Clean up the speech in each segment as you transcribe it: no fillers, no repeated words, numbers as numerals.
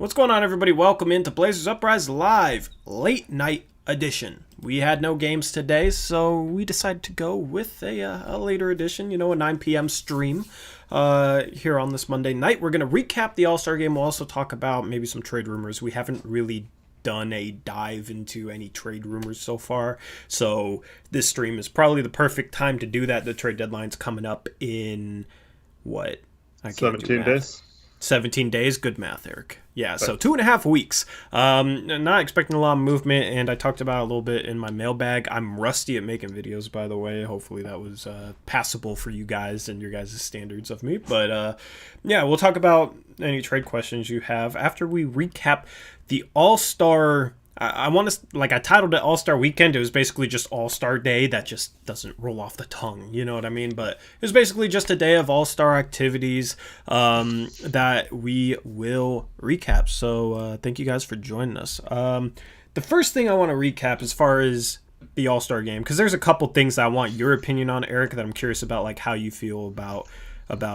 What's going on, everybody? Welcome into Blazers Uprise Live Late Night Edition. We had no games today, so we decided to go with a later edition, a 9 p.m. stream here on this Monday night. We're going to recap the All-Star game. We'll also talk about maybe some trade rumors. We haven't really done a dive into any trade rumors so far, so this stream is probably the perfect time to do that. The trade deadline's coming up in, what? I can't 17 days? 17 days. Good math, Eric. Yeah, so 2.5 weeks. Not expecting a lot of movement, and I talked about it a little bit in my mailbag. I'm rusty at making videos, by the way. Hopefully that was passable for you guys and your guys' standards of me. But yeah, we'll talk about any trade questions you have after we recap the All-Star. I want to, I titled it All-Star Weekend. It was basically just All-Star Day. That just doesn't roll off the tongue, you know what I mean? But it was basically just a day of All-Star activities that we will recap. So thank you guys for joining us. The first thing I want to recap as far as the All-Star game, because there's a couple things that I want your opinion on, Eric, that I'm curious about, how you feel about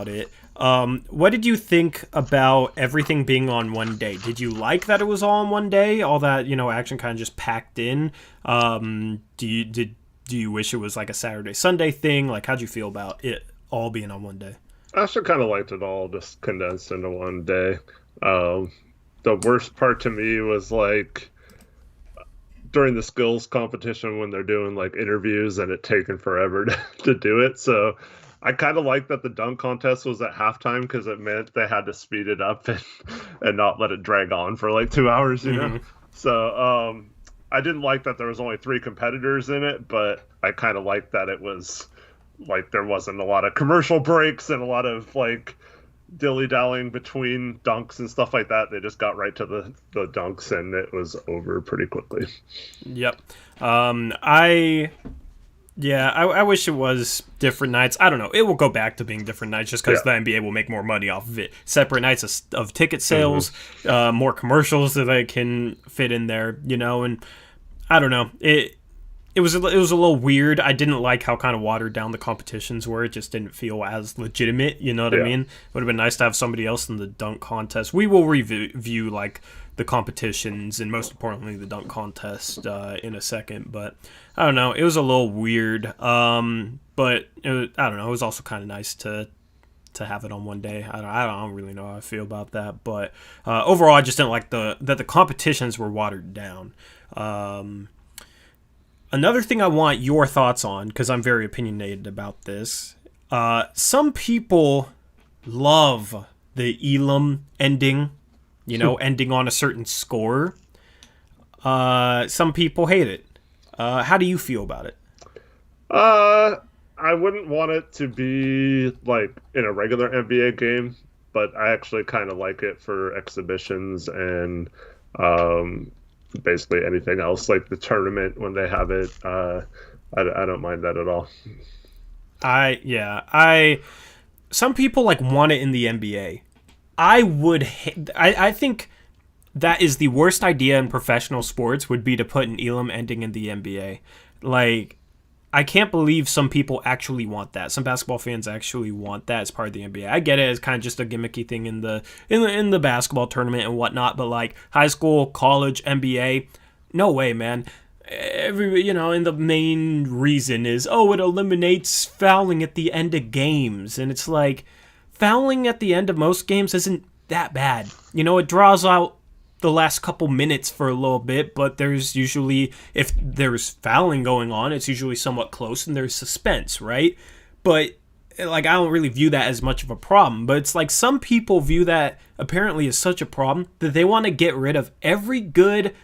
it. What did you think about everything being on one day? Did you like that it was all on one day? All that, action kind of just packed in? Do you wish it was like a Saturday, Sunday thing? How'd you feel about it all being on one day? I actually kind of liked it all just condensed into one day. The worst part to me was during the skills competition when they're doing interviews and it taking forever to do it. So I kind of like that the dunk contest was at halftime because it meant they had to speed it up and not let it drag on for 2 hours, you know? So I didn't like that there was only 3 competitors in it, but I kind of liked that it was there wasn't a lot of commercial breaks and a lot of dilly-dallying between dunks and stuff like that. They just got right to the dunks and it was over pretty quickly. Yep. I wish it was different nights. I don't know. It will go back to being different nights just because the NBA will make more money off of it. Separate nights of ticket sales, more commercials that they can fit in there, and I don't know. It was a little weird. I didn't like how kind of watered down the competitions were. It just didn't feel as legitimate, you know what I mean? Would have been nice to have somebody else in the dunk contest. We will review the competitions and most importantly the dunk contest in a second, but I don't know. It was a little weird, but I don't know. It was also kind of nice to have it on one day. I don't really know how I feel about that, but overall, I just didn't like that the competitions were watered down. Another thing I want your thoughts on, because I'm very opinionated about this. Some people love the Elam ending, ending on a certain score. Some people hate it. How do you feel about it? I wouldn't want it to be in a regular NBA game, but I actually kind of like it for exhibitions and basically anything else, like the tournament when they have it. I don't mind that at all. Some people want it in the NBA. I think that is the worst idea in professional sports, would be to put an Elam ending in the NBA. I can't believe some people actually want that. Some basketball fans actually want that as part of the NBA. I get it as kind of just a gimmicky thing in the basketball tournament and whatnot, but high school, college, NBA, no way, man. And the main reason is, it eliminates fouling at the end of games, and it's fouling at the end of most games isn't that bad. It draws out the last couple minutes for a little bit, but there's usually, if there's fouling going on, it's usually somewhat close and there's suspense, right? But I don't really view that as much of a problem, but it's some people view that apparently as such a problem that they want to get rid of every good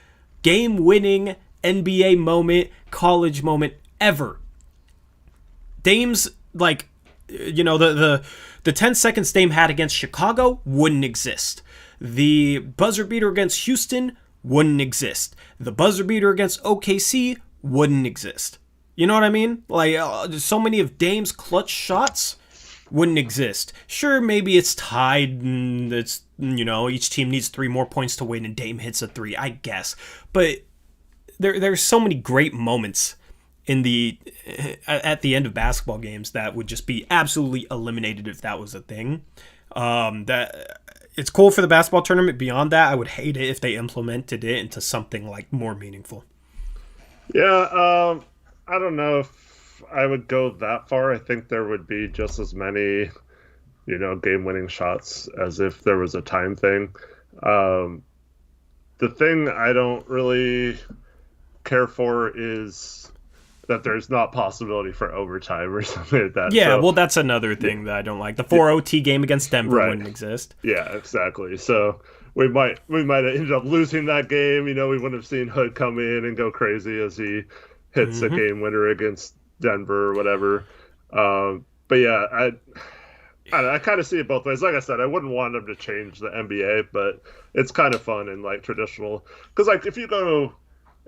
game-winning NBA moment, college moment ever. Dame's the 10 seconds Dame had against Chicago wouldn't exist. The buzzer beater against Houston wouldn't exist. The buzzer beater against OKC wouldn't exist. You know what I mean? So many of Dame's clutch shots wouldn't exist. Sure, maybe it's tied and it's, each team needs 3 more points to win and Dame hits a 3, I guess. But there's so many great moments at the end of basketball games that would just be absolutely eliminated if that was a thing. That it's cool for the basketball tournament. Beyond that, I would hate it if they implemented it into something like more meaningful. Yeah, I don't know if I would go that far. I think there would be just as many, game-winning shots as if there was a time thing. The thing I don't really care for is that there's not possibility for overtime or something like that. Yeah, well, that's another thing that I don't like. The 4-OT game against Denver wouldn't exist. Yeah, exactly. So we might have ended up losing that game. We wouldn't have seen Hood come in and go crazy as he hits a game winner against Denver or whatever. But yeah, I kind of see it both ways. Like I said, I wouldn't want them to change the NBA, but it's kind of fun and like traditional. Because like if you go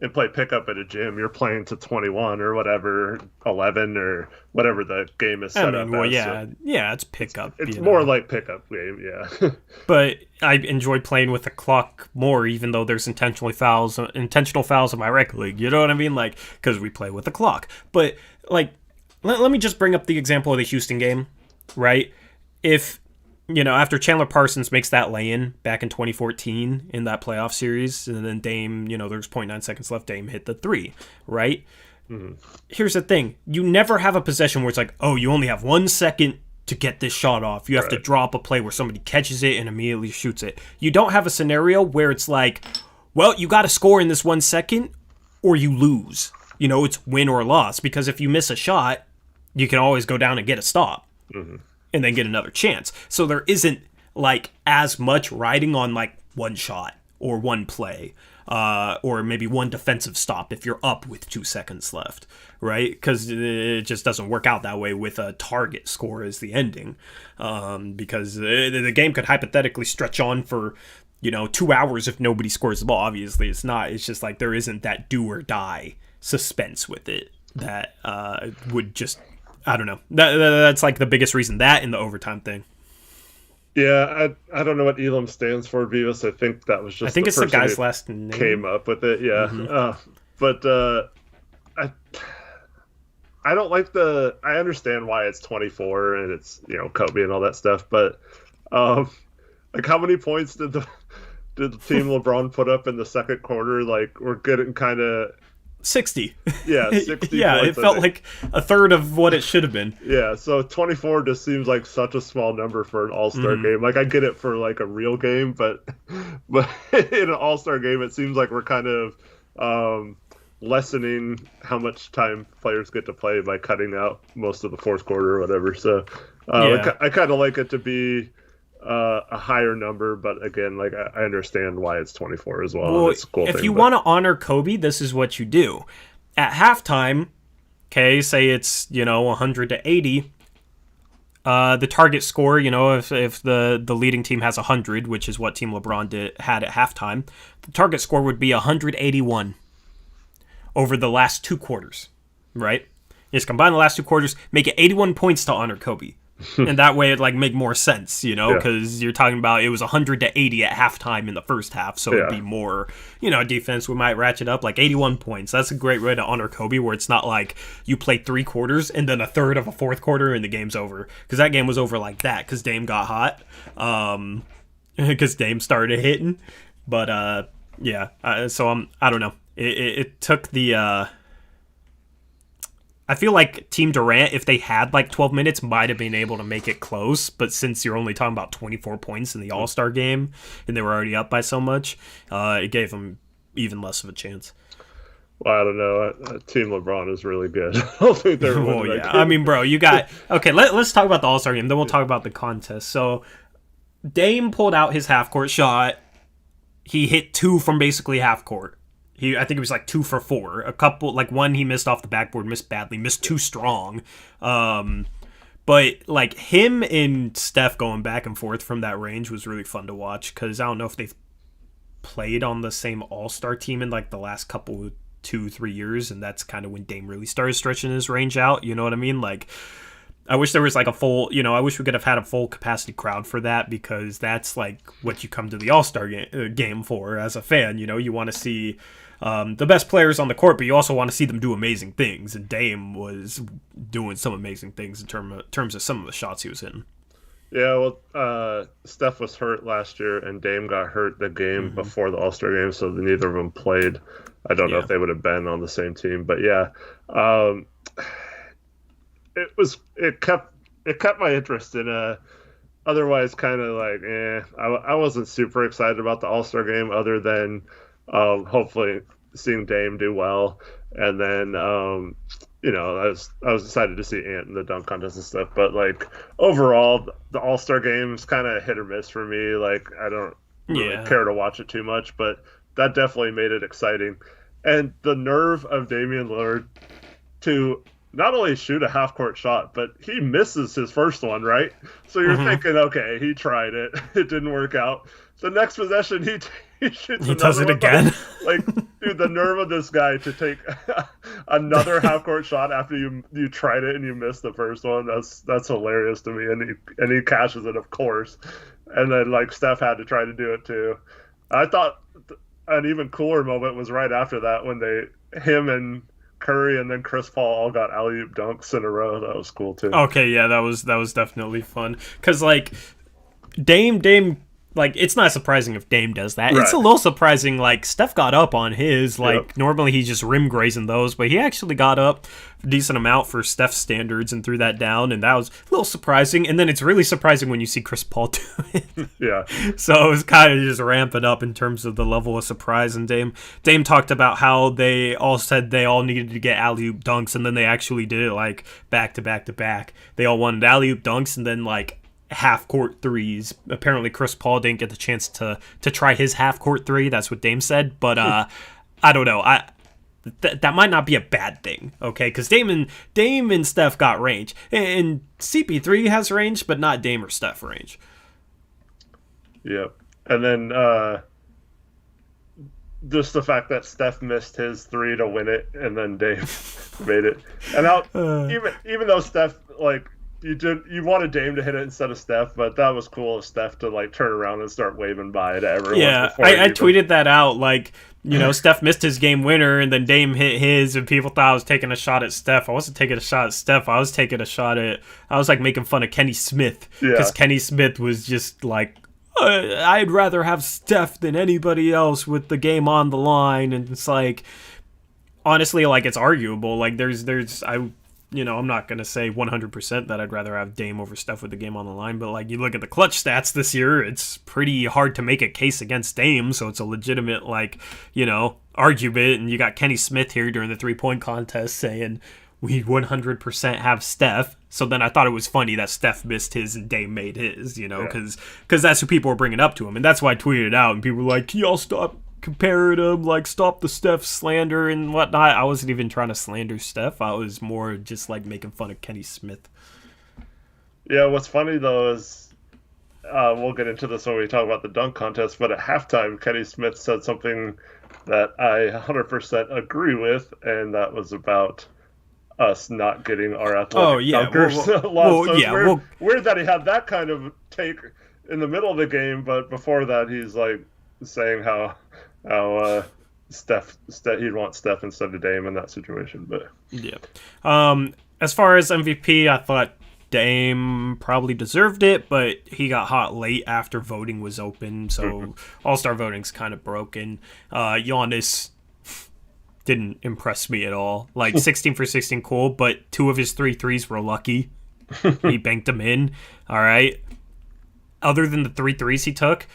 and play pickup at a gym, you're playing to 21 or whatever, 11 or whatever the game is set up as. Yeah, so it's pickup. It's more like pickup game, yeah. But I enjoy playing with the clock more, even though there's intentional fouls in my rec league. You know what I mean? Like, because we play with the clock. But like, let me just bring up the example of the Houston game, right? If after Chandler Parsons makes that lay-in back in 2014 in that playoff series, and then Dame, there's 0.9 seconds left, Dame hit the three, right? Mm-hmm. Here's the thing. You never have a possession where it's like, oh, you only have 1 second to get this shot off. You have to drop a play where somebody catches it and immediately shoots it. You don't have a scenario where it's like, well, you got to score in this 1 second or you lose. It's win or loss, because if you miss a shot, you can always go down and get a stop. Mm-hmm. And then get another chance. So there isn't like as much riding on like one shot or one play, or maybe one defensive stop if you're up with 2 seconds left, right? Because it just doesn't work out that way with a target score as the ending, because the game could hypothetically stretch on for 2 hours if nobody scores the ball. Obviously, it's not. It's just like there isn't that do or die suspense with it that would just. I don't know. That's like the biggest reason, that and the overtime thing. Yeah, I don't know what Elam stands for, Beavis. I think that was just. I think it's the guy's last name. Came up with it, yeah. Mm-hmm. But I don't like the. I understand why it's 24 and it's Kobe and all that stuff, but like how many points did the team LeBron put up in the second quarter? Like we're getting kind of. 60. Yeah, 60 yeah, points, it felt like a third of what it should have been. Yeah, so 24 just seems like such a small number for an all-star game. Like, I get it for, like, a real game, but in an all-star game, it seems like we're kind of lessening how much time players get to play by cutting out most of the fourth quarter or whatever. So I kind of like it to be a higher number, but again, like I understand why it's 24 as well. Well, it's a cool if you want to honor Kobe, this is what you do. At halftime, okay, say it's 100 to 80. The target score, if the leading team has 100, which is what Team LeBron had at halftime, the target score would be 181 over the last 2 quarters, right? Just combine the last 2 quarters, make it 81 points to honor Kobe. And that way it like make more sense, because you're talking about it was 100 to 80 at halftime in the first half, so it'd be more, defense. We might ratchet up like 81 points. That's a great way to honor Kobe, where it's not like you play 3 quarters and then a third of a fourth quarter and the game's over, because that game was over like that because Dame got hot, because Dame started hitting. But so I don't know. It took the. I feel like Team Durant, if they had like 12 minutes, might have been able to make it close. But since you're only talking about 24 points in the All-Star game, and they were already up by so much, it gave them even less of a chance. Well, I don't know. Team LeBron is really good. I don't think they're winning that game. I mean, bro, you got... Okay, let's talk about the All-Star game, then we'll talk about the contest. So, Dame pulled out his half-court shot. He hit 2 from basically half-court. I think it was like 2 for 4. A couple, like one he missed off the backboard, missed badly, missed too strong. But like him and Steph going back and forth from that range was really fun to watch, because I don't know if they've played on the same All-Star team in like the last couple 2-3 years, and that's kind of when Dame really started stretching his range out. You know what I mean? Like, I wish there was like a full, I wish we could have had a full capacity crowd for that, because that's like what you come to the All-Star game for as a fan. You want to see the best players on the court, but you also want to see them do amazing things. And Dame was doing some amazing things in terms of some of the shots he was hitting. Yeah, well, Steph was hurt last year, and Dame got hurt the game Hmm. before the All-Star game, so neither of them played. I don't know Yeah. if they would have been on the same team, but yeah, um, it kept my interest in otherwise kind of like I wasn't super excited about the All-Star game other than hopefully seeing Dame do well, and then I was excited to see Ant in the dunk contest and stuff, but like overall the All-Star game is kind of hit or miss for me. Like I don't really Yeah. care to watch it too much, but that definitely made it exciting. And the nerve of Damian Lillard to not only shoot a half court shot, but he misses his first one, right? So you're Hmm. thinking, okay, he tried it, it didn't work out. The next possession, he shoots He does another it one, but again. like, dude, the nerve of this guy to take another half court shot after you tried it and you missed the first one. That's hilarious to me, and he cashes it, of course. And then like Steph had to try to do it too. I thought an even cooler moment was right after that when him and Curry and then Chris Paul all got alley oop dunks in a row. That was cool too. Okay, yeah, that was definitely fun. Cause like Dame, like it's not surprising if Dame does that. It's Right. a little surprising. Like Steph got up on his. Yep. Like normally he's just rim grazing those, but he actually got up a decent amount for Steph's standards and threw that down, and that was a little surprising. And then it's really surprising when you see Chris Paul do it. Yeah. So it was kind of just ramping up in terms of the level of surprise. And Dame talked about how they all said they all needed to get alley oop dunks, and then they actually did it like back to back to back. They all wanted alley oop dunks, and then like half court threes. Apparently, Chris Paul didn't get the chance to try his half court three. That's what Dame said. But I don't know. That might not be a bad thing, okay? Because Dame and Steph got range, and CP3 has range, but not Dame or Steph range. Yep. And then just the fact that Steph missed his three to win it, and then Dave made it. And even though Steph like you wanted Dame to hit it instead of Steph, but that was cool of Steph to like turn around and start waving by to everyone. Yeah, Before I tweeted that out. Like, Steph missed his game winner, and then Dame hit his, and people thought I was taking a shot at Steph. I wasn't taking a shot at Steph. I was taking a shot at. I was like making fun of Kenny Smith because Yeah. Kenny Smith was just like, I'd rather have Steph than anybody else with the game on the line, and it's like, honestly, like it's arguable. Like I'm not gonna say 100% that I'd rather have Dame over Steph with the game on the line, but like you look at the clutch stats this year, it's pretty hard to make a case against Dame, so it's a legitimate argument. And you got Kenny Smith here during the 3-point contest saying we 100% have Steph. So then I thought it was funny that Steph missed his and Dame made his, because that's who people were bringing up to him, and that's why I tweeted it out, and people were like, "Can y'all stop comparing him, like stop the Steph slander and whatnot." I wasn't even trying to slander Steph. I was more just like making fun of Kenny Smith. Yeah. What's funny though is we'll get into this when we talk about the dunk contest, but at halftime, Kenny Smith said something that I 100% agree with, and that was about us not getting our athletic dunkers lost. So it's weird that he had that kind of take in the middle of the game, but before that, he's like saying how Steph he'd want Steph instead of Dame in that situation. But yeah. As far as MVP, I thought Dame probably deserved it, but he got hot late after voting was open, so All-Star voting's kind of broken. Giannis didn't impress me at all. Like 16 for 16, cool, but 2 of his 3 threes were lucky. He banked them in. All right. Other than the 3 threes he took,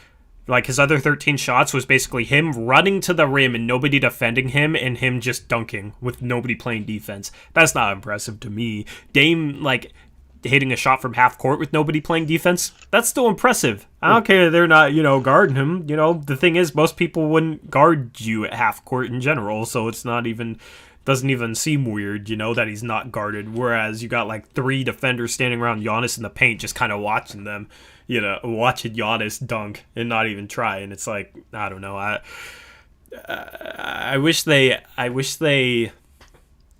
like his other 13 shots was basically him running to the rim and nobody defending him, and him just dunking with nobody playing defense. That's not impressive to me. Dame, like, hitting a shot from half court with nobody playing defense, that's still impressive. I don't care they're not, guarding him. The thing is, most people wouldn't guard you at half court in general, so it's not even, doesn't even seem weird, that he's not guarded. Whereas you got like 3 defenders standing around Giannis in the paint just kind of watching them, watching Giannis dunk and not even try. And it's like, I don't know. I wish they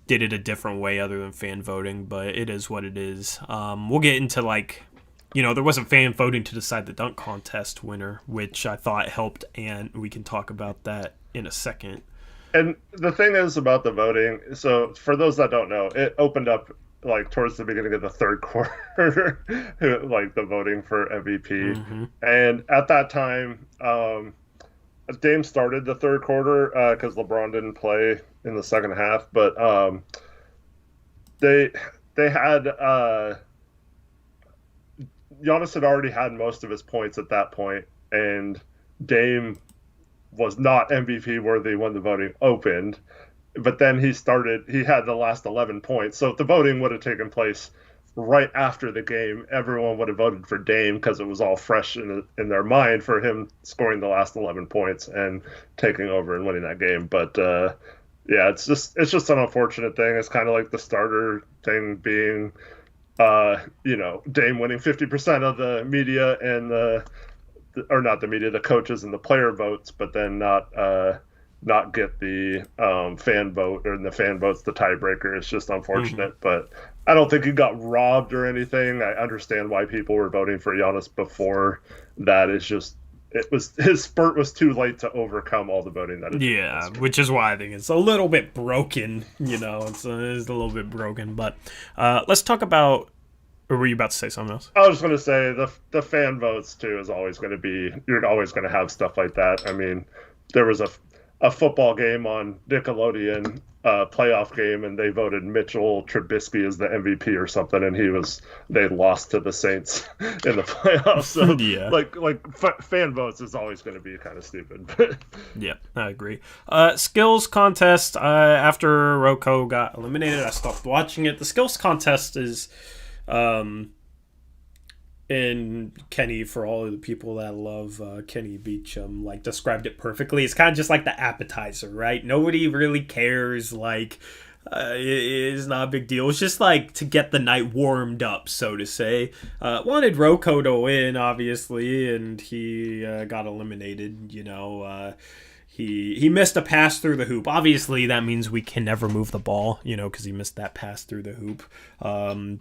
did it a different way other than fan voting, but it is what it is. We'll get into there wasn't fan voting to decide the dunk contest winner, which I thought helped, and we can talk about that in a second. And the thing is about the voting, so for those that don't know, it opened up like towards the beginning of the third quarter, like the voting for MVP. Mm-hmm. And at that time, Dame started the third quarter because LeBron didn't play in the second half, but they they had Giannis had already had most of his points at that point, and Dame was not MVP worthy when the voting opened. But then he had the last 11 points. So if the voting would have taken place right after the game, everyone would have voted for Dame because it was all fresh in their mind for him scoring the last 11 points and taking over and winning that game. But yeah, it's just an unfortunate thing. It's kind of like the starter thing being, Dame winning 50% of the media and or not the media, the coaches and the player votes, but then not get the fan vote, or in the fan votes the tiebreaker. It's just unfortunate, but I don't think he got robbed or anything. I understand why people were voting for Giannis before that. It's just his spurt was too late to overcome all the voting that it was. Which is why I think it's a little bit broken. It's a little bit broken. But let's talk about. Or were you about to say something else? I was just going to say the fan votes too is always going to be. You're always going to have stuff like that. I mean, there was a football game on Nickelodeon, playoff game, and they voted Mitchell Trubisky as the MVP or something, and they lost to the Saints in the playoffs. So like fan votes is always going to be kind of stupid. Yeah, I agree. Skills contest. After Rocco got eliminated, I stopped watching it. The skills contest is. And Kenny, for all of the people that love Kenny Beecham, like described it perfectly. It's kind of just like the appetizer, right? Nobody really cares. Like, it's not a big deal. It's just like to get the night warmed up, so to say. Wanted Rocco to win, obviously, and he got eliminated. He missed a pass through the hoop. Obviously, that means we can never move the ball, because he missed that pass through the hoop.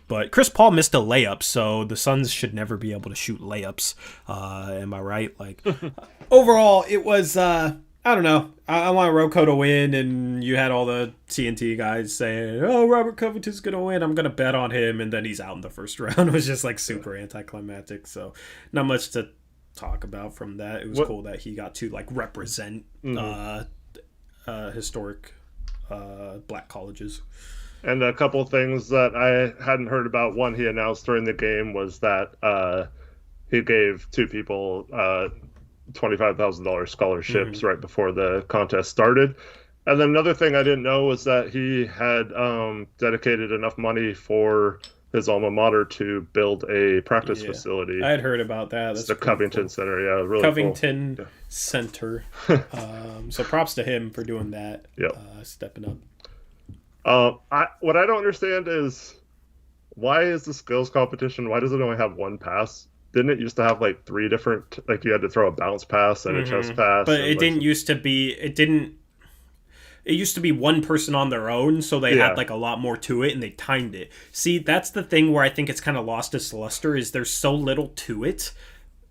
But Chris Paul missed a layup, so the Suns should never be able to shoot layups. Am I right? Like, overall, it was, I don't know. I want Rocco to win, and you had all the TNT guys saying, oh, Robert Covington's going to win. I'm going to bet on him, and then he's out in the first round. It was just, like, super anticlimactic, so not much to talk about from that. It was cool that he got to like represent historic black colleges. And a couple things that I hadn't heard about. One he announced during the game was that he gave two people $25,000 scholarships right before the contest started. And then another thing I didn't know was that he had dedicated enough money for his alma mater to build a practice facility. I had heard about that. That's the Covington Center. Yeah, really Covington cool. Center. So props to him for doing that. Yep. Stepping up. What I don't understand is why is the skills competition? Why does it only have one pass? Didn't it used to have like three different? Like you had to throw a bounce pass and a chest pass. But it didn't used to be. It didn't. It used to be one person on their own, so they had like a lot more to it, and they timed it. See, that's the thing where I think it's kind of lost its luster, is there's so little to it.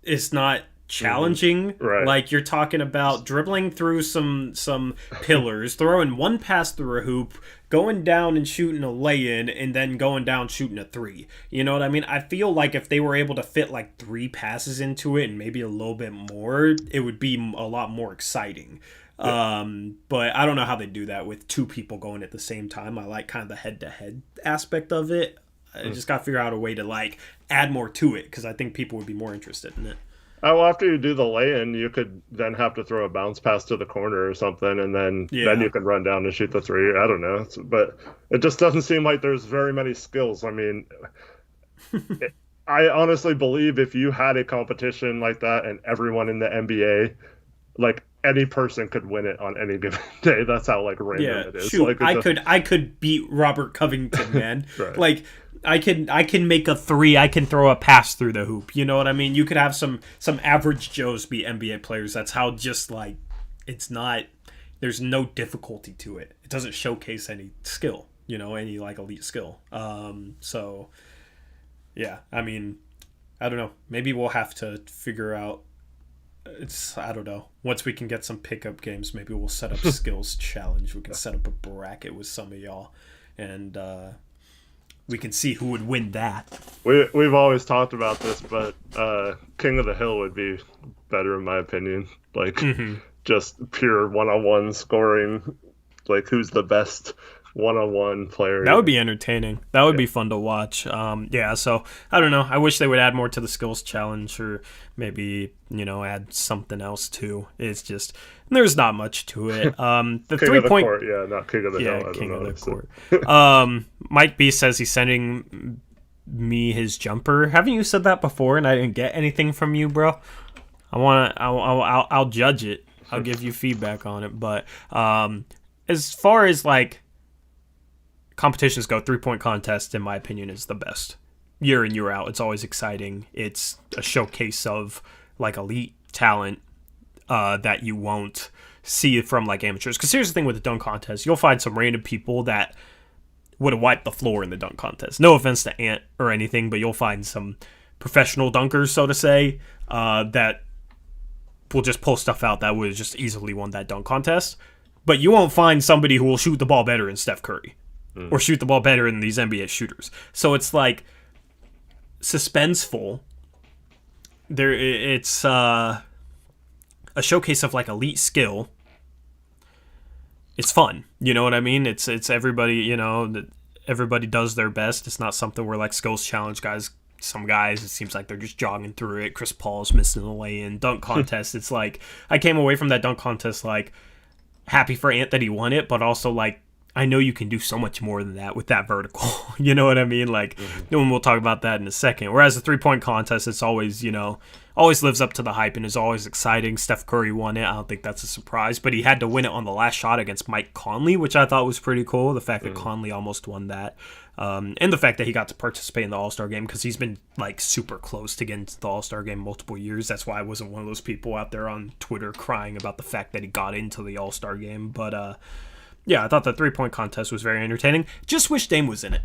It's not challenging. Right. Like, you're talking about dribbling through some pillars, throwing one pass through a hoop, going down and shooting a lay-in, and then going down shooting a three. You know what I mean? I feel like if they were able to fit like 3 passes into it and maybe a little bit more, it would be a lot more exciting. But I don't know how they do that with 2 people going at the same time. I like kind of the head-to-head aspect of it. I just got to figure out a way to like add more to it, because I think people would be more interested in it. Oh, after you do the lay-in, you could then have to throw a bounce pass to the corner or something, and then you can run down and shoot the 3. I don't know, but it just doesn't seem like there's very many skills. I mean, I honestly believe if you had a competition like that and everyone in the NBA, like, any person could win it on any given day. That's how like random it is. Shoot, like, I could beat Robert Covington, man. Right. Like, I can make a 3. I can throw a pass through the hoop. You know what I mean? You could have some average Joes be NBA players. That's how just like it's not. There's no difficulty to it. It doesn't showcase any skill. Any like elite skill. So yeah, I mean, I don't know. Maybe we'll have to figure out. I don't know. Once we can get some pickup games, maybe we'll set up skills challenge. We can set up a bracket with some of y'all, and we can see who would win that. We've always talked about this, but King of the Hill would be better in my opinion. Like just pure one-on-one scoring. Like who's the best one-on-one player? That would be entertaining. That would be fun to watch. So I don't know. I wish they would add more to the skills challenge, or maybe add something else too. It's just there's not much to it. The King 3 of the point, court, not King of the Hill. I King don't know. of the court. Mike B says he's sending me his jumper. Haven't you said that before? And I didn't get anything from you, bro. I'll judge it. I'll give you feedback on it. But as far as like competitions go, 3-point contest, in my opinion, is the best. Year in, year out, it's always exciting. It's a showcase of like elite talent that you won't see from like amateurs. Because here's the thing with the dunk contest, you'll find some random people that would have wiped the floor in the dunk contest. No offense to Ant or anything, but you'll find some professional dunkers, so to say, that will just pull stuff out that would have just easily won that dunk contest. But you won't find somebody who will shoot the ball better than Steph Curry or shoot the ball better than these NBA shooters. So it's like suspenseful. It's a showcase of like elite skill. It's fun, you know what I mean? It's everybody, everybody does their best. It's not something where like skills challenge guys. Some guys, it seems like they're just jogging through it. Chris Paul's missing the lay-in. Dunk contest, it's like I came away from that dunk contest like happy for Ant that he won it, but also like I know you can do so much more than that with that vertical. You know what I mean? Like, and we'll talk about that in a second. Whereas the 3-point contest, it's always, always lives up to the hype and is always exciting. Steph Curry won it. I don't think that's a surprise, but he had to win it on the last shot against Mike Conley, which I thought was pretty cool. The fact that Conley almost won that. And the fact that he got to participate in the All-Star game, because he's been like super close to getting to the All-Star game multiple years. That's why I wasn't one of those people out there on Twitter crying about the fact that he got into the All-Star game. But yeah, I thought the 3-point contest was very entertaining. Just wish Dame was in it.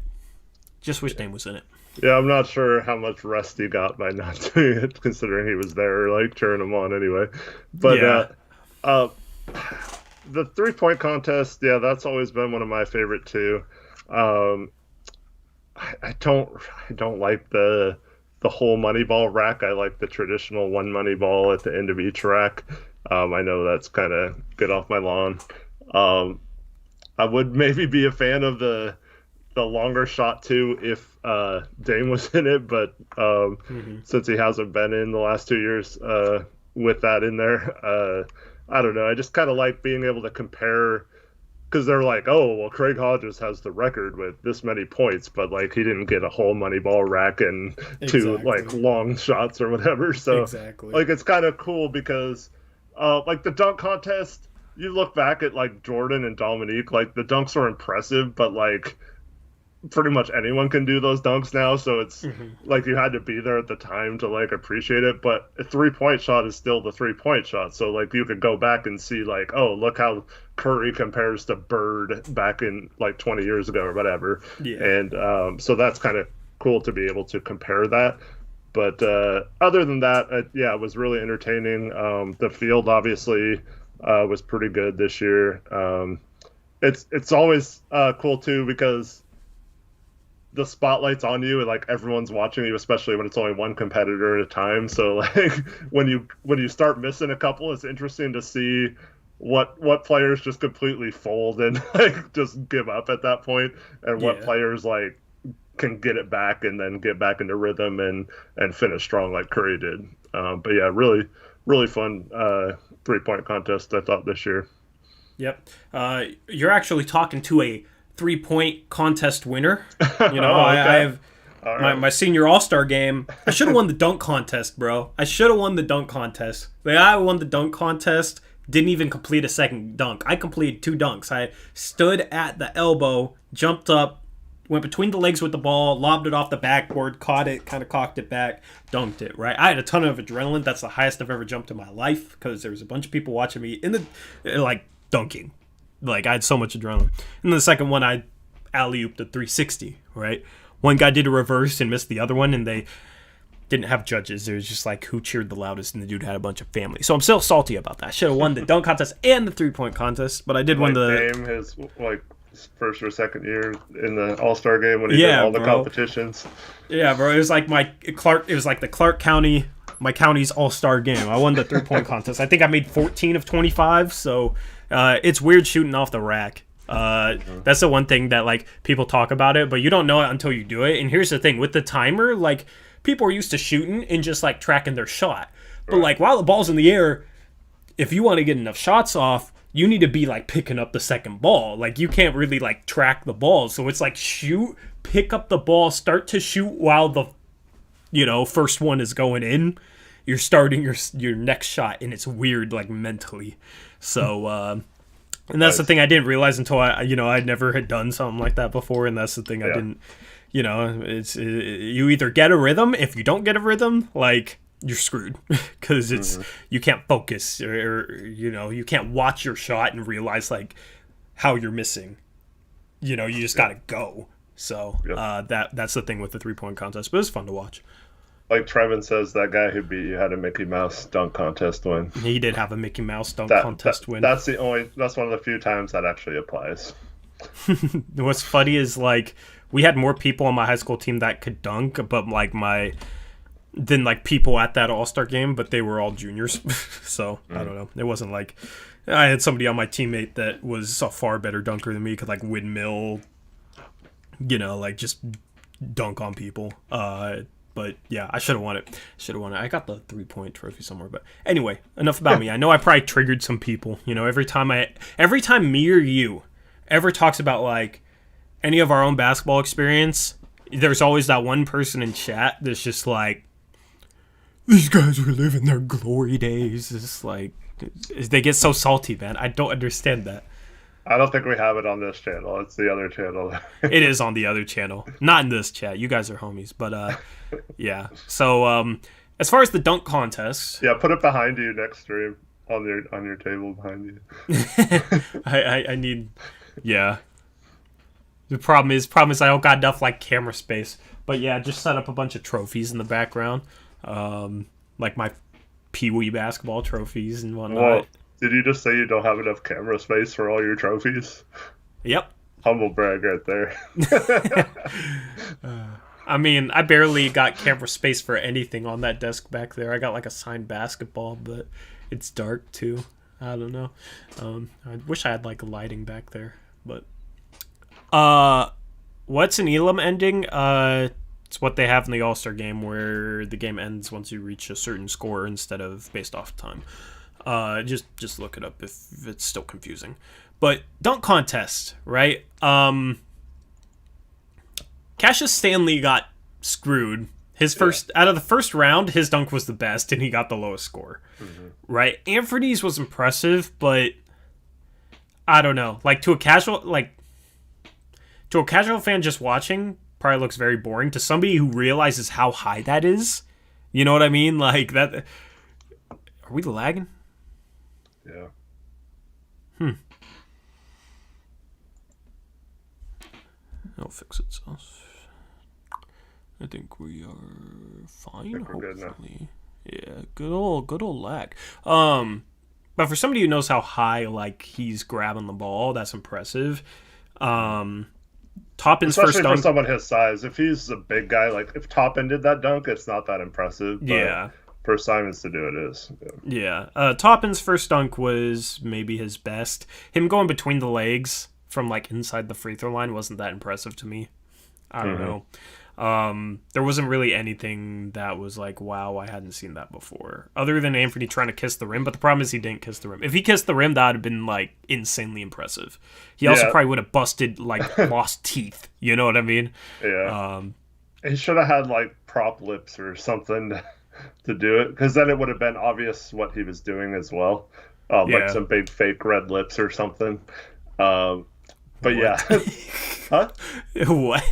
Yeah, I'm not sure how much rest he got by not doing it, considering he was there, like cheering him on anyway. But the 3-point contest, that's always been one of my favorite too. I don't like the whole money ball rack. I like the traditional one money ball at the end of each rack. I know that's kind of get off my lawn. I would maybe be a fan of the longer shot too if Dame was in it, but since he hasn't been in the last 2 years with that in there, I don't know. I just kind of like being able to compare, because they're like, oh, well, Craig Hodges has the record with this many points, but like he didn't get a whole money ball rack and two like long shots or whatever. So like it's kind of cool because like the dunk contest, you look back at like Jordan and Dominique, like the dunks are impressive, but like pretty much anyone can do those dunks now. So it's like you had to be there at the time to like appreciate it. But a 3-point shot is still the 3-point shot. So like you could go back and see like, oh, look how Curry compares to Bird back in like 20 years ago or whatever. Yeah. And so that's kind of cool to be able to compare that. But other than that, it was really entertaining. The field obviously was pretty good this year. It's always cool too because the spotlight's on you and like everyone's watching you, especially when it's only one competitor at a time. So like when you start missing a couple, it's interesting to see what players just completely fold and like just give up at that point, and what players like can get it back and then get back into rhythm and finish strong like Curry did. But yeah, really fun 3-point contest I thought this year. Yep. You're actually talking to a 3-point contest winner. Okay. I have my senior All-Star game. I should have won the dunk contest, bro. I should have won the dunk contest. I won the dunk contest, didn't even complete a second dunk. I completed 2 dunks. I stood at the elbow, jumped up, went between the legs with the ball, lobbed it off the backboard, caught it, kind of cocked it back, dunked it, right? I had a ton of adrenaline. That's the highest I've ever jumped in my life because there was a bunch of people watching me in the, like, dunking. Like, I had so much adrenaline. And then the second one, I alley-ooped a 360, right? One guy did a reverse and missed the other one, and they didn't have judges. It was just like who cheered the loudest, and the dude had a bunch of family. So I'm still salty about that. I should have won the dunk contest and the 3-point contest, but I did win the... Dame has, like, his first or second year in the All-Star game when he did all the competitions. Yeah, bro. It was like it was like the Clark County, my county's All-Star game. I won the 3-point contest. I think I made 14 of 25. So it's weird shooting off the rack. That's the one thing that like people talk about it, but you don't know it until you do it. And here's the thing with the timer, like people are used to shooting and just like tracking their shot. But like while the ball's in the air, if you want to get enough shots off, you need to be like picking up the second ball. Like you can't really like track the ball. So it's like shoot, pick up the ball, start to shoot while the first one is going in. You're starting your next shot, and it's weird like mentally. So and that's the thing I didn't realize until I never had done something like that before, and that's the thing I didn't. It's you either get a rhythm. If you don't get a rhythm, like you're screwed because it's you can't focus or you can't watch your shot and realize like how you're missing. You just gotta go. So that's the thing with the 3-point contest, but it's fun to watch. Like Trevin says, that guy who beat you had a Mickey Mouse dunk contest win. He did have a Mickey Mouse dunk contest win. That's one of the few times that actually applies. What's funny is like we had more people on my high school team that could dunk, but like than like people at that All-Star game, but they were all juniors. So I don't know. It wasn't like I had somebody on my teammate that was a far better dunker than me, could like windmill, like just dunk on people. But yeah, I should have won it. I got the 3-point trophy somewhere. But anyway, enough about me. I know I probably triggered some people. Every time me or you ever talks about like any of our own basketball experience, there's always that one person in chat that's just like, these guys were living their glory days. It's like they get so salty, man. I don't understand that. I don't think we have it on this channel. It's the other channel. It is on the other channel. Not in this chat. You guys are homies. But yeah. So as far as the dunk contest. Yeah, put it behind you next stream on your table behind you. I need The problem is I don't got enough like camera space. But yeah, just set up a bunch of trophies in the background. Like my Pee-wee basketball trophies and whatnot. Well, did you just say you don't have enough camera space for all your trophies? Yep. Humble brag right there. I mean, I barely got camera space for anything on that desk back there. I got like a signed basketball, but it's dark too. I don't know. I wish I had like lighting back there, but what's an Elam ending? It's what they have in the All-Star game where the game ends once you reach a certain score instead of based off time. Just look it up if it's still confusing. But dunk contest, right? Cassius Stanley got screwed. His first out of the first round, his dunk was the best, and he got the lowest score. Right? Anthony's was impressive, but I don't know. Like to a casual fan just watching, probably looks very boring. To somebody who realizes how high that is, you know what I mean? Like that. Are we lagging? Yeah. It'll fix itself. I think we are fine. Hopefully. Yeah, good old lag. But for somebody who knows how high like he's grabbing the ball, that's impressive. Toppin's Especially first dunk. For someone his size, if he's a big guy, like if Toppin did that dunk, it's not that impressive. But yeah. For Simons to do it is. Yeah. Toppin's first dunk was maybe his best. Him going between the legs from like inside the free throw line wasn't that impressive to me. I don't know. There wasn't really anything that was like, wow, I hadn't seen that before. Other than Anthony trying to kiss the rim, but the problem is he didn't kiss the rim. If he kissed the rim, that would have been like insanely impressive. He also probably would have busted like lost teeth. You know what I mean? Yeah. He should have had like prop lips or something to do it, because then it would have been obvious what he was doing as well. Like some big fake red lips or something. But yeah. Huh? What?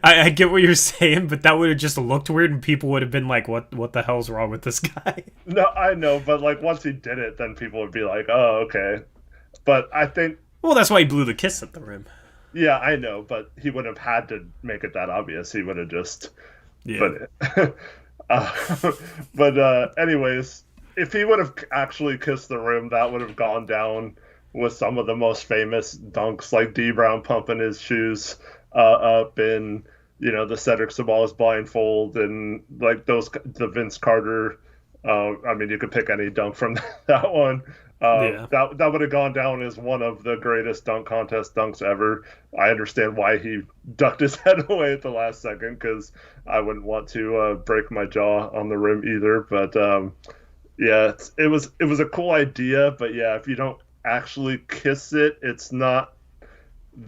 I get what you're saying, but that would have just looked weird and people would have been like, what the hell's wrong with this guy? No, I know, but like once he did it, then people would be like, oh, okay. But I think... Well, that's why he blew the kiss at the rim. Yeah, I know, but he wouldn't have had to make it that obvious. He would have just... Yeah. But anyways, if he would have actually kissed the rim, that would have gone down with some of the most famous dunks, like D Brown pumping his shoes up, and the Cedric Sabalas blindfold, and like the Vince Carter. I mean, you could pick any dunk from that one. Yeah. That would have gone down as one of the greatest dunk contest dunks ever. I understand why he ducked his head away at the last second, because I wouldn't want to break my jaw on the rim either. But yeah, it was a cool idea. But yeah, if you don't actually kiss it, it's not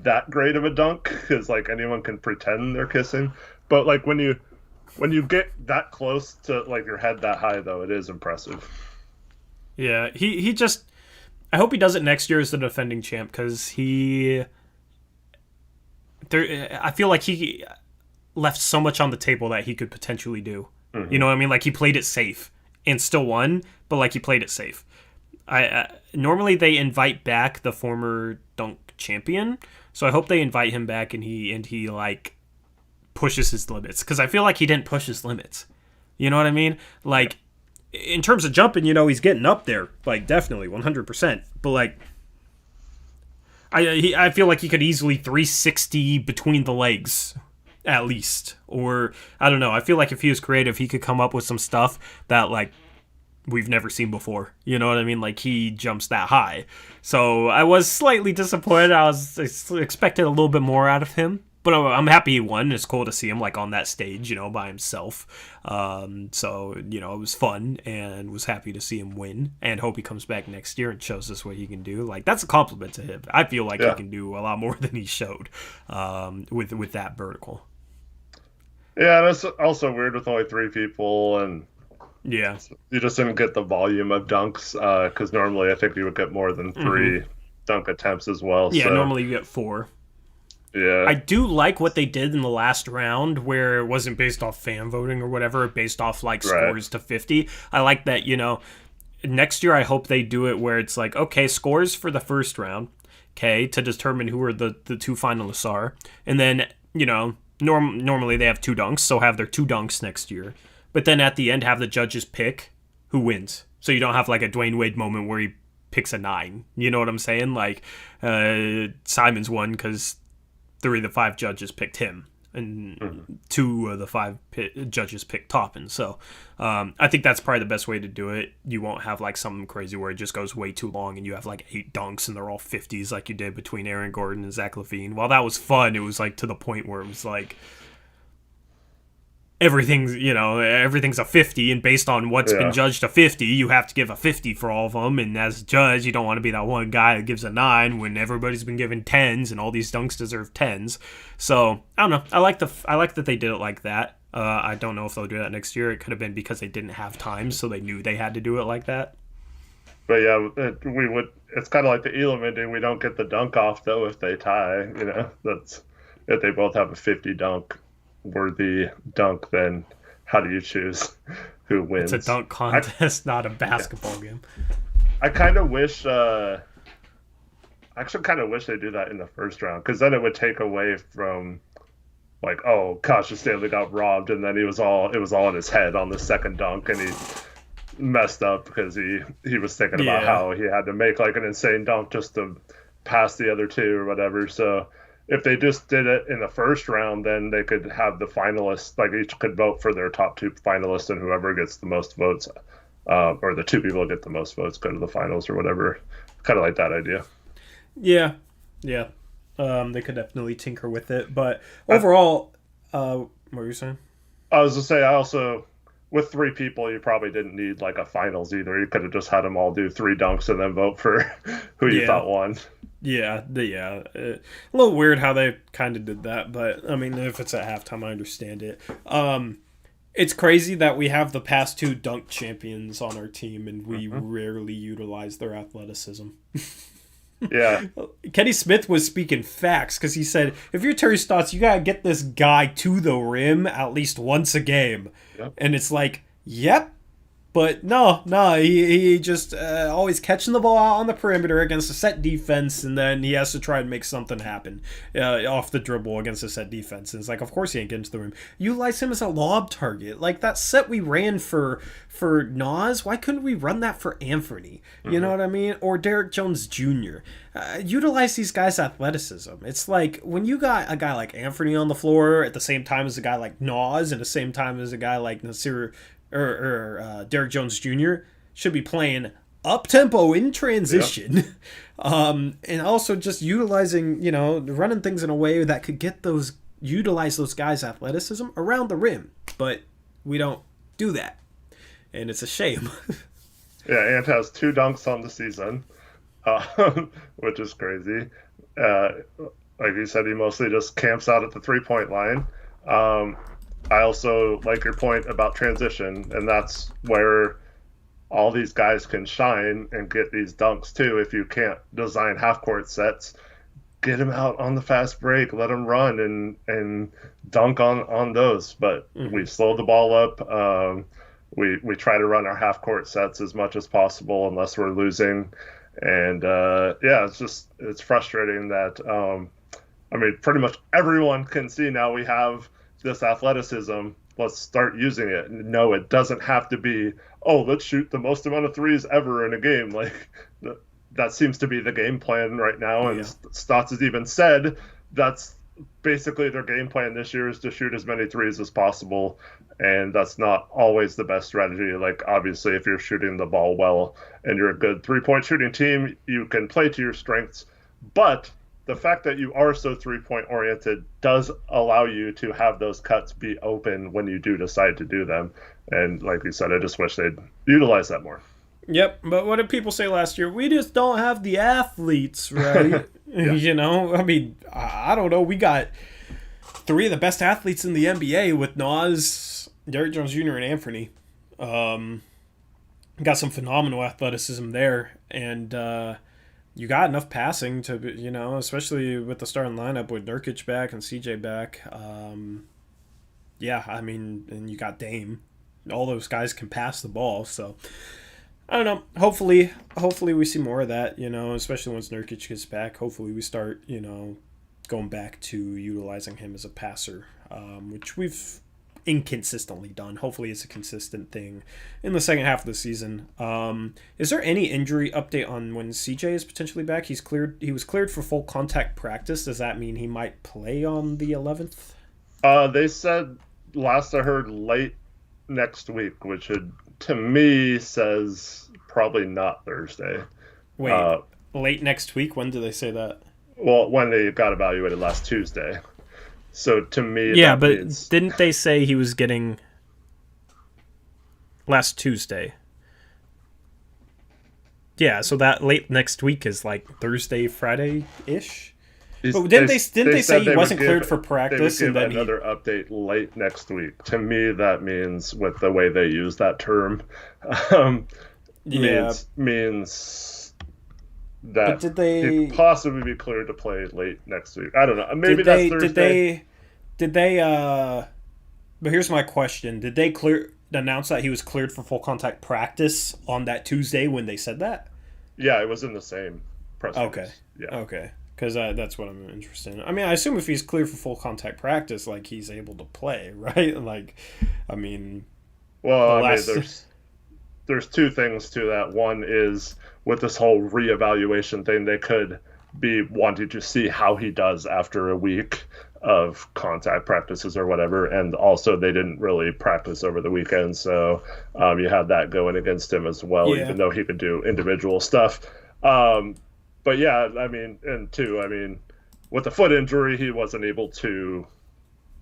that great of a dunk, because like anyone can pretend they're kissing. But like when you get that close to like your head that high, though, it is impressive. Yeah, he just. I hope he does it next year as the defending champ, because I feel like he left so much on the table that he could potentially do. Mm-hmm. You know what I mean? Like, he played it safe and still won, but like he played it safe. I normally they invite back the former dunk champion, so I hope they invite him back and he like pushes his limits, because I feel like he didn't push his limits. You know what I mean? Like, in terms of jumping, he's getting up there, like, definitely 100%. But like, I feel like he could easily 360 between the legs, at least. Or I don't know. I feel like if he was creative, he could come up with some stuff that like we've never seen before. You know what I mean? Like, he jumps that high. So I was slightly disappointed. I expected a little bit more out of him. But I'm happy he won. It's cool to see him like on that stage, by himself. So, it was fun, and was happy to see him win, and hope he comes back next year and shows us what he can do. Like, that's a compliment to him. I feel like he can do a lot more than he showed with that vertical. Yeah, that's also weird with only 3 people, and yeah, you just didn't get the volume of dunks, because normally I think you would get more than 3 dunk attempts as well. Yeah, so. Normally you get 4. Yeah. I do like what they did in the last round, where it wasn't based off fan voting or whatever, based off like scores to 50. I like that, next year I hope they do it where it's like, okay, scores for the first round, okay, to determine who are the 2 finalists are. And then, normally they have 2 dunks, so have their 2 dunks next year. But then at the end, have the judges pick who wins. So you don't have like a Dwayne Wade moment where he picks a 9. You know what I'm saying? Like, Simon's won because 3 of the 5 judges picked him, and 2 of the 5 judges picked Toppin. So I think that's probably the best way to do it. You won't have like something crazy where it just goes way too long and you have like 8 dunks and they're all 50s like you did between Aaron Gordon and Zach LaVine. While that was fun, it was like to the point where it was like everything's a 50, and based on what's been judged a 50, you have to give a 50 for all of them. And as a judge, you don't want to be that one guy that gives a 9 when everybody's been given 10s, and all these dunks deserve 10s. So I don't know. I like that they did it like that. I don't know if they'll do that next year. It could have been because they didn't have time, so they knew they had to do it like that. But yeah, we would. It's kind of like the Elam ending. We don't get the dunk off though if they tie. That's if they both have a 50 dunk worthy dunk, then how do you choose who wins? It's a dunk contest, not a basketball game. I kind of wish I actually kind of wish they do that in the first round, because then it would take away from like, oh, Cassius Stanley got robbed, and then it was all in his head on the second dunk, and he messed up because he was thinking about how he had to make like an insane dunk just to pass the other 2 or whatever. So if they just did it in the first round, then they could have the finalists, like each could vote for their top 2 finalists, and whoever gets the most votes, or the 2 people that get the most votes, go to the finals or whatever. Kind of like that idea. Yeah. They could definitely tinker with it, but overall, what were you saying? I was to say, I also, with 3 people, you probably didn't need like a finals either. You could have just had them all do 3 dunks and then vote for who you thought won. Yeah. A little weird how they kind of did that, but I mean, if it's at halftime, I understand it. It's crazy that we have the past 2 dunk champions on our team, and we rarely utilize their athleticism. Yeah. Kenny Smith was speaking facts, because he said, if you're Terry Stotts, you gotta get this guy to the rim at least once a game. Yep. And it's like, yep, But no, he just always catching the ball out on the perimeter against a set defense, and then he has to try and make something happen off the dribble against a set defense. And it's like, of course he ain't getting to the rim. Utilize him as a lob target. Like that set we ran for Nas, why couldn't we run that for Anthony? You know what I mean? Or Derek Jones Jr. Utilize these guys' athleticism. It's like when you got a guy like Anthony on the floor at the same time as a guy like Nas, and the same time as a guy like Nasir or Derek Jones Jr. should be playing up tempo in transition, yep. And also just utilizing, running things in a way that could utilize those guys' athleticism around the rim. But we don't do that, and it's a shame. Yeah, Ant has 2 dunks on the season, which is crazy. Like you said, he mostly just camps out at the 3-point line. I also like your point about transition, and that's where all these guys can shine and get these dunks too. If you can't design half-court sets, get them out on the fast break, let them run and dunk on those. But we slow the ball up. We try to run our half-court sets as much as possible unless we're losing. And it's frustrating that pretty much everyone can see now we have this athleticism. Let's start using it. No, it doesn't have to be, let's shoot the most amount of threes ever in a game. Like that seems to be the game plan right now. And Stotts has even said that's basically their game plan this year is to shoot as many threes as possible. And that's not always the best strategy. Like obviously if you're shooting the ball well and you're a good 3-point shooting team, you can play to your strengths. But the fact that you are so 3-point oriented does allow you to have those cuts be open when you do decide to do them. And like you said, I just wish they'd utilize that more. Yep, but what did people say last year? We just don't have the athletes, right? I don't know. We got 3 of the best athletes in the NBA with Nas, Derek Jones Jr., and Anthony. Got some phenomenal athleticism there, and you got enough passing to, especially with the starting lineup with Nurkic back and CJ back. And you got Dame. All those guys can pass the ball, so I don't know. Hopefully we see more of that, especially once Nurkic gets back. Hopefully we start, going back to utilizing him as a passer, which we've inconsistently done. Hopefully it's a consistent thing in the second half of the season. Is there any injury update on when CJ is potentially back? He was cleared for full contact practice. Does that mean he might play on the 11th? They said last I heard late next week, which to me says probably not Thursday. Wait, late next week? When did they say that? Well, when they got evaluated last Tuesday. So to me, yeah, but didn't they say he was getting last Tuesday? Yeah, so that late next week is like Thursday, Friday-ish. But didn't they say he wasn't cleared for practice? They would give another update late next week. To me, that means with the way they use that term, means that he'd possibly be cleared to play late next week. I don't know. Maybe that's Thursday. Did they? But here's my question: did they announce that he was cleared for full contact practice on that Tuesday when they said that? Yeah, it was in the same press release. Okay. Yeah. Okay. Because that's what I'm interested in. I mean, I assume if he's cleared for full contact practice, like he's able to play, right? Like, I mean. Well, there's 2 things to that. One is with this whole reevaluation thing, they could be wanting to see how he does after a week of contact practices or whatever, and also they didn't really practice over the weekend, so you had that going against him as well, even though he could do individual stuff. But yeah, I mean, and 2, with the foot injury, he wasn't able to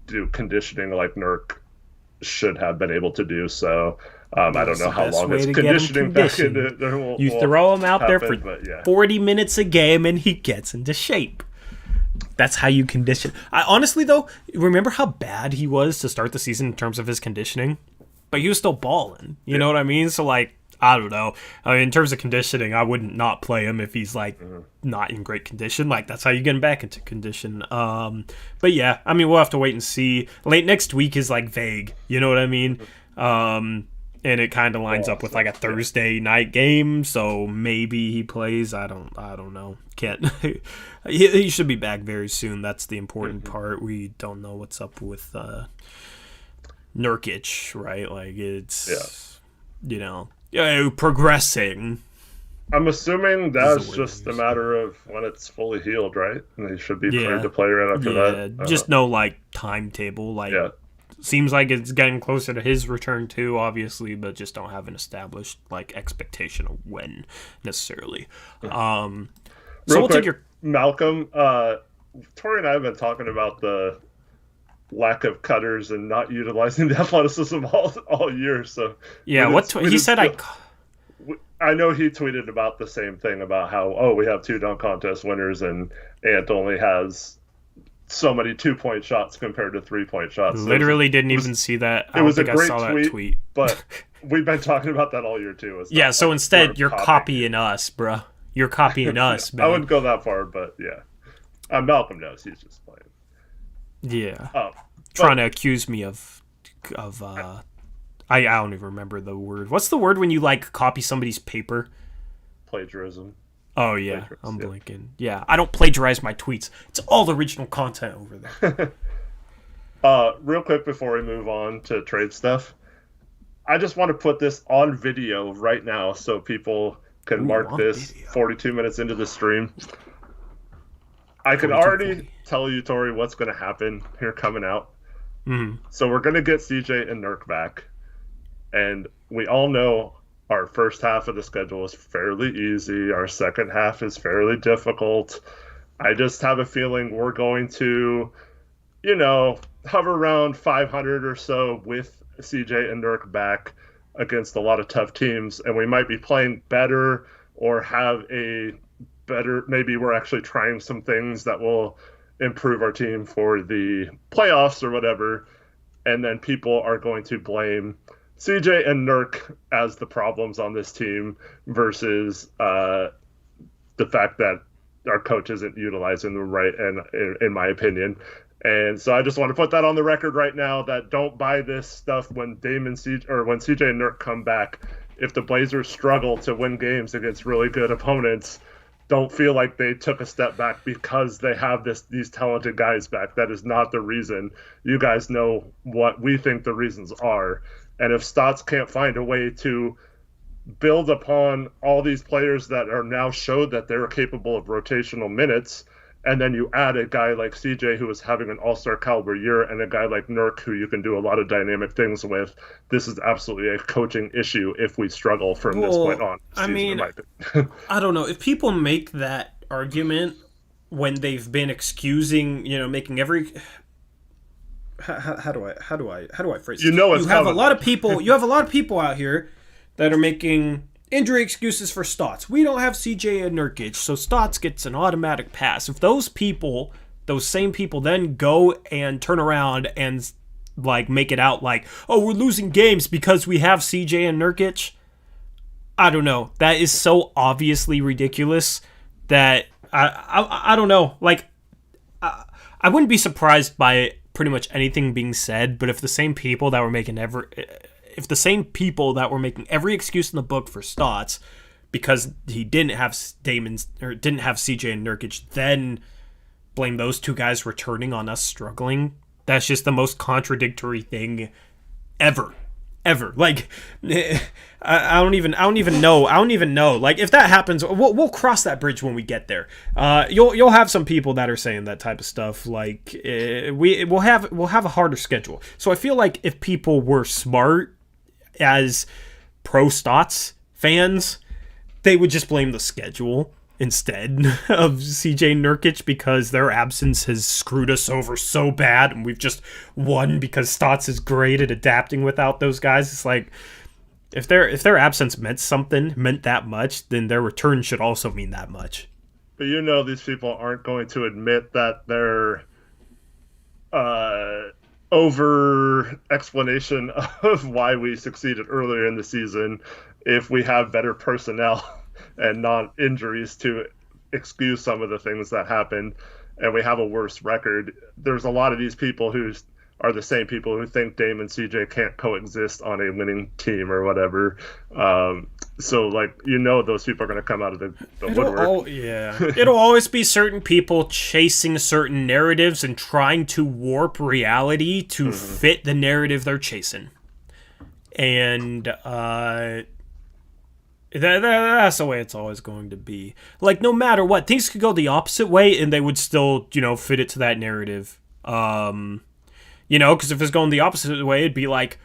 do conditioning like Nurk should have been able to do, so I don't know how long his conditioning back into you throw him out there for 40 minutes a game and he gets into shape. That's how you condition. I honestly, though, remember how bad he was to start the season in terms of his conditioning? But he was still balling. You know what I mean? So, like, I don't know. I mean, in terms of conditioning, I wouldn't not play him if he's, like, not in great condition. Like, that's how you get him back into condition. But, yeah, I mean, we'll have to wait and see. Late next week is, like, vague. You know what I mean? and it kind of lines up with like a Thursday night game, so maybe he plays. I don't know. Can't. He should be back very soon. That's the important part. We don't know what's up with Nurkic, right? Like it's progressing. I'm assuming that's just a matter of when it's fully healed, right? And he should be ready to play right after that. Just no like timetable. Like seems like it's getting closer to his return too, obviously, but just don't have an established like expectation of when necessarily. So we'll take your Malcolm. Tori and I have been talking about the lack of cutters and not utilizing the athleticism all year. So he said I know he tweeted about the same thing about how, we have 2 dunk contest winners and Ant only has so many 2-point shots compared to 3-point shots. Literally didn't even see that. It was a great tweet. But we've been talking about that all year too. So instead you're copying us, bro. You're copying us, man. I wouldn't go that far, but yeah. Malcolm knows he's just playing. Yeah. Trying to accuse me of I don't even remember the word. What's the word when you like copy somebody's paper? Plagiarism. Oh yeah, I'm blinking. Yeah, I don't plagiarize my tweets. It's all original content over there. Real quick before we move on to trade stuff, I just want to put this on video right now so people can mark this 42 minutes into the stream. I can already tell you, Tori, what's going to happen here coming out. Mm-hmm. So we're going to get CJ and Nurk back. And we all know our first half of the schedule is fairly easy. Our second half is fairly difficult. I just have a feeling we're going to, hover around 500 or so with CJ and Nurk back against a lot of tough teams. And we might be playing better or have a better, maybe we're actually trying some things that will improve our team for the playoffs or whatever. And then people are going to blame CJ and Nurk as the problems on this team versus the fact that our coach isn't utilizing them right, and in my opinion. And so I just want to put that on the record right now that don't buy this stuff when when CJ and Nurk come back. If the Blazers struggle to win games against really good opponents, don't feel like they took a step back because they have these talented guys back. That is not the reason. You guys know what we think the reasons are. And if Stotts can't find a way to build upon all these players that are now showed that they're capable of rotational minutes, and then you add a guy like CJ who is having an all-star caliber year and a guy like Nurk who you can do a lot of dynamic things with, this is absolutely a coaching issue if we struggle from this point on. I mean, I don't know. If people make that argument when they've been excusing, making every... How do I phrase it? You have a lot of people out here that are making injury excuses for Stotts. We don't have CJ and Nurkic, so Stotts gets an automatic pass. If those same people then go and turn around and like make it out like, oh, we're losing games because we have CJ and Nurkic, I don't know. That is so obviously ridiculous that I don't know. Like I wouldn't be surprised by pretty much anything being said, but if the same people that were making every excuse in the book for Stotts because he didn't have didn't have CJ and Nurkic, then blame those two guys returning on us struggling, that's just the most contradictory thing ever. Like I don't even know. Like if that happens, we'll cross that bridge when we get there. You'll have some people that are saying that type of stuff. Like we'll have a harder schedule. So I feel like if people were smart as pro Stotts fans, they would just blame the schedule instead of CJ Nurkic because their absence has screwed us over so bad, and we've just won because Stotts is great at adapting without those guys. It's like if their absence meant that much, then their return should also mean that much. But these people aren't going to admit that their over explanation of why we succeeded earlier in the season, if we have better personnel and non-injuries to excuse some of the things that happened, and we have a worse record. There's a lot of these people who are the same people who think Dame and CJ can't coexist on a winning team or whatever. So, like, those people are going to come out of the woodwork. It'll always be certain people chasing certain narratives and trying to warp reality to fit the narrative they're chasing. And that's the way it's always going to be. Like, no matter what, things could go the opposite way and they would still, fit it to that narrative. Because if it's going the opposite way, it'd be like,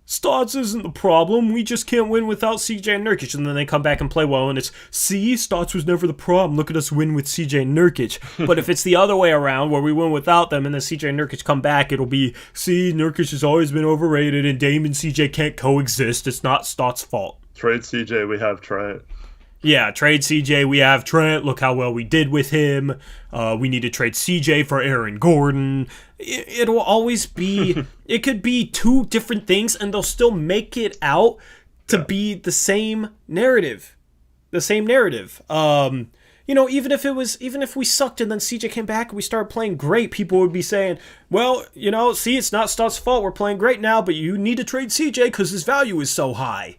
Stotts isn't the problem. We just can't win without CJ and Nurkic. And then they come back and play well, and it's, see, Stotts was never the problem. Look at us win with CJ and Nurkic. But if it's the other way around, where we win without them, and then CJ and Nurkic come back, it'll be, see, Nurkic has always been overrated, and Dame and CJ can't coexist. It's not Stotts' fault. Trade CJ, we have Trent. Yeah, trade CJ, we have Trent. Look how well we did with him. We need to trade CJ for Aaron Gordon. It'll always be, it could be two different things, and they'll still make it out to be the same narrative. The same narrative. Even if we sucked and then CJ came back and we started playing great, people would be saying, well, see, it's not Stotts' fault. We're playing great now, but you need to trade CJ because his value is so high.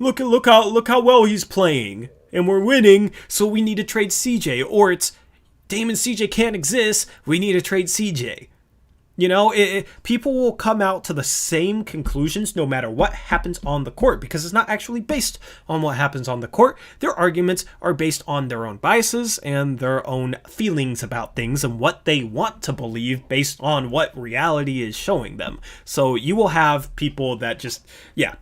Look how well he's playing, and we're winning, so we need to trade CJ. Or it's Dame and CJ can't exist, we need to trade CJ. People will come out to the same conclusions no matter what happens on the court, because it's not actually based on what happens on the court. Their arguments are based on their own biases and their own feelings about things and what they want to believe based on what reality is showing them. So you will have people that just,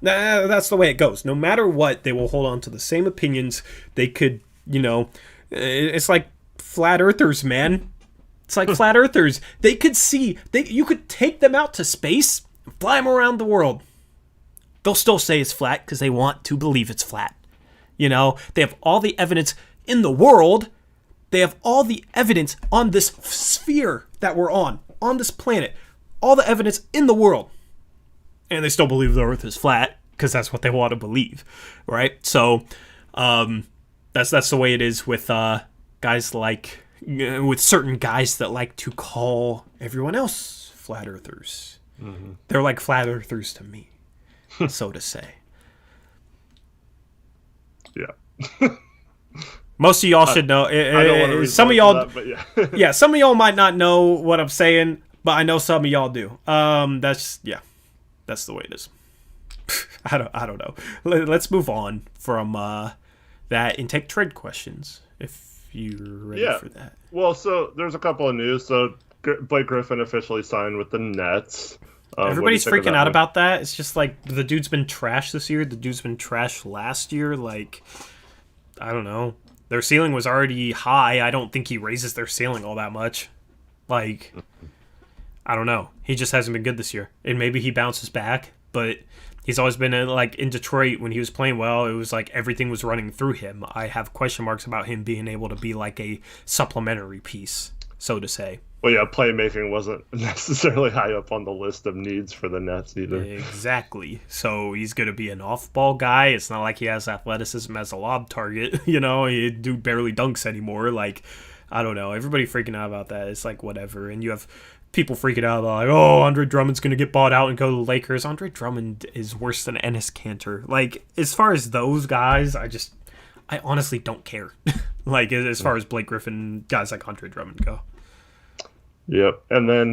that's the way it goes. No matter what, they will hold on to the same opinions. They could, it's like flat earthers, man. It's like flat earthers. They could see, you could take them out to space, fly them around the world. They'll still say it's flat because they want to believe it's flat. They have all the evidence in the world. They have all the evidence on this sphere that we're on this planet. All the evidence in the world. And they still believe the earth is flat because that's what they want to believe, right? So that's the way it is with guys like... with certain guys that like to call everyone else flat earthers. Mm-hmm. They're like flat earthers to me, so to say. Yeah. Most of y'all should know. I don't want to read some of y'all, that, but yeah, some of y'all might not know what I'm saying, but I know some of y'all do. That's the way it is. I don't know. Let's move on from that and take trade questions if you're ready for that. Well, so there's a couple of news. So Blake Griffin officially signed with the Nets. Everybody's freaking out about that. It's just like the dude's been trash this year. The dude's been trash last year. Like, I don't know. Their ceiling was already high. I don't think he raises their ceiling all that much. Like, I don't know. He just hasn't been good this year. And maybe he bounces back, but he's always been in Detroit when he was playing well. It was like everything was running through him. I have question marks about him being able to be like a supplementary piece, so to say. Well, yeah, playmaking wasn't necessarily high up on the list of needs for the Nets either. Exactly. So he's going to be an off-ball guy. It's not like he has athleticism as a lob target. Dude barely dunks anymore. Like, I don't know. Everybody freaking out about that. It's like whatever. And you have people freaking out like, oh, Andre Drummond's going to get bought out and go to the Lakers. Andre Drummond is worse than Enes Kanter. Like, as far as those guys, I honestly don't care. Like, as far as Blake Griffin, guys like Andre Drummond go. Yep. And then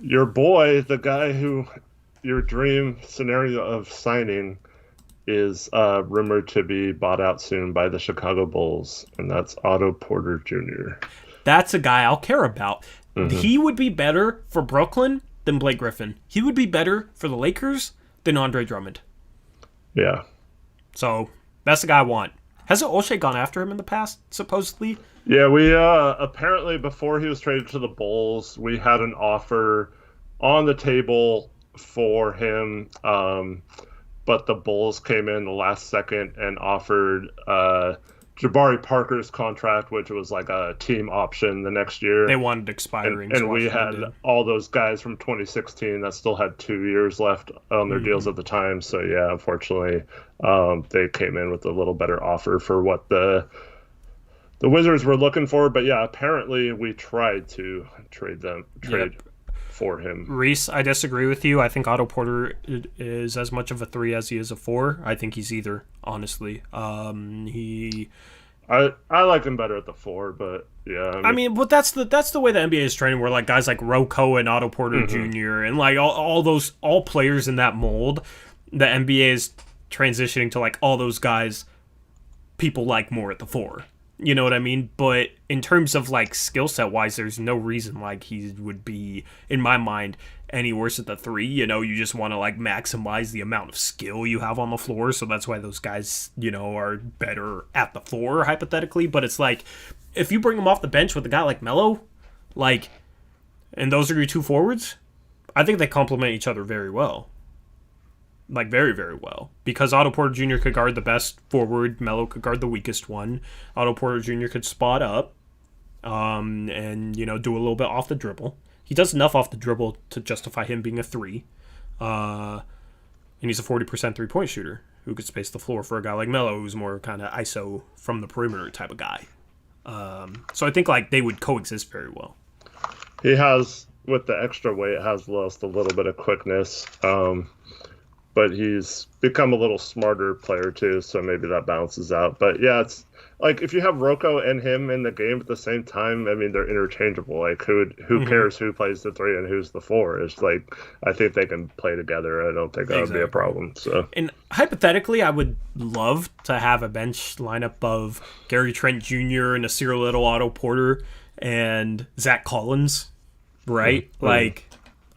your boy, the guy who your dream scenario of signing is rumored to be bought out soon by the Chicago Bulls, and that's Otto Porter Jr. That's a guy I'll care about. Mm-hmm. He would be better for Brooklyn than Blake Griffin. He would be better for the Lakers than Andre Drummond. Yeah. So that's the guy I want. Hasn't Olshey gone after him in the past, supposedly? Yeah, we apparently before he was traded to the Bulls, we had an offer on the table for him, but the Bulls came in the last second and offered Jabari Parker's contract, which was like a team option the next year. They wanted expiring. And we had all those guys from 2016 that still had 2 years left on their deals at the time. So, yeah, unfortunately, they came in with a little better offer for what the Wizards were looking for. But, yeah, apparently we tried to trade for him. Reese, I disagree with you. I think Otto Porter is as much of a 3 as he is a 4. I think he's either, honestly. I like him better at the 4, but yeah. I mean, but that's the way the NBA is training, where like guys like Rocco and Otto Porter Jr. and like all players in that mold, the NBA is transitioning to like all those guys people like more at the 4. You know what I mean? But in terms of like skill set wise, there's no reason like he would be, in my mind, any worse at the 3. You know, you just want to like maximize the amount of skill you have on the floor, so that's why those guys, you know, are better at the 4 hypothetically. But it's like if you bring them off the bench with a guy like Melo, like, and those are your 2 forwards, I think they complement each other very well. Like, very, very well. Because Otto Porter Jr. could guard the best forward. Melo could guard the weakest one. Otto Porter Jr. could spot up and, you know, do a little bit off the dribble. He does enough off the dribble to justify him being a 3. And he's a 40% three-point shooter who could space the floor for a guy like Melo, who's more kind of ISO from the perimeter type of guy. So I think, like, they would coexist very well. He has, with the extra weight, has lost a little bit of quickness. But he's become a little smarter player too, so maybe that balances out. But yeah, it's like if you have Rocco and him in the game at the same time, I mean they're interchangeable. Like who cares who plays the 3 and who's the 4? It's like I think they can play together. I don't think that would be a problem. So, and hypothetically, I would love to have a bench lineup of Gary Trent Jr. and Nasir Little, Otto Porter, and Zach Collins, right? Like.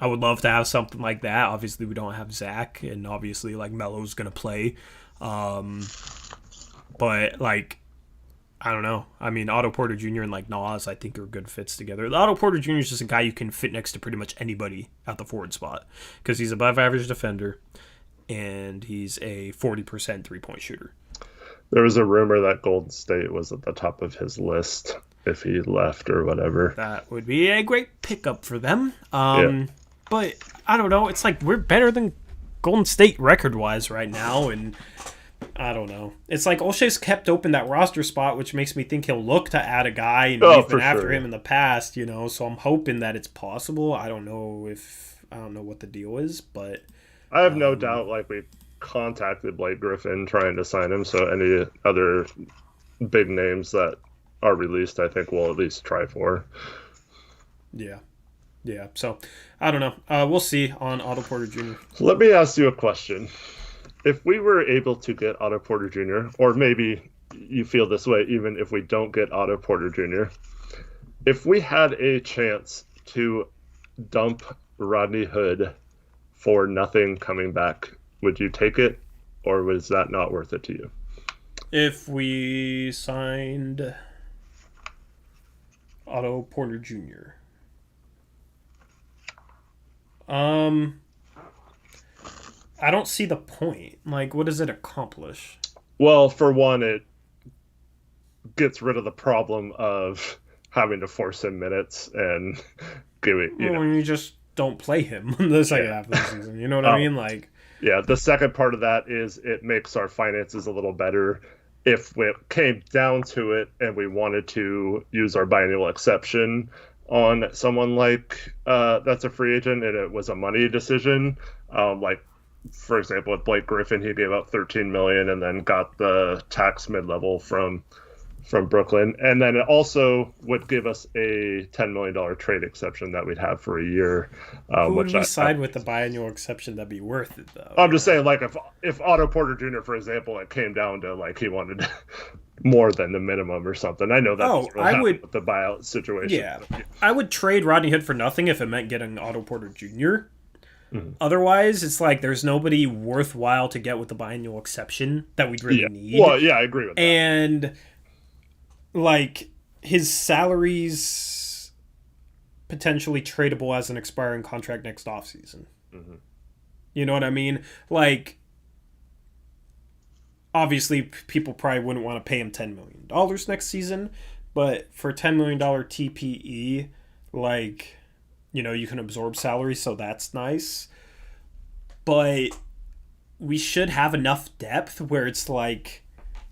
I would love to have something like that. Obviously, we don't have Zach, and obviously, like, Melo's going to play. But, like, I don't know. I mean, Otto Porter Jr. and, like, Nas, I think are good fits together. The Otto Porter Jr. is just a guy you can fit next to pretty much anybody at the forward spot because he's above average defender, and he's a 40% three-point shooter. There was a rumor that Golden State was at the top of his list if he left or whatever. That would be a great pickup for them. But I don't know. It's like we're better than Golden State record-wise right now, and I don't know. It's like O'Shea's kept open that roster spot, which makes me think he'll look to add a guy, and we've been after him in the past, you know. So I'm hoping that it's possible. I don't know what the deal is, but I have no doubt. Like we contacted Blake Griffin trying to sign him, so any other big names that are released, I think we'll at least try for. Yeah, so I don't know. We'll see on Otto Porter Jr. So let me ask you a question. If we were able to get Otto Porter Jr., or maybe you feel this way even if we don't get Otto Porter Jr., if we had a chance to dump Rodney Hood for nothing coming back, would you take it, or was that not worth it to you? If we signed Otto Porter Jr., I don't see the point. Like, what does it accomplish? Well, for one, it gets rid of the problem of having to force him minutes and giving. You just don't play him in the second half of the season. You know what I mean? Like, yeah. The second part of that is it makes our finances a little better. If it came down to it and we wanted to use our biannual exception on someone like that's a free agent and it was a money decision, like for example with Blake Griffin, he gave up $13 million and then got the tax mid-level from Brooklyn, and then it also would give us a $10 million trade exception that we'd have for a year. Who would we side with the biannual exception that'd be worth it though? I'm just saying, like if Otto Porter Jr., for example, it came down to like he wanted more than the minimum or something. I know that I would with the buyout situation. Yeah, I would trade Rodney Hood for nothing if it meant getting Otto Porter Jr. Otherwise, it's like there's nobody worthwhile to get with the biannual exception that we'd really need. Well, yeah, I agree with that. And like his salary's potentially tradable as an expiring contract next offseason. You know what I mean? Like, obviously, people probably wouldn't want to pay him $10 million next season, but for $10 million TPE, like, you know, you can absorb salary, so that's nice. But we should have enough depth where it's like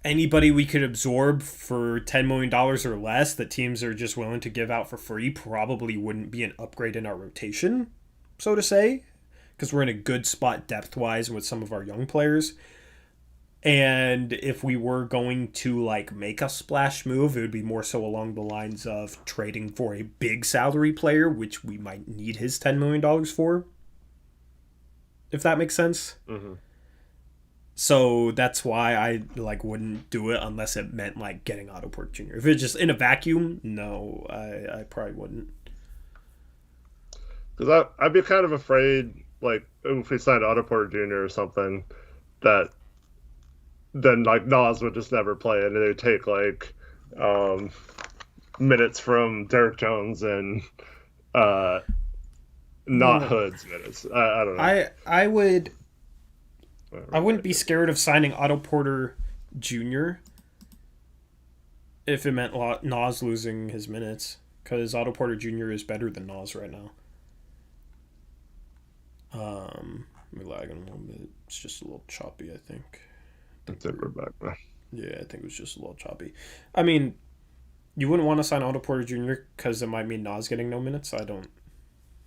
anybody we could absorb for $10 million or less that teams are just willing to give out for free probably wouldn't be an upgrade in our rotation. so to say, because we're in a good spot depth-wise with some of our young players. And if we were going to like make a splash move, it would be more so along the lines of trading for a big salary player, which we might need his $10 million for, if that makes sense. Mm-hmm. So that's why I like wouldn't do it unless it meant like getting Otto Porter Jr. If it's just in a vacuum, no, I probably wouldn't. Because I'd be kind of afraid, like, if we signed Otto Porter Jr. or something, that then, like, Nas would just never play, and they'd take, like, minutes from Derek Jones and not Hood's minutes. I don't know. I wouldn't be scared of signing Otto Porter Jr. if it meant Nas losing his minutes, because Otto Porter Jr. is better than Nas right now. Let me lag in a little bit. It's just a little choppy, I think. I think we're back now. Yeah, I think it was just a little choppy. I mean, you wouldn't want to sign Otto Porter Jr. because it might mean Nas getting no minutes. I don't.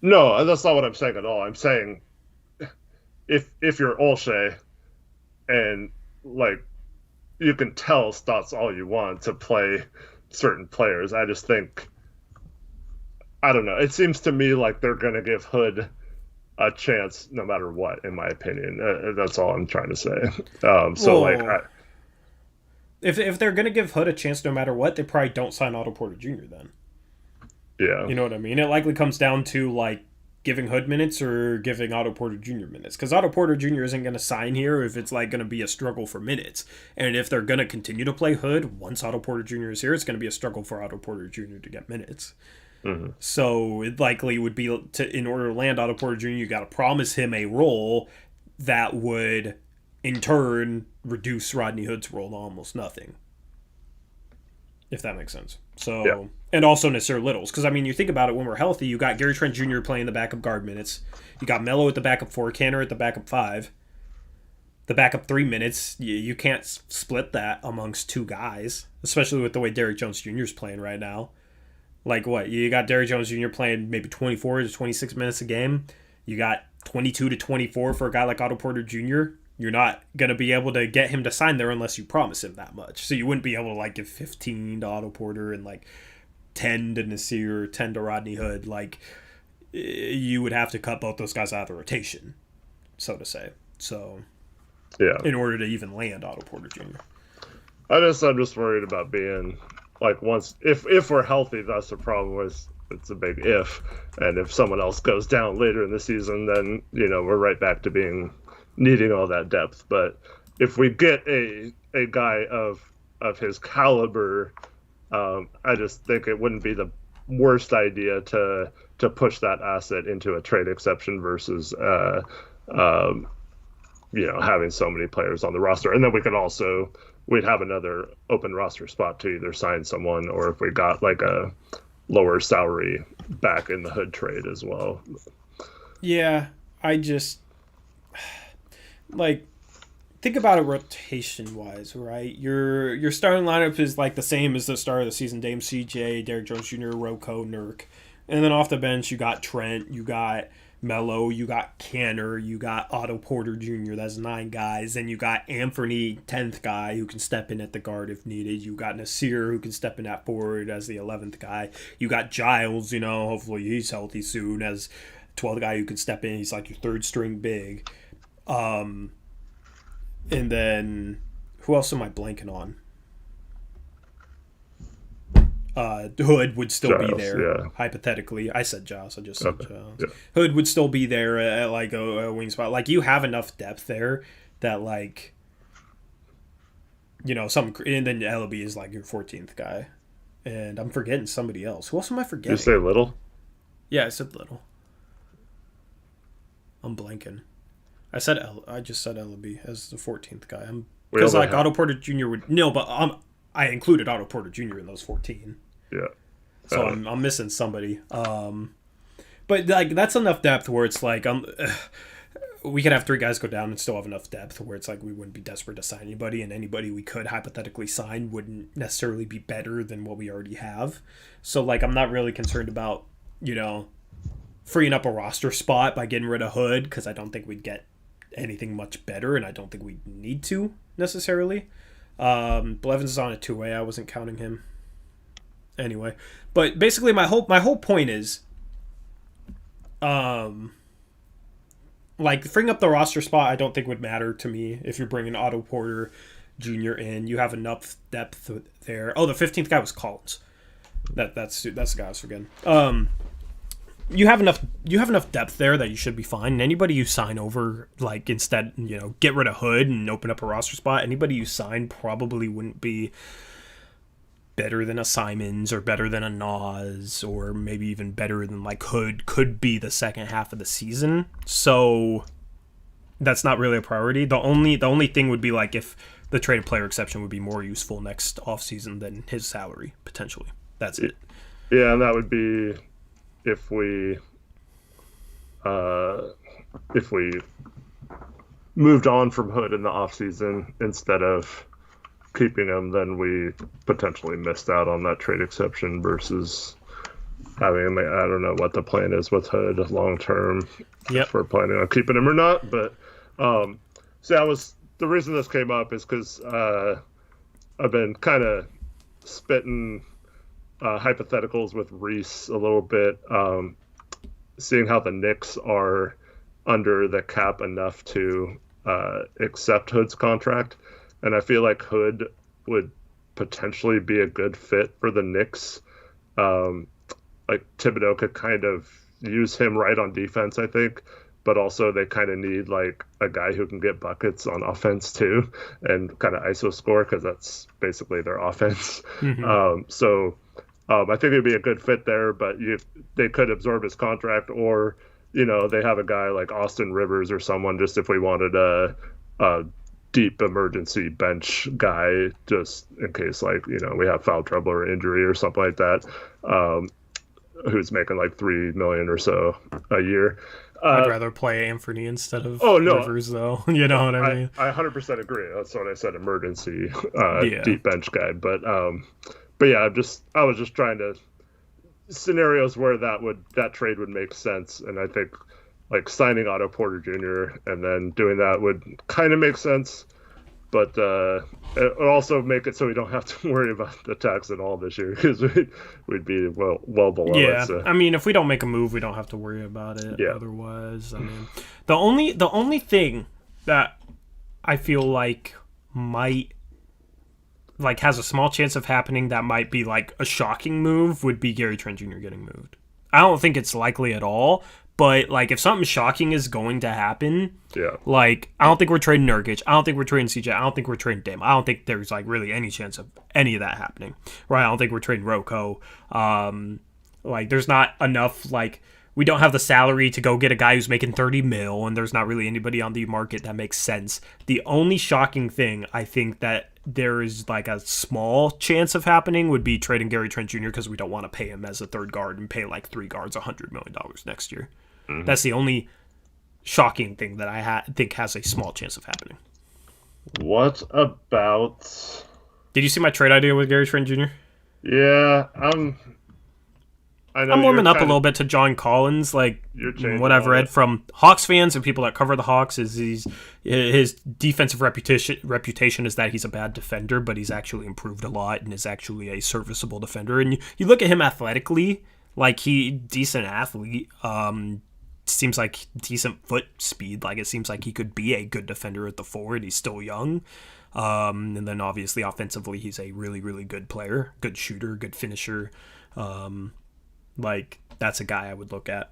No, that's not what I'm saying at all. I'm saying if you're Olshey and like you can tell stats all you want to play certain players, I just think I don't know. It seems to me like they're gonna give Hood a chance no matter what, in my opinion. That's all I'm trying to say. If they're gonna give Hood a chance no matter what, they probably don't sign Otto Porter Jr. then. Yeah. You know what I mean? It likely comes down to like giving Hood minutes or giving Otto Porter Jr. minutes. Because Otto Porter Jr. isn't going to sign here if it's like going to be a struggle for minutes. And if they're going to continue to play Hood once Otto Porter Jr. is here, it's going to be a struggle for Otto Porter Jr. to get minutes. Mm-hmm. So it likely would be in order to land Otto Porter Jr., you got to promise him a role that would in turn reduce Rodney Hood's role to almost nothing. If that makes sense. So, yeah. And also Nasir Little's. Because, I mean, you think about it, when we're healthy, you got Gary Trent Jr. playing the backup guard minutes. You got Melo at the backup 4, Canner at the backup 5. The backup 3 minutes, you can't split that amongst 2 guys. Especially with the way Derrick Jones Jr. is playing right now. Like, what? You got Derrick Jones Jr. playing maybe 24 to 26 minutes a game. You got 22 to 24 for a guy like Otto Porter Jr., you're not going to be able to get him to sign there unless you promise him that much. So you wouldn't be able to like give 15 to Otto Porter and like 10 to Nasir, 10 to Rodney Hood. Like you would have to cut both those guys out of the rotation, so to say. So yeah, in order to even land Otto Porter Jr. I'm just worried about being like once if we're healthy, that's the problem. It's a big if, and if someone else goes down later in the season, then we're right back to needing all that depth. But if we get a guy of his caliber, I just think it wouldn't be the worst idea to push that asset into a trade exception versus having so many players on the roster. And then we'd have another open roster spot to either sign someone or if we got like a lower salary back in the Hood trade as well. Yeah, I just like think about it rotation wise, right? Your starting lineup is like the same as the start of the season. Dame CJ, Derrick Jones Jr., Rocco, Nurk. And then off the bench you got Trent, you got Melo, you got Canner, you got Otto Porter Jr., that's 9 guys. Then you got Anthony, 10th guy, who can step in at the guard if needed. You got Nasir, who can step in at forward as the 11th guy. You got Giles, hopefully he's healthy soon, as 12th guy who can step in. He's like your 3rd string big. And then who else am I blanking on? Hood would still Giles, be there, yeah. Hypothetically. I said Giles. I just said Giles. Yeah. Hood would still be there at like a wing spot. Like you have enough depth there that like, some, and then Ellaby is like your 14th guy. And I'm forgetting somebody else. Who else am I forgetting? You say Little? Yeah, I said Little. I'm blanking. I just said Ellaby as the 14th guy. Because like Otto Porter Jr. would I included Otto Porter Jr. in those 14. Yeah. So I'm missing somebody. But like that's enough depth where it's like we could have 3 guys go down and still have enough depth where it's like we wouldn't be desperate to sign anybody, and anybody we could hypothetically sign wouldn't necessarily be better than what we already have. So like I'm not really concerned about freeing up a roster spot by getting rid of Hood, because I don't think we'd get anything much better, and I don't think we need to necessarily. Blevins is on a two-way. I wasn't counting him. Anyway, but basically my whole point is, like, freeing up the roster spot I don't think would matter to me if you're bringing Otto Porter Jr. in. You have enough depth there. Oh, the 15th guy was Collins. That's the guy I was forgetting. You have enough depth there that you should be fine. And anybody you sign over, like, instead, get rid of Hood and open up a roster spot, anybody you sign probably wouldn't be better than a Simons or better than a Nas, or maybe even better than, like, Hood could be the second half of the season. So that's not really a priority. The only thing would be, like, if the traded player exception would be more useful next offseason than his salary, potentially. That's it. Yeah, and that would be if we moved on from Hood in the offseason instead of keeping him, then we potentially missed out on that trade exception versus having, I don't know what the plan is with Hood long term. Yep. If we're planning on keeping him or not. But so that was the reason this came up, is because I've been kind of spitting hypotheticals with Reese a little bit, seeing how the Knicks are under the cap enough to accept Hood's contract. And I feel like Hood would potentially be a good fit for the Knicks. Like, Thibodeau could kind of use him right on defense, I think. But also they kind of need, like, a guy who can get buckets on offense too, and kind of ISO score, because that's basically their offense. Mm-hmm. I think it'd be a good fit there, but they could absorb his contract, or, they have a guy like Austin Rivers or someone, just if we wanted a deep emergency bench guy, just in case, like, we have foul trouble or injury or something like that, who's making like $3 million or so a year. I'd rather play Anthony instead of Rivers, though. You know what I mean? I 100% agree. That's what I said, emergency deep bench guy. But yeah, I was just trying to scenarios where that trade would make sense, and I think, like, signing Otto Porter Jr. and then doing that would kind of make sense, but it would also make it so we don't have to worry about the tax at all this year, because we'd be well below it. Yeah, so. I mean, if we don't make a move, we don't have to worry about it. Yeah. Otherwise, I mean, the only thing that I feel like might, like, has a small chance of happening that might be, like, a shocking move would be Gary Trent Jr. getting moved. I don't think it's likely at all, but, like, if something shocking is going to happen, like, I don't think we're trading Nurkic. I don't think we're trading CJ. I don't think we're trading Dame. I don't think there's, like, really any chance of any of that happening, right? I don't think we're trading Rocco. Like, there's not enough, like, we don't have the salary to go get a guy who's making $30 million, and there's not really anybody on the market that makes sense. The only shocking thing I think that there is, like, a small chance of happening would be trading Gary Trent Jr., because we don't want to pay him as a third guard and pay, like, 3 guards $100 million next year. Mm-hmm. That's the only shocking thing that I think has a small chance of happening. What about... Did you see my trade idea with Gary Trent Jr.? Yeah, I'm warming up a little bit to John Collins. Like, what I've read from Hawks fans and people that cover the Hawks is his defensive reputation is that he's a bad defender, but he's actually improved a lot and is actually a serviceable defender. And you look at him athletically, like, decent athlete, seems like decent foot speed. Like, it seems like he could be a good defender at the forward. He's still young. And then obviously offensively, he's a really, really good player, good shooter, good finisher. Like, that's a guy I would look at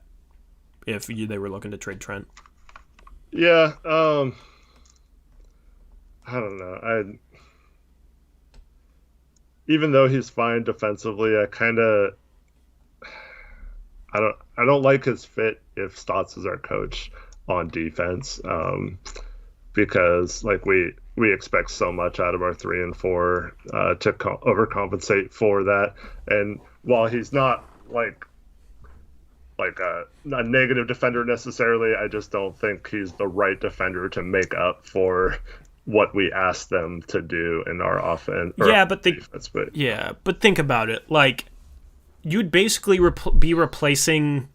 if they were looking to trade Trent. Yeah, I don't know. Even though he's fine defensively, I don't like his fit if Stotts is our coach on defense, because, like, we expect so much out of our 3 and 4 to overcompensate for that. And while he's not like a negative defender necessarily, I just don't think he's the right defender to make up for what we asked them to do in our offense. Defense, but think about it. Like, you'd basically be replacing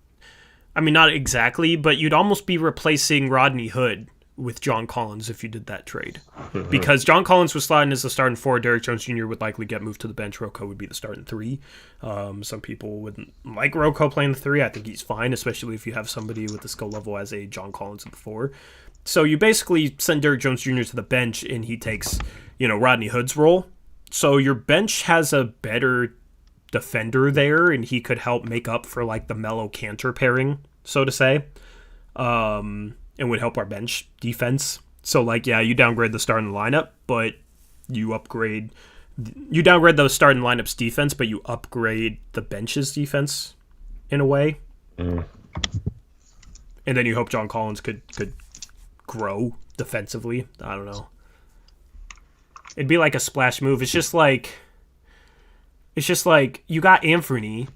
I mean, not exactly, but you'd almost be replacing Rodney Hood with John Collins if you did that trade. Because John Collins was sliding as the starting 4, Derrick Jones Jr. would likely get moved to the bench, Rocco would be the starting 3. Some people wouldn't like Rocco playing the 3. I think he's fine, especially if you have somebody with the skill level as a John Collins at the 4. So you basically send Derrick Jones Jr. to the bench, and he takes, Rodney Hood's role. So your bench has a better defender there, and he could help make up for like the Melo Cantor pairing, so to say. And would help our bench defense. So, like, yeah, you downgrade the starting lineup, but you downgrade the starting lineup's defense, but you upgrade the bench's defense in a way. And then you hope John Collins could grow defensively. I don't know. It'd be like a splash move. It's just like you got Anthony,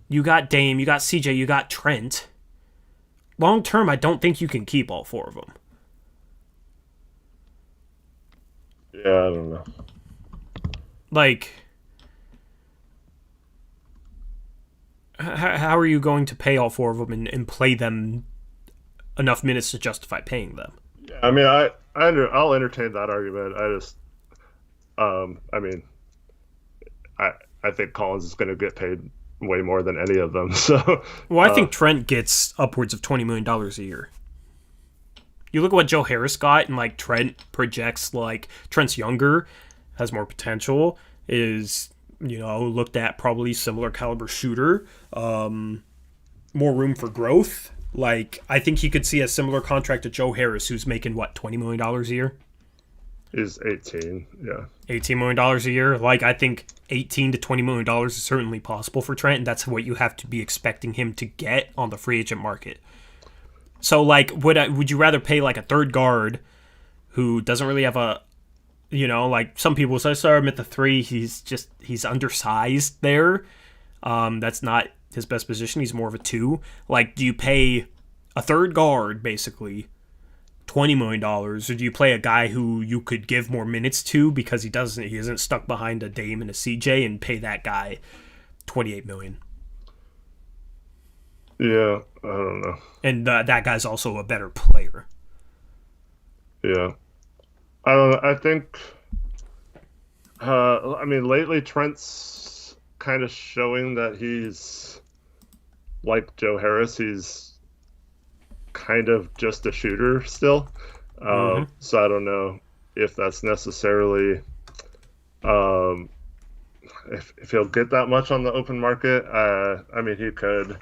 you got Dame, you got CJ, you got Trent. Long term, I don't think you can keep all 4 of them. Yeah, I don't know. Like, how are you going to pay all 4 of them and play them enough minutes to justify paying them? Yeah, I mean, I'll entertain that argument. I think Collins is going to get paid way more than any of them. So, well, I think Trent gets upwards of $20 million a year. You look at what Joe Harris got, and like Trent projects like Trent's younger, has more potential, is looked at probably similar caliber shooter, more room for growth. Like I think he could see a similar contract to Joe Harris, who's making what, $20 million a year. Is 18, yeah. $18 million a year. Like, I think $18 to $20 million is certainly possible for Trent, and that's what you have to be expecting him to get on the free agent market. So, like, would you rather pay, like, a third guard who doesn't really have a, like, some people say, start him at the 3, he's undersized there. That's not his best position. He's more of a 2. Like, do you pay a third guard, basically, $20 million, or do you play a guy who you could give more minutes to because he isn't stuck behind a Dame and a CJ and pay that guy $28 million? Yeah, I don't know. And that guy's also a better player. Yeah. I don't know. I think, lately Trent's kind of showing that he's like Joe Harris. He's kind of just a shooter still. So I don't know if that's necessarily if he'll get that much on the open market. He could.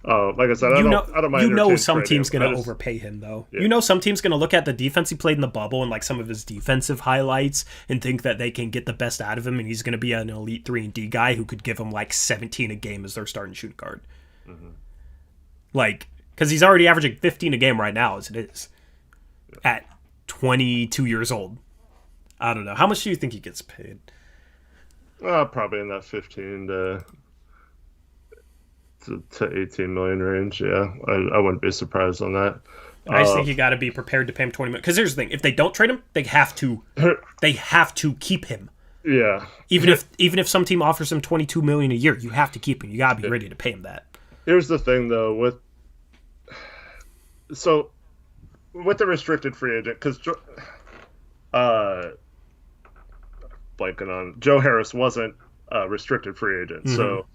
Like I said, I don't mind. Some team's going to overpay him, though. Yeah. Some team's going to look at the defense he played in the bubble and like some of his defensive highlights and think that they can get the best out of him, and he's going to be an elite 3-and-D guy who could give them like 17 a game as their starting shoot guard. Like, because he's already averaging 15 a game right now, as it is, at 22 years old. I don't know. How much do you think he gets paid? Probably in that 15 to 18 million range. Yeah, I wouldn't be surprised on that. I just think you got to be prepared to pay him $20 million. Because here's the thing: if they don't trade him, they have to keep him. Yeah. Even if some team offers him $22 million a year, you have to keep him. You got to be ready to pay him that. Here's the thing, though, with the restricted free agent, because blanking on Joe Harris wasn't a restricted free agent, so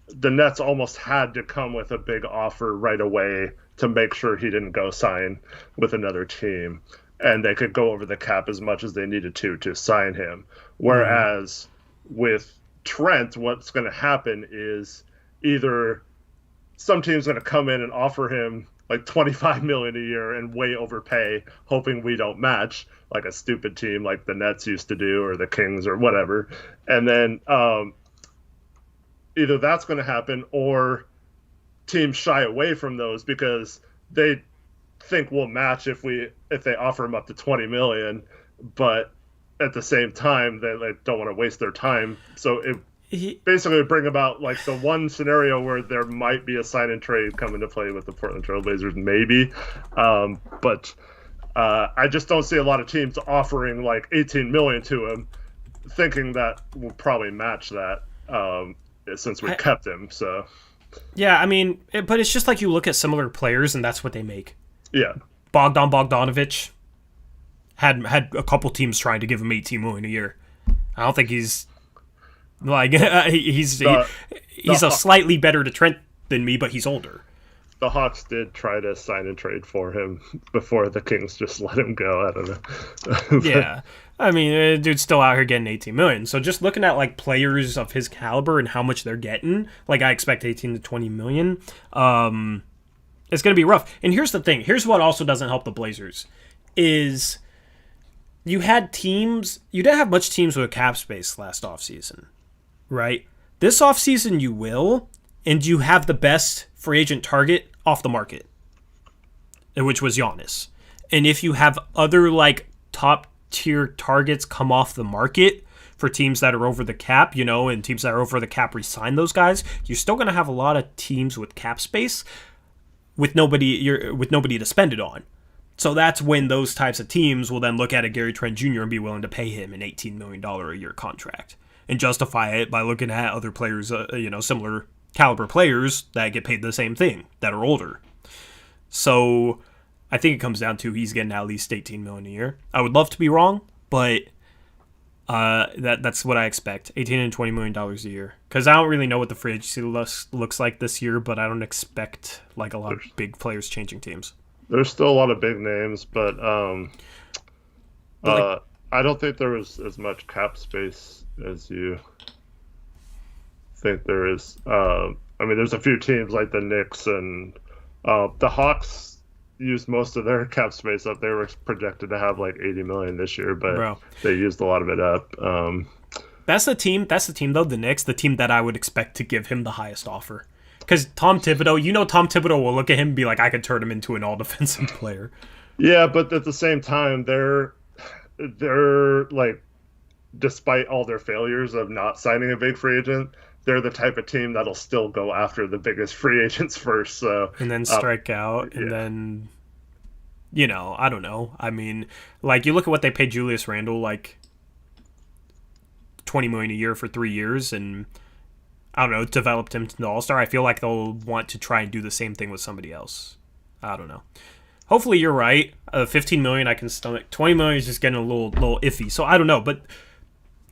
the Nets almost had to come with a big offer right away to make sure he didn't go sign with another team, and they could go over the cap as much as they needed to sign him. Whereas with Trent, what's going to happen is either some team's going to come in and offer him like $25 million a year and way overpay, hoping we don't match, like a stupid team like the Nets used to do, or the Kings or whatever. And then either that's going to happen, or teams shy away from those because they think we'll match if they offer him up to $20 million, but at the same time they don't want to waste their time. So it basically would bring about like the one scenario where there might be a sign and trade come into play with the Portland Trail Blazers, maybe. But I just don't see a lot of teams offering like $18 million to him, thinking that we'll probably match that since we kept him. So Yeah, I mean, but it's just like you look at similar players, and that's what they make. Yeah. Bogdanovich had a couple teams trying to give him 18 million a year. I don't think he's like he's The, a slightly better to Trent than me, but he's older. the Hawks did try to sign and trade for him before the Kings just let him go. I don't know. Yeah. I mean, dude's still out here getting 18 million. So just looking at like players of his caliber and how much they're getting, like I expect 18 to 20 million. It's going to be rough. And here's the thing. Here's what also doesn't help the Blazers is you didn't have much teams with cap space last offseason, right? This offseason you will, and you have the best free agent target off the market, which was Giannis. And if you have other like top tier targets come off the market for teams that are over the cap, and teams that are over the cap re-sign those guys, you're still going to have a lot of teams with cap space with nobody to spend it on. So that's when those types of teams will then look at a Gary Trent Jr. and be willing to pay him an $18 million a year contract and justify it by looking at other players, similar caliber players that get paid the same thing that are older. So I think it comes down to he's getting at least $18 million a year. I would love to be wrong, but that's what I expect. $18 and $20 million a year. Because I don't really know what the free agency looks like this year, but I don't expect like a lot of big players changing teams. There's still a lot of big names, but I don't think there was as much cap space as you think there is. I mean, there's a few teams like the Knicks and the Hawks used most of their cap space up. They were projected to have like 80 million this year, but they used a lot of it up. That's the team though, the Knicks, the team that I would expect to give him the highest offer. Because Tom Thibodeau will look at him and be like, I could turn him into an all-defensive player. Yeah, but at the same time, they're like, despite all their failures of not signing a big free agent, they're the type of team that'll still go after the biggest free agents first. So and then strike out, and then, I don't know. I mean, like you look at what they paid Julius Randle, like $20 million a year for 3 years, and I don't know, developed him to the All-Star. I feel like they'll want to try and do the same thing with somebody else. I don't know. Hopefully you're right. 15 million I can stomach. 20 million is just getting a little iffy. So I don't know, but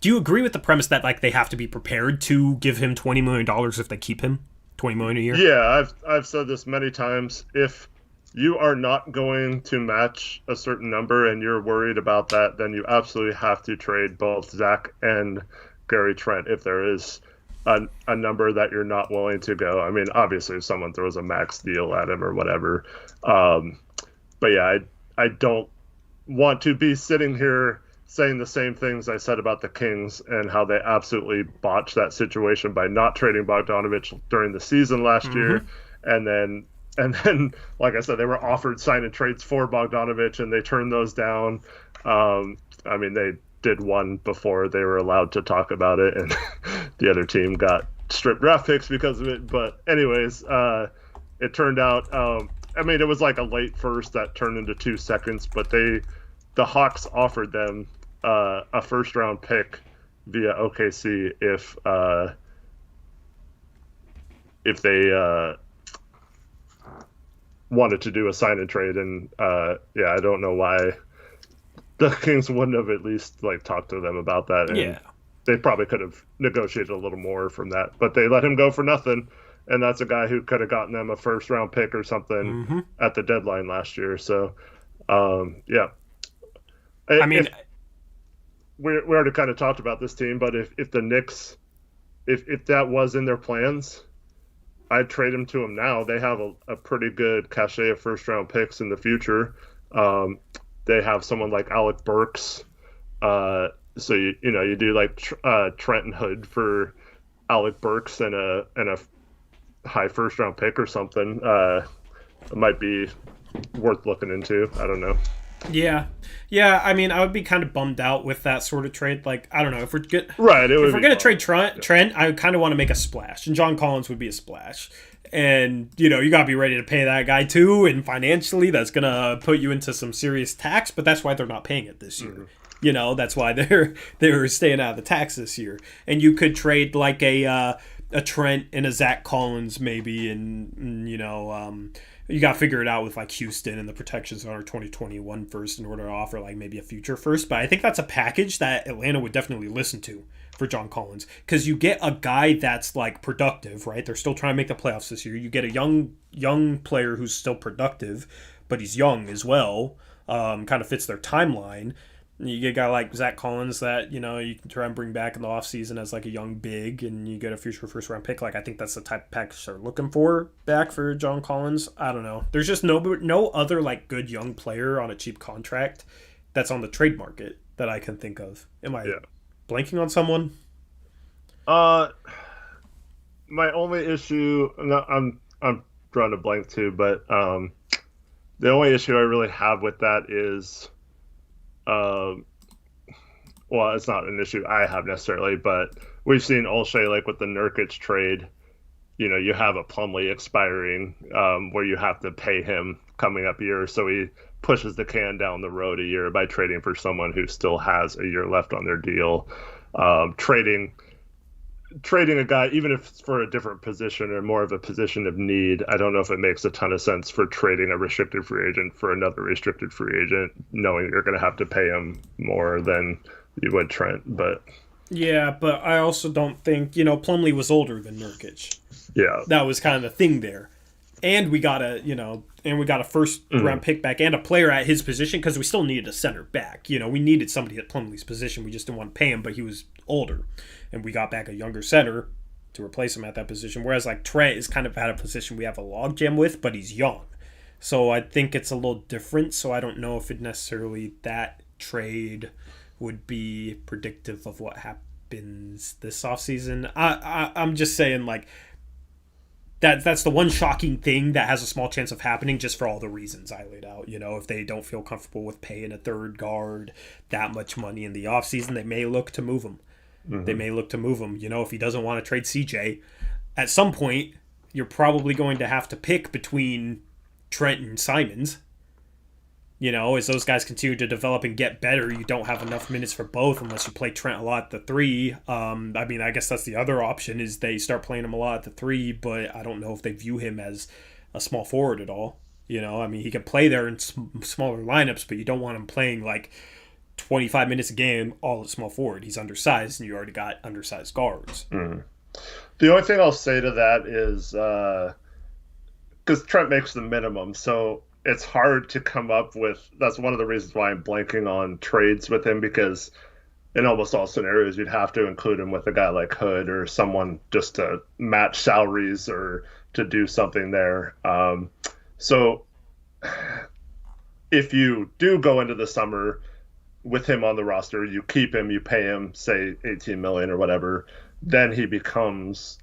do you agree with the premise that like they have to be prepared to give him $20 million if they keep him? $20 million a year? Yeah, I've said this many times. If you are not going to match a certain number and you're worried about that, then you absolutely have to trade both Zach and Gary Trent if there is a number that you're not willing to go. I mean, obviously, if someone throws a max deal at him or whatever. But yeah, I don't want to be sitting here saying the same things I said about the Kings and how they absolutely botched that situation by not trading Bogdanovich during the season last year. And then, like I said, they were offered sign and trades for Bogdanovich and they turned those down. I mean, they did one before they were allowed to talk about it, and the other team got stripped draft picks because of it. But anyways, it turned out, I mean, it was like a late first that turned into 2 seconds, but the Hawks offered them a first round pick via OKC if they wanted to do a sign and trade. And yeah, I don't know why the Kings wouldn't have at least like talked to them about that. And they probably could have negotiated a little more from that, but they let him go for nothing. And that's a guy who could have gotten them a first round pick or something at the deadline last year. So, yeah. I mean, we already kind of talked about this team, but if the Knicks, if that was in their plans, I'd trade them to them now. They have a pretty good cachet of first round picks in the future. They have someone like Alec Burks. So you do like Trenton Hood for Alec Burks and a high first round pick or something. It might be worth looking into. I don't know. Yeah. I mean, I would be kind of bummed out with that sort of trade. Like, I don't know if we're good. Right. If we're gonna trade Trent, I kind of want to make a splash, and John Collins would be a splash. And you gotta be ready to pay that guy too, and financially, that's gonna put you into some serious tax. But that's why they're not paying it this year. That's why they're staying out of the tax this year. And you could trade like a a Trent and a Zach Collins maybe, and you got to figure it out with like Houston and the protections on our 2021 first in order to offer like maybe a future first. But I think that's a package that Atlanta would definitely listen to for John Collins, because you get a guy that's like productive, right? They're still trying to make the playoffs this year. You get a young player who's still productive, but he's young as well. Kind of fits their timeline. You get a guy like Zach Collins that, you can try and bring back in the offseason as like a young big, and you get a future first round pick. Like, I think that's the type of package they're looking for back for John Collins. I don't know. There's just no other like good young player on a cheap contract that's on the trade market that I can think of. Am I blanking on someone? My only issue, no, I'm drawing a blank too, but the only issue I really have with that is, well, it's not an issue I have necessarily, but we've seen Olshey, like with the Nurkic trade, you have a Plumlee expiring, where you have to pay him coming up year, so he pushes the can down the road a year by trading for someone who still has a year left on their deal. Trading a guy, even if it's for a different position or more of a position of need, I don't know if it makes a ton of sense for trading a restricted free agent for another restricted free agent, knowing you're going to have to pay him more than you would Trent. But yeah, but I also don't think, Plumlee was older than Nurkic. Yeah, that was kind of the thing there. And we got a first round pick back and a player at his position, because we still needed a center back. We needed somebody at Plumlee's position. We just didn't want to pay him, but he was older. And we got back a younger center to replace him at that position. Whereas like Trent is kind of at a position we have a logjam with, but he's young. So I think it's a little different. So I don't know if it necessarily that trade would be predictive of what happens this offseason. I'm just saying, like, that's the one shocking thing that has a small chance of happening, just for all the reasons I laid out. If they don't feel comfortable with paying a third guard that much money in the offseason, they may look to move him. Mm-hmm. They may look to move him. If he doesn't want to trade CJ, at some point, you're probably going to have to pick between Trent and Simons. As those guys continue to develop and get better, you don't have enough minutes for both unless you play Trent a lot at the 3. I guess that's the other option, is they start playing him a lot at the 3, but I don't know if they view him as a small forward at all. He can play there in smaller lineups, but you don't want him playing like 25 minutes a game all at small forward. He's undersized, and you already got undersized guards. Mm. The only thing I'll say to that is, because Trent makes the minimum, so it's hard to come up with. That's one of the reasons why I'm blanking on trades with him, because in almost all scenarios you'd have to include him with a guy like Hood or someone just to match salaries or to do something there. So if you do go into the summer with him on the roster, you keep him, you pay him, say $18 million or whatever, then he becomes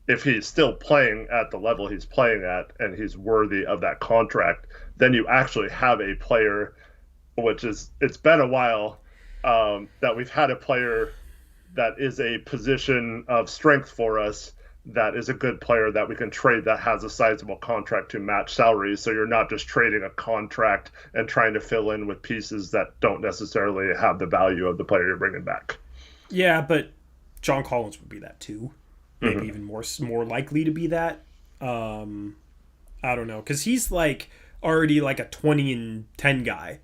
if he's still playing at the level he's playing at and he's worthy of that contract, then you actually have a player, it's been a while that we've had a player that is a position of strength for us, that is a good player that we can trade, that has a sizable contract to match salaries. So you're not just trading a contract and trying to fill in with pieces that don't necessarily have the value of the player you're bringing back. Yeah, but John Collins would be that too. Maybe even more likely to be that. I don't know, because he's like already like a 20-10 guy,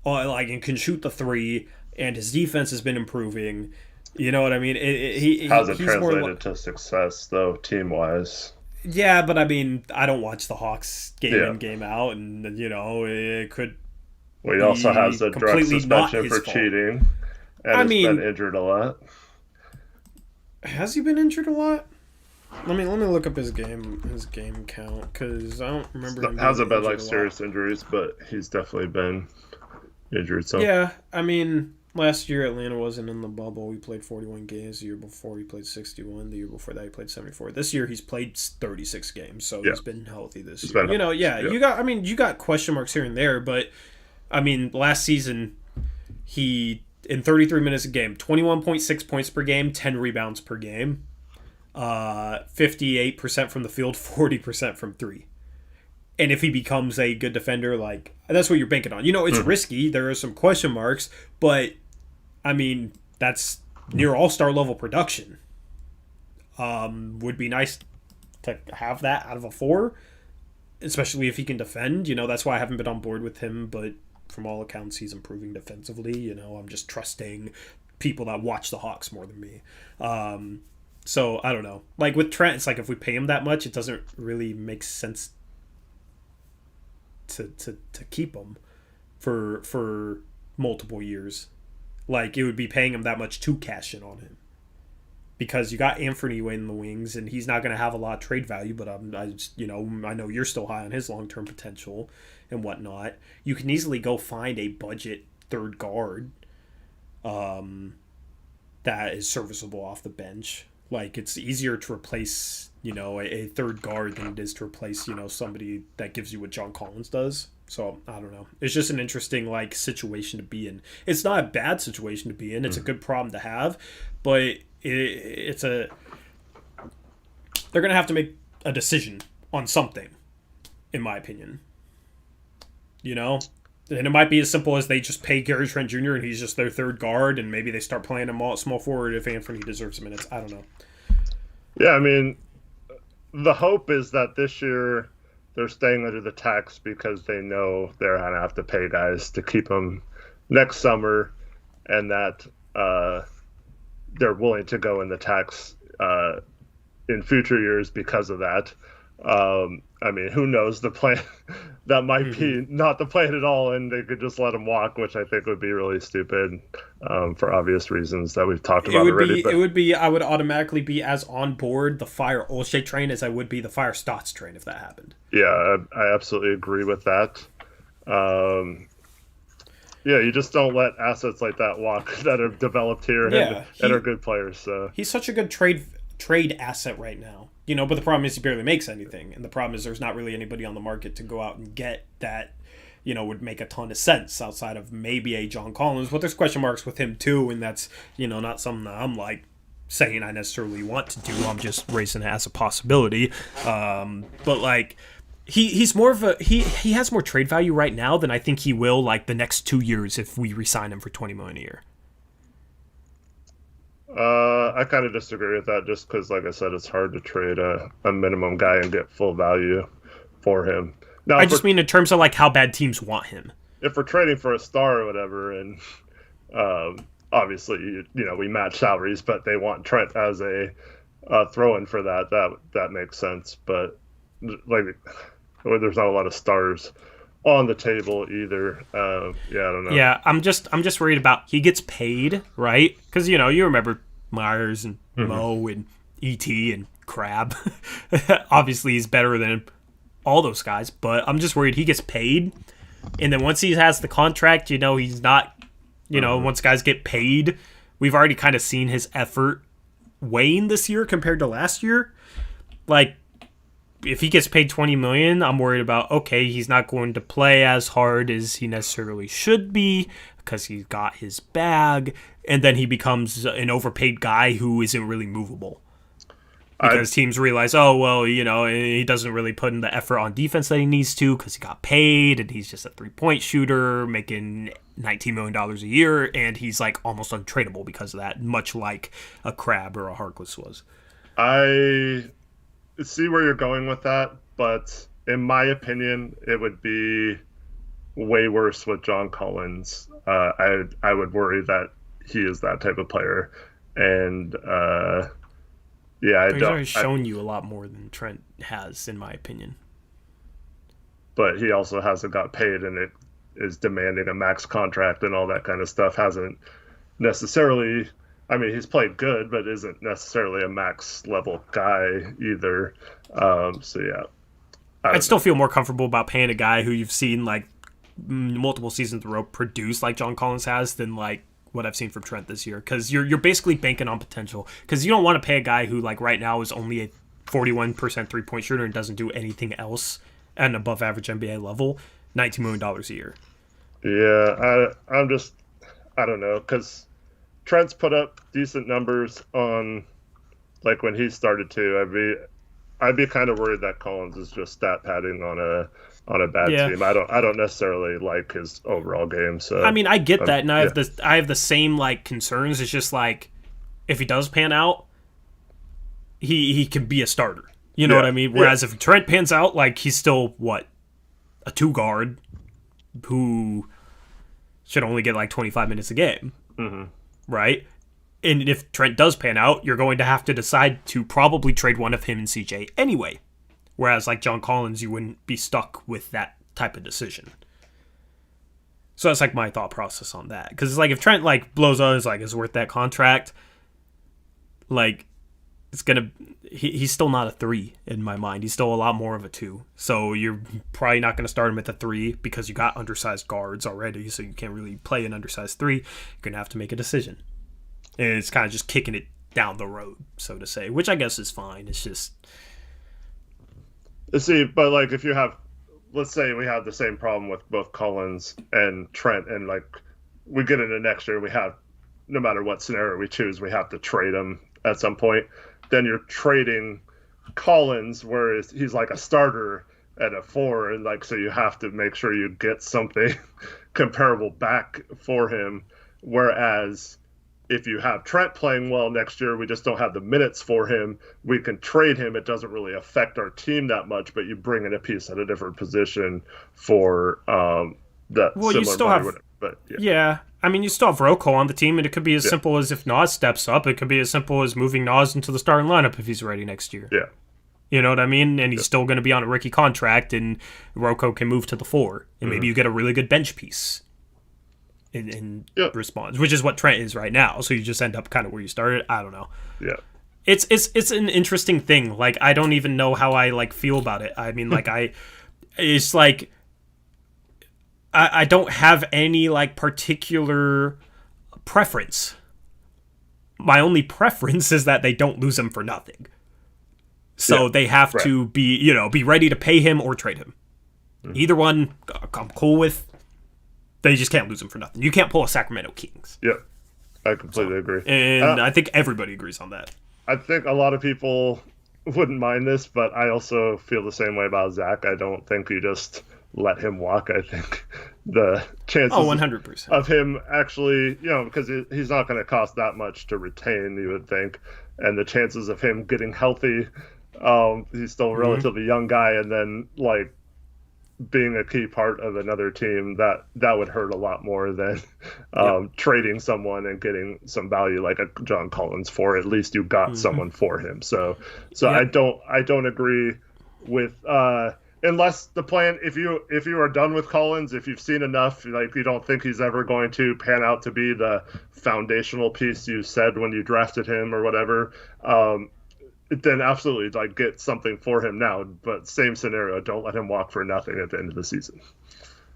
and can shoot the 3, and his defense has been improving. You know what I mean? How's it translated to success though, team wise? Yeah, but I don't watch the Hawks game in, game out, and it could. Well, he also has a drug suspension for cheating, and has been injured a lot. Has he been injured a lot? Let me look up his game count, because I don't remember him. Hasn't been like serious injuries, but he's definitely been injured. So yeah, last year Atlanta wasn't in the bubble. We played 41 games. The year before he played 61. The year before that he played 74. This year he's played 36 games, so he's been healthy this year. You got question marks here and there, but last season he, in 33 minutes a game, 21.6 points per game, 10 rebounds per game, 58% from the field, 40% from 3. And if he becomes a good defender, like, that's what you're banking on. It's risky. There are some question marks, but that's near all-star level production. Would be nice to have that out of a 4, especially if he can defend. That's why I haven't been on board with him, but from all accounts, he's improving defensively. I'm just trusting people that watch the Hawks more than me. So I don't know. Like with Trent, it's like if we pay him that much, it doesn't really make sense to keep him for multiple years. Like it would be paying him that much to cash in on him, because you got Anthony in the wings, and he's not going to have a lot of trade value. But I know you're still high on his long term potential and whatnot. You can easily go find a budget third guard, that is serviceable off the bench. Like it's easier to replace a third guard than it is to replace somebody that gives you what John Collins does. So I don't know. It's just an interesting situation to be in. It's not a bad situation to be in. It's a good problem to have, but they're gonna have to make a decision on something, in my opinion. And it might be as simple as they just pay Gary Trent Jr. and he's just their third guard, and maybe they start playing him all small forward if Anthony deserves minutes. I don't know. Yeah, I mean, the hope is that this year they're staying under the tax because they know they're going to have to pay guys to keep them next summer, and that they're willing to go in the tax in future years because of that. I mean, who knows? The plan that might be not the plan at all, and they could just let him walk, which I think would be really stupid for obvious reasons that we've talked about already. It would be. I would automatically be as on board the fire Olshey train as I would be the fire Stotts train if that happened. Yeah, I absolutely agree with that. Yeah, you just don't let assets like that walk that are developed here and are good players. So he's such a good trade asset right now. But the problem is he barely makes anything, and the problem is there's not really anybody on the market to go out and get that, would make a ton of sense outside of maybe a John Collins. But there's question marks with him too, and that's not something that I'm saying I necessarily want to do. I'm just raising it as a possibility. But he's more of he has more trade value right now than I think he will the next 2 years if we re-sign him for $20 million a year. I kind of disagree with that just because, like I said, it's hard to trade a minimum guy and get full value for him. Now, I just mean in terms of how bad teams want him. If we're trading for a star or whatever, and obviously, we match salaries, but they want Trent as a throw-in for that makes sense. But there's not a lot of stars on the table either. I don't know. Yeah, I'm just worried about he gets paid, right? Because you remember Myers and Mo and ET and Crab. Obviously, he's better than all those guys, but I'm just worried he gets paid, and then once he has the contract, he's not. Once guys get paid, we've already kind of seen his effort wane this year compared to last year. If he gets paid $20 million, I'm worried about, okay, he's not going to play as hard as he necessarily should be because he's got his bag, and then he becomes an overpaid guy who isn't really movable. Because teams realize, he doesn't really put in the effort on defense that he needs to because he got paid, and he's just a three-point shooter making $19 million a year, and he's almost untradeable because of that, much like a Crab or a Harkless was. I see where you're going with that, but in my opinion, it would be way worse with John Collins. I would worry that he is that type of player, and he's already shown you a lot more than Trent has, in my opinion. But he also hasn't got paid, and it is demanding a max contract and all that kind of stuff. Hasn't necessarily. I mean, he's played good, but isn't necessarily a max level guy either. I'd still feel more comfortable about paying a guy who you've seen multiple seasons in a row produce like John Collins has than what I've seen from Trent this year. Because you're basically banking on potential. Because you don't want to pay a guy who right now is only a 41% 3-point shooter and doesn't do anything else at an above average NBA level, $19 million a year. Yeah, I don't know, because Trent's put up decent numbers on when he started to. I'd be kind of worried that Collins is just stat padding on a bad team. I don't necessarily like his overall game. So I mean, I get that, and I have the same concerns. It's just if he does pan out, he can be a starter. You know what I mean? Whereas if Trent pans out, like, he's still, what, a 2 guard who should only get like 25 minutes a game. Mm-hmm. Right? And if Trent does pan out, you're going to have to decide to probably trade one of him and CJ anyway. Whereas, like, John Collins, you wouldn't be stuck with that type of decision. So that's, like, my thought process on that. Because, like, if Trent, like, blows out, is like, is worth that contract, like, it's gonna... He's still not a 3 in my mind. He's still a lot more of a 2. So you're probably not going to start him at the 3 because you got undersized guards already, so you can't really play an undersized 3. You're going to have to make a decision. And it's kind of just kicking it down the road, so to say, which I guess is fine. It's just... See, but, like, if you have... Let's say we have the same problem with both Collins and Trent, and, like, we get into next year, we have... No matter what scenario we choose, we have to trade him at some point. Then you're trading Collins, whereas he's like a starter at a 4, and like so you have to make sure you get something comparable back for him. Whereas if you have Trent playing well next year, we just don't have the minutes for him. We can trade him. It doesn't really affect our team that much, but you bring in a piece at a different position for that. Well, similar you still money, have, but yeah. I mean, you still have Rocco on the team, and it could be as simple as if Nas steps up. It could be as simple as moving Nas into the starting lineup if he's ready next year. Yeah. You know what I mean? And he's still going to be on a rookie contract, and Rocco can move to the 4. And maybe you get a really good bench piece in response, which is what Trent is right now. So you just end up kind of where you started. I don't know. Yeah. It's an interesting thing. Like, I don't even know how I, like, feel about it. I mean, like, it's like... I don't have any, like, particular preference. My only preference is that they don't lose him for nothing. So they have to be ready to pay him or trade him. Mm-hmm. Either one, I'm cool with. They just can't lose him for nothing. You can't pull a Sacramento Kings. Yeah, I completely agree. And I think everybody agrees on that. I think a lot of people wouldn't mind this, but I also feel the same way about Zach. I don't think you just... let him walk. I think the chances 100%. of him actually, because he's not going to cost that much to retain, you would think, and the chances of him getting healthy, he's still a relatively young guy, and then like being a key part of another team, that would hurt a lot more than trading someone and getting some value like a John Collins for. At least you got someone for him. So I don't agree with unless the plan, if you are done with Collins, if you've seen enough, like you don't think he's ever going to pan out to be the foundational piece you said when you drafted him or whatever, then absolutely like get something for him now. But same scenario, don't let him walk for nothing at the end of the season.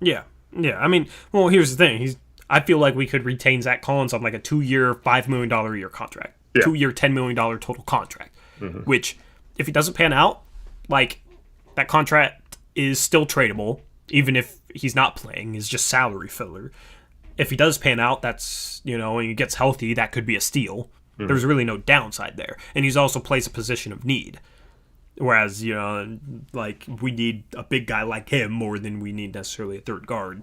Yeah. I mean, well, here's the thing. I feel like we could retain Zach Collins on like a 2-year, $5 million a year contract, 2-year, $10 million total contract. Which, if he doesn't pan out, like. That contract is still tradable, even if he's not playing. It's just salary filler. If he does pan out, that's, and he gets healthy, that could be a steal. There's really no downside there. And he's also plays a position of need. Whereas, like, we need a big guy like him more than we need necessarily a third guard,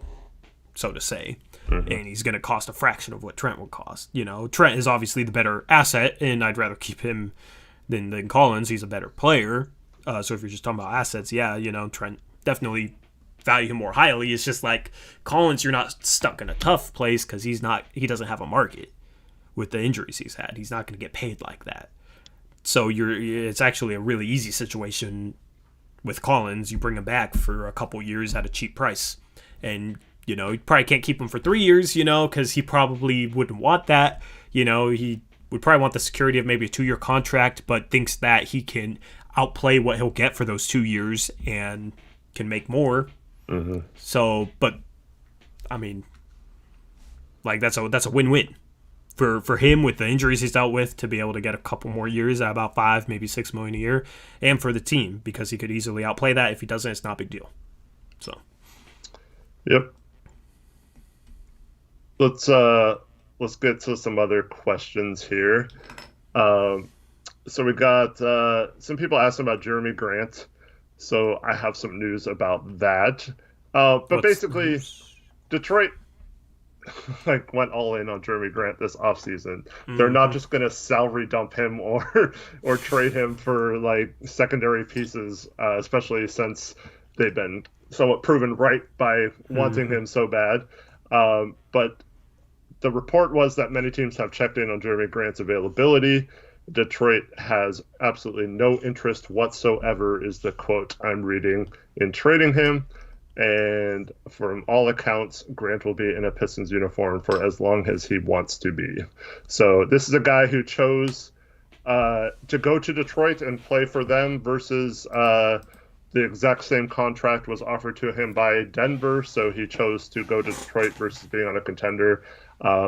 so to say. And he's going to cost a fraction of what Trent would cost. Trent is obviously the better asset, and I'd rather keep him than Collins. He's a better player. So if you're just talking about assets, Trent definitely value him more highly. It's just like Collins, you're not stuck in a tough place because he doesn't have a market with the injuries he's had. He's not going to get paid like that. So it's actually a really easy situation with Collins. You bring him back for a couple years at a cheap price, and you probably can't keep him for 3 years, because he probably wouldn't want that. He would probably want the security of maybe a 2-year contract, but thinks that he can outplay what he'll get for those 2 years and can make more. So, but I mean, like that's a win-win for him with the injuries he's dealt with to be able to get a couple more years at about $5, maybe $6 million a year, and for the team because he could easily outplay that. If he doesn't, it's not a big deal. So, yep. Let's get to some other questions here. So we got some people asking about Jeremy Grant. So I have some news about that. But basically, Detroit like went all in on Jeremy Grant this offseason. They're not just going to salary dump him or trade him for like secondary pieces, especially since they've been somewhat proven right by wanting him so bad. But the report was that many teams have checked in on Jeremy Grant's availability. Detroit has absolutely no interest whatsoever, is the quote I'm reading, in trading him. And from all accounts, Grant will be in a Pistons uniform for as long as he wants to be. So this is a guy who chose to go to Detroit and play for them versus the exact same contract was offered to him by Denver. So he chose to go to Detroit versus being on a contender.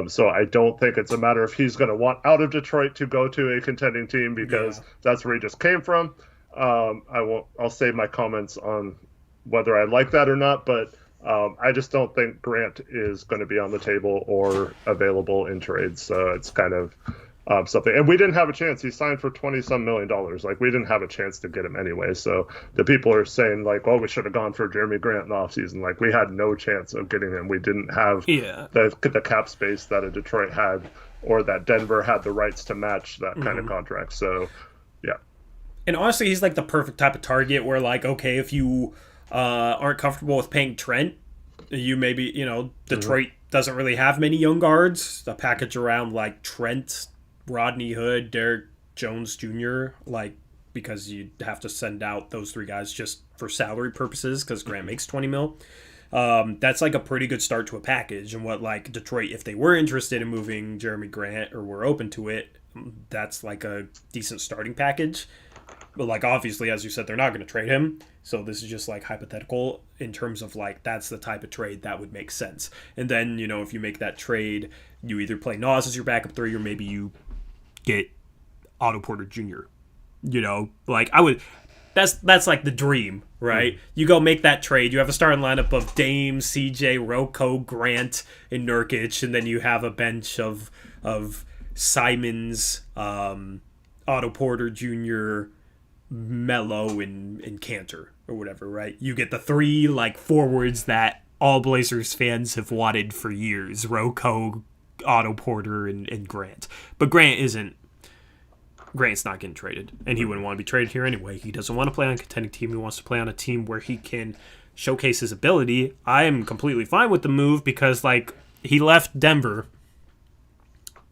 So I don't think it's a matter of he's going to want out of Detroit to go to a contending team, because that's where he just came from. I'll save my comments on whether I like that or not, but I just don't think Grant is going to be on the table or available in trades. So it's kind of something. And we didn't have a chance. He signed for $20-some million. Like, we didn't have a chance to get him anyway. So the people are saying, like, well, we should have gone for Jeremy Grant in the offseason. Like, we had no chance of getting him. We didn't have the cap space that a Detroit had, or that Denver had the rights to match that kind of contract. So, yeah. And honestly, he's like the perfect type of target where, like, okay, if you aren't comfortable with paying Trent, you maybe, Detroit doesn't really have many young guards. The package around, like, Trent, Rodney Hood, Derek Jones Jr., like, because you'd have to send out those three guys just for salary purposes because Grant makes $20 million. That's like a pretty good start to a package. And what, like, Detroit, if they were interested in moving Jeremy Grant or were open to it, that's like a decent starting package. But, like, obviously, as you said, they're not going to trade him. So this is just, like, hypothetical in terms of, like, that's the type of trade that would make sense. And then, if you make that trade, you either play Nas as your backup three, or maybe you get Otto Porter Jr. Like, I would... That's like the dream, right? You go make that trade. You have a starting lineup of Dame, CJ, Rocco, Grant, and Nurkic, and then you have a bench of Simons, Otto Porter Jr., Melo, and Cantor, or whatever, right? You get the three, like, forwards that all Blazers fans have wanted for years: Rocco, Otto Porter, and Grant. But Grant's not getting traded, and he wouldn't want to be traded here anyway. He doesn't want to play on a contending team. He wants to play on a team where he can showcase his ability. I am completely fine with the move because, like, he left Denver.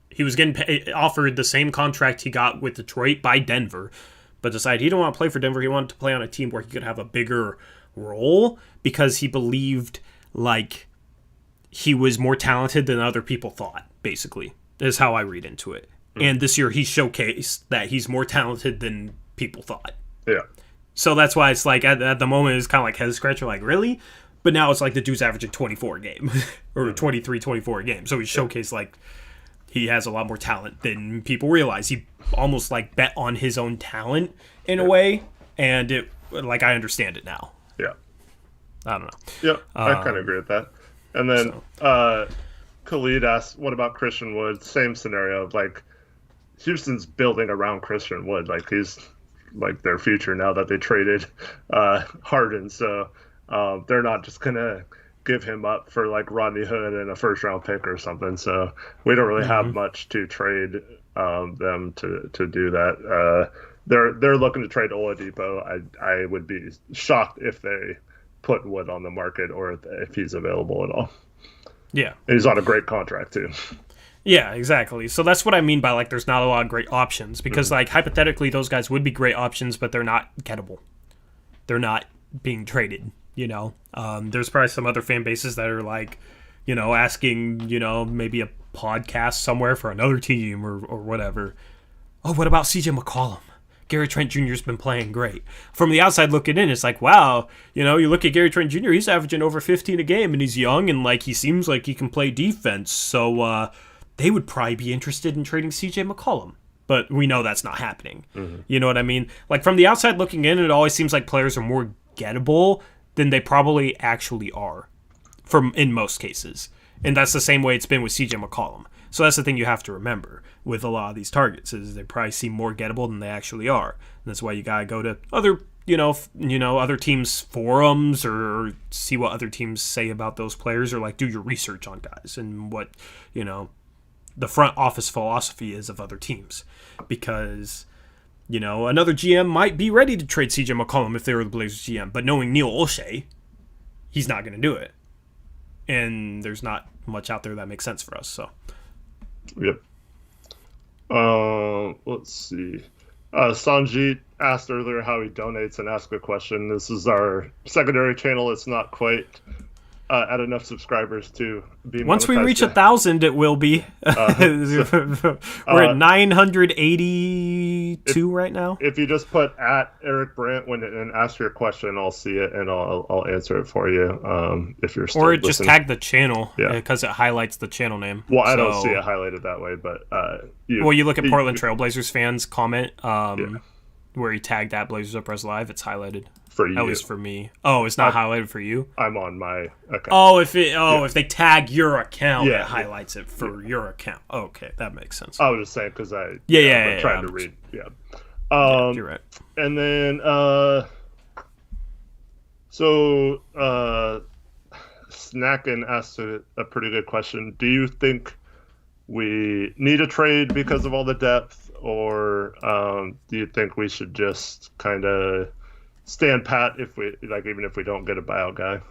He was getting offered the same contract he got with Detroit by Denver, but decided he didn't want to play for Denver. He wanted to play on a team where he could have a bigger role because he believed, like, he was more talented than other people thought, basically, is how I read into it. And this year he showcased that he's more talented than people thought. Yeah. So that's why it's like, at the moment, it's kind of like head scratcher, like, really? But now it's like the dude's averaging 24 a game, or 23, 24 a game. So he showcased, like, he has a lot more talent than people realize. He almost, like, bet on his own talent in a way, and it, like, I understand it now. Yeah. I don't know. Yeah, I kind of agree with that. And then Khalid asked, what about Christian Wood? Same scenario. Like, Houston's building around Christian Wood. Like, he's, like, their future now that they traded Harden. So they're not just going to give him up for, like, Rodney Hood and a first-round pick or something. So we don't really have much to trade them to do that. They're looking to trade Oladipo. I would be shocked if they put Wood on the market or if he's available at all. Yeah. And he's on a great contract, too. Yeah, exactly. So that's what I mean by, like, there's not a lot of great options. Because, like, hypothetically, those guys would be great options, but they're not gettable. They're not being traded, There's probably some other fan bases that are, like, asking, maybe a podcast somewhere for another team or whatever. Oh, what about CJ McCollum? Gary Trent Jr.'s been playing great. From the outside looking in, it's like, wow, you look at Gary Trent Jr., he's averaging over 15 a game, and he's young, and, like, he seems like he can play defense. So they would probably be interested in trading CJ McCollum. But we know that's not happening. You know what I mean? Like, from the outside looking in, it always seems like players are more gettable than they probably actually are, in most cases. And that's the same way it's been with CJ McCollum. So that's the thing you have to remember with a lot of these targets is they probably seem more gettable than they actually are. And that's why you gotta go to other, other teams' forums or see what other teams say about those players, or like do your research on guys and what, the front office philosophy is of other teams. Because, another GM might be ready to trade CJ McCollum if they were the Blazers GM, but knowing Neil Olshey, he's not going to do it. And there's not much out there that makes sense for us. So, yep. Let's see. Sanjit asked earlier how he donates and asked a question. This is our secondary channel. It's not quite at enough subscribers to be once we reach 1,000, it will be. We're at 982 right now. If you just put at Eric Brandt and ask your question, I'll see it and I'll answer it for you. If you're still or just listening. Tag the channel because it highlights the channel name. Well, I don't see it highlighted that way, but you look at Portland Trailblazers fans comment where he tagged at Blazers Up Res Live. It's highlighted. For you. At least for me. Oh, it's not highlighted for you? I'm on my account. Oh, if they tag your account, it highlights it for your account. Okay, that makes sense. I was just saying because I'm trying to read. Yeah. You're right. And then, Snackin asked a pretty good question. Do you think we need a trade because of all the depth, or do you think we should just kind of stand pat even if we don't get a buyout guy?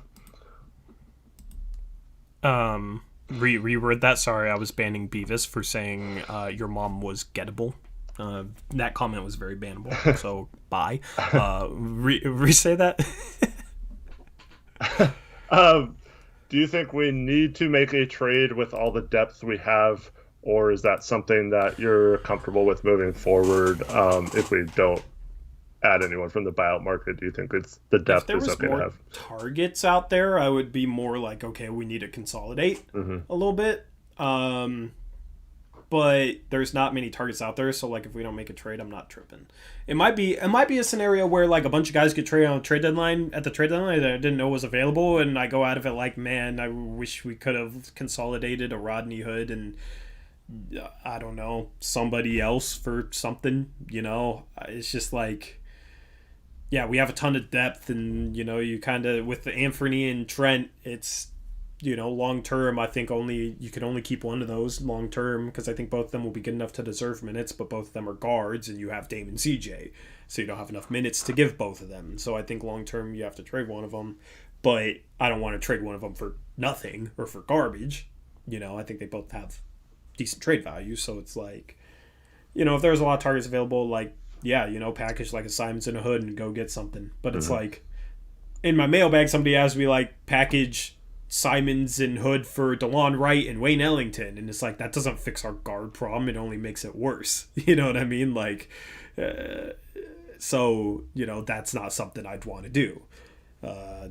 Reword that. Sorry, I was banning Beavis for saying your mom was gettable. That comment was very bannable. So bye. Re-say that. Do you think we need to make a trade with all the depth we have, or is that something that you're comfortable with moving forward? If we don't add anyone from the buyout market, do you think it's the depth is okay to have? Targets out there, I would be more like, okay, we need to consolidate a little bit. But there's not many targets out there, so like if we don't make a trade, I'm not tripping. It might be a scenario where like a bunch of guys get traded on the trade deadline that I didn't know was available, and I go out of it like, man, I wish we could have consolidated a Rodney Hood and I don't know, somebody else for something. It's just like, yeah, we have a ton of depth, and you kind of with the Anthony and Trent, it's long term. I think you can only keep one of those long term because I think both of them will be good enough to deserve minutes, but both of them are guards, and you have Dame and CJ, so you don't have enough minutes to give both of them. So I think long term you have to trade one of them, but I don't want to trade one of them for nothing or for garbage. I think they both have decent trade value, so it's like, if there's a lot of targets available, like, package like a Simons and a Hood and go get something. But it's like, in my mailbag, somebody asked me, like, package Simons and Hood for DeLon Wright and Wayne Ellington. And it's like, that doesn't fix our guard problem. It only makes it worse. You know what I mean? Like, so, that's not something I'd want to do.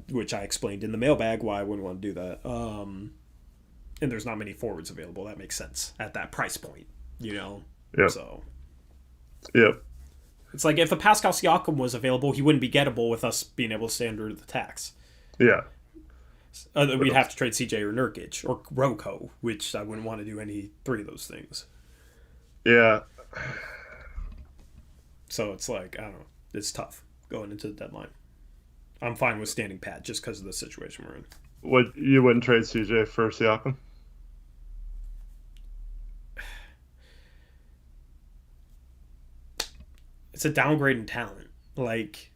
Which I explained in the mailbag why I wouldn't want to do that. And there's not many forwards available. That makes sense at that price point, Yep. So. Yep. It's like if a Pascal Siakam was available, he wouldn't be gettable with us being able to stay under the tax. Yeah. We'd have to trade CJ or Nurkic or Roko, which I wouldn't want to do any three of those things. Yeah. So it's like, I don't know. It's tough going into the deadline. I'm fine with standing pat just because of the situation we're in. You wouldn't trade CJ for Siakam? It's a downgrade in talent. Like,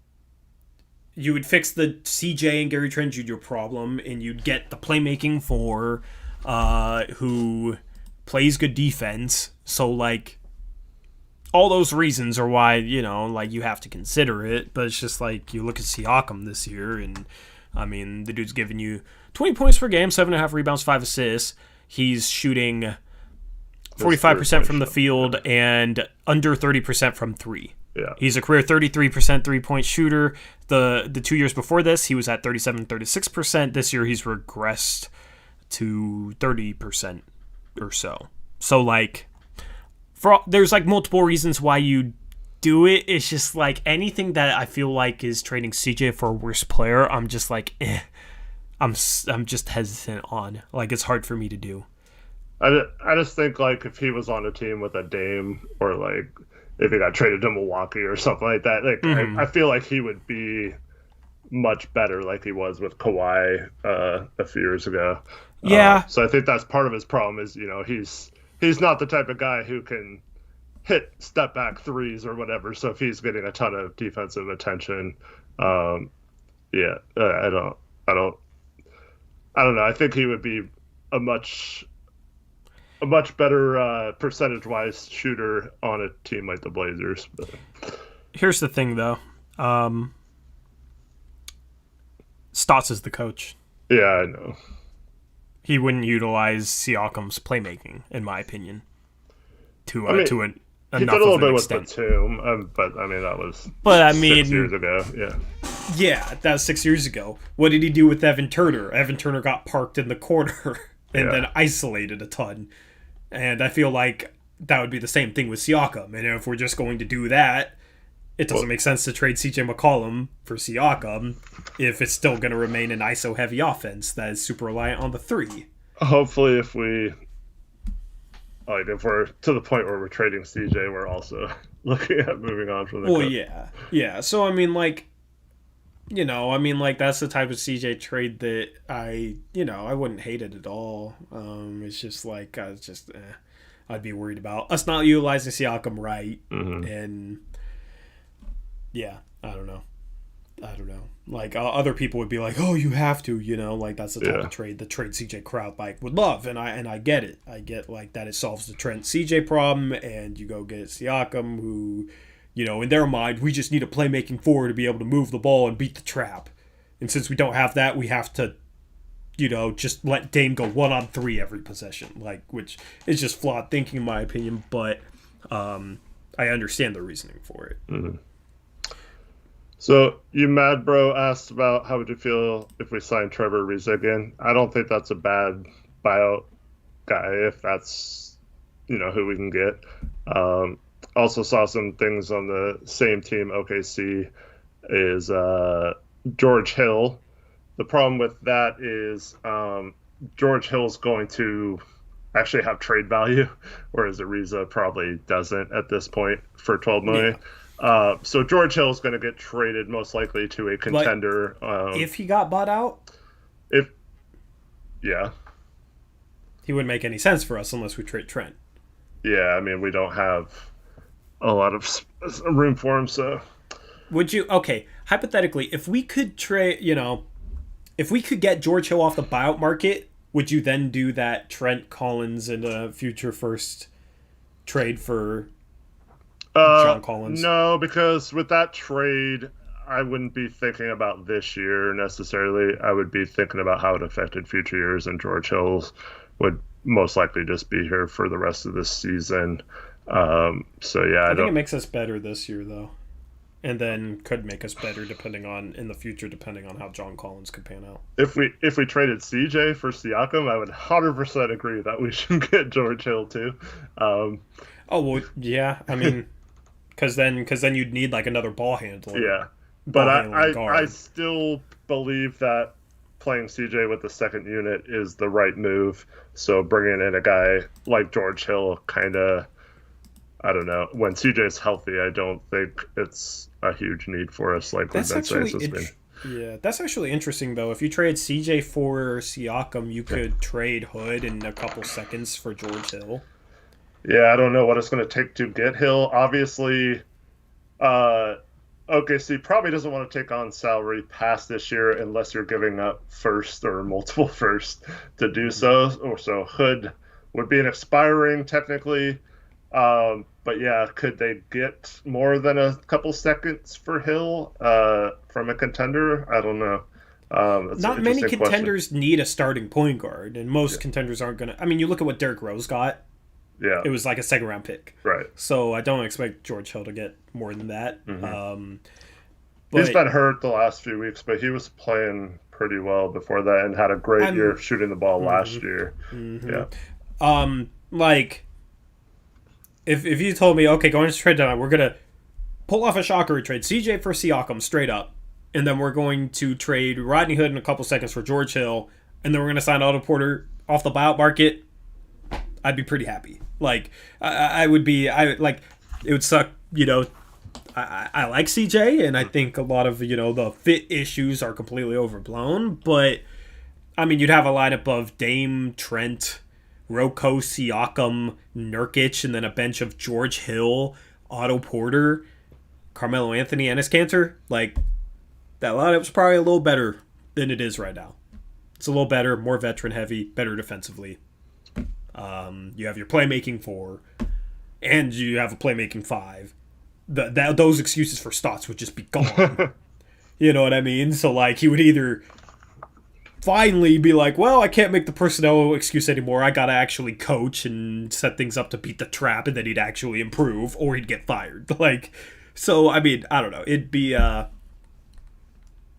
you would fix the CJ and Gary Trent Jr. problem, and you'd get the playmaking for who plays good defense. So, like, all those reasons are why, you have to consider it. But it's just like, you look at Siakam this year, and, I mean, the dude's giving you 20 points per game, 7.5 rebounds, 5 assists. He's shooting 45% from the field and under 30% from three. Yeah. He's a career 33% three-point shooter. The 2 years before this, he was at 36%. This year, he's regressed to 30% or so. So, like, there's, like, multiple reasons why you do it. It's just, like, anything that I feel like is trading CJ for a worse player, I'm just like, I'm just hesitant on. Like, it's hard for me to do. I just think like if he was on a team with a Dame or like if he got traded to Milwaukee or something like that, like I feel like he would be much better like he was with Kawhi a few years ago. Yeah. So I think that's part of his problem is, he's not the type of guy who can hit step back threes or whatever. So if he's getting a ton of defensive attention, yeah, I don't know. I think he would be a much better percentage wise shooter on a team like the Blazers. But Here's the thing, though. Stotts is the coach. yeah, I know. He wouldn't utilize Siakam's playmaking, in my opinion, to he enough did a of little an bit extent. with Batum, but I mean that was But I 6 mean, years ago. Yeah, yeah, that was 6 years ago. What did he do with Evan Turner? Evan Turner got parked in the corner and then isolated a ton. And I feel like that would be the same thing with Siakam. And if we're just going to do that, it doesn't make sense to trade CJ McCollum for Siakam if it's still going to remain an ISO-heavy offense that is super reliant on the three. hopefully if we're to the point where we're trading CJ, we're also looking at moving on from the. Well, yeah. So I mean, like, that's the type of CJ trade that I wouldn't hate it at all. It's just like I'd be worried about us not utilizing Siakam right, and yeah, I don't know. Like other people would be like, "Oh, you have to," like that's the type of trade the trade CJ crowd like would love, and I get it. I get like that it solves the Trent CJ problem, and you go get Siakam, who, in their mind, we just need a playmaking forward to be able to move the ball and beat the trap, and since we don't have that, we have to, just let Dame go 1-on-3 every possession, like, which is just flawed thinking in my opinion, but I understand the reasoning for it. Mm-hmm. So you mad bro asked about how would you feel if we signed Trevor Ariza again. I don't think that's a bad buyout guy if that's who we can get. Also saw some things on the same team OKC is George Hill. The problem with that is George Hill's going to actually have trade value, whereas Ariza probably doesn't at this point for $12 million. Yeah. So George Hill is going to get traded most likely to a contender. If he got bought out? Yeah. He wouldn't make any sense for us unless we trade Trent. Yeah, I mean, we don't have a lot of room for him, so. Would you, okay, hypothetically, if we could trade, if we could get George Hill off the buyout market, would you then do that Trent Collins and a future first trade for John Collins? No, because with that trade, I wouldn't be thinking about this year necessarily. I would be thinking about how it affected future years, and George Hills would most likely just be here for the rest of this season. So yeah, I think it makes us better this year though, and then could make us better in the future depending on how John Collins could pan out. If we traded CJ for Siakam, I would 100% agree that we should get George Hill too. Oh well, yeah. I mean, because then you'd need like another ball handler. Yeah, but I still believe that playing CJ with the second unit is the right move. So bringing in a guy like George Hill kind of, I don't know. When CJ's healthy, I don't think it's a huge need for us like we've been saying since been. Yeah, that's actually interesting though. If you trade CJ for Siakam, you could trade Hood in a couple seconds for George Hill. Yeah, I don't know what it's going to take to get Hill. Obviously, OKC probably doesn't want to take on salary past this year unless you're giving up first or multiple first to do so. Or so Hood would be an expiring technically. But yeah, could they get more than a couple seconds for Hill from a contender? I don't know. Not many contenders need a starting point guard, and most contenders aren't going to. I mean, you look at what Derrick Rose got. Yeah, it was like a second round pick. Right. So I don't expect George Hill to get more than that. Mm-hmm. He's been hurt the last few weeks, but he was playing pretty well before that and had a great year shooting the ball last year. Mm-hmm. Yeah. Like, if you told me, okay, going to trade deadline, we're gonna pull off a shocker trade, CJ for Siakam straight up, and then we're going to trade Rodney Hood in a couple seconds for George Hill, and then we're going to sign Otto Porter off the buyout market, I'd be pretty happy. Like, I would be, it would suck, I like CJ, and I think a lot of, the fit issues are completely overblown, but, I mean, you'd have a lineup of Dame, Trent, Roko, Siakam, Nurkic, and then a bench of George Hill, Otto Porter, Carmelo Anthony, Enes Kanter. Like, that lineup's probably a little better than it is right now. It's a little better, more veteran heavy, better defensively. You have your playmaking 4, and you have a playmaking 5. Those excuses for Stotts would just be gone. You know what I mean? So, like, he would either finally be like, well, I can't make the personnel excuse anymore. I got to actually coach and set things up to beat the trap, and then he'd actually improve, or he'd get fired. Like, so, I mean, I don't know. It'd be, yeah,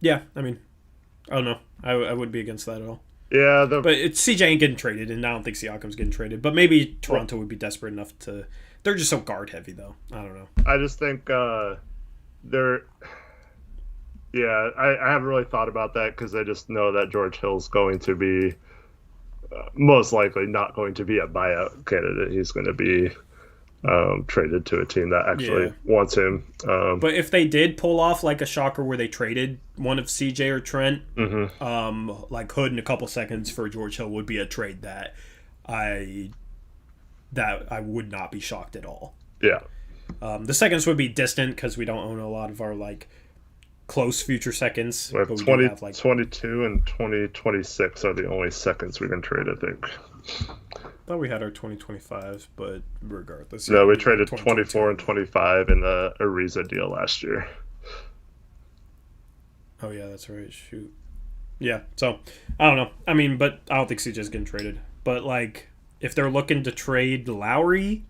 I mean, I don't know. I wouldn't be against that at all. Yeah, but CJ ain't getting traded, and I don't think Siakam's getting traded. But maybe Toronto would be desperate enough to. They're just so guard heavy, though. I don't know. I just think they're. Yeah, I haven't really thought about that because I just know that George Hill's going to be most likely not going to be a buyout candidate. He's going to be traded to a team that actually wants him. But if they did pull off like a shocker where they traded one of CJ or Trent, like Hood in a couple seconds for George Hill would be a trade that I would not be shocked at all. Yeah. The seconds would be distant because we don't own a lot of our like close future seconds. We have 22 and 2026 are the only seconds we can trade, I think. I thought we had our 2025s, but regardless. No, we traded 24 and 25 in the Ariza deal last year. Oh, yeah, that's right. Shoot. Yeah, so, I don't know. I mean, but I don't think CJ's getting traded. But, like, if they're looking to trade Lowry,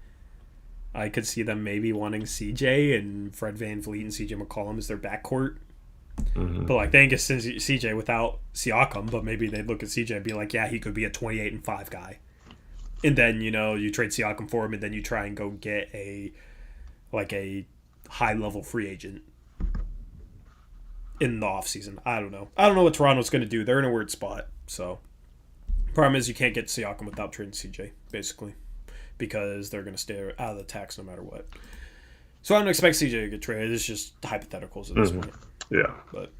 I could see them maybe wanting CJ and Fred VanVleet and CJ McCollum as their backcourt. But, like, they ain't get CJ without Siakam, but maybe they'd look at CJ and be like, yeah, he could be a 28-5 guy. And then, you trade Siakam for him, and then you try and go get a high-level free agent in the offseason. I don't know. I don't know what Toronto's going to do. They're in a weird spot. So, problem is you can't get Siakam without trading CJ, basically, because they're going to stay out of the tax no matter what. So I don't expect CJ to get traded. It's just hypotheticals at this point. Yeah. But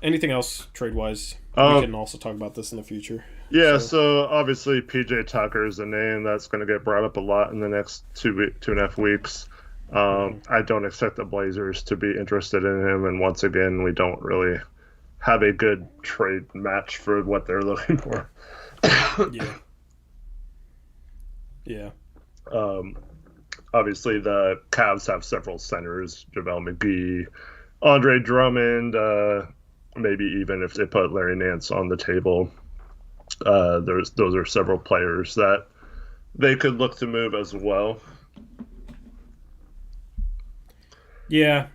anything else trade-wise? We can also talk about this in the future. Yeah, so obviously PJ Tucker is a name that's going to get brought up a lot in the next 2.5 weeks. I don't expect the Blazers to be interested in him, and once again, we don't really have a good trade match for what they're looking for. Yeah. Obviously, the Cavs have several centers: JaVale McGee, Andre Drummond. Maybe even if they put Larry Nance on the table, those are several players that they could look to move as well. Yeah,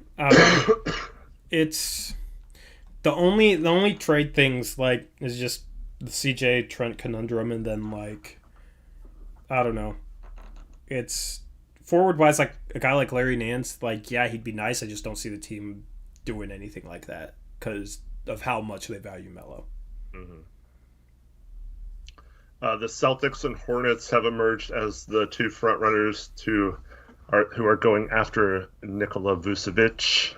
it's the only trade things like is just the CJ Trent conundrum, and then like I don't know, it's forward wise like a guy like Larry Nance, like yeah he'd be nice. I just don't see the team doing anything like that because of how much they value Melo. The Celtics and Hornets have emerged as the two front runners who are going after Nikola Vucevic.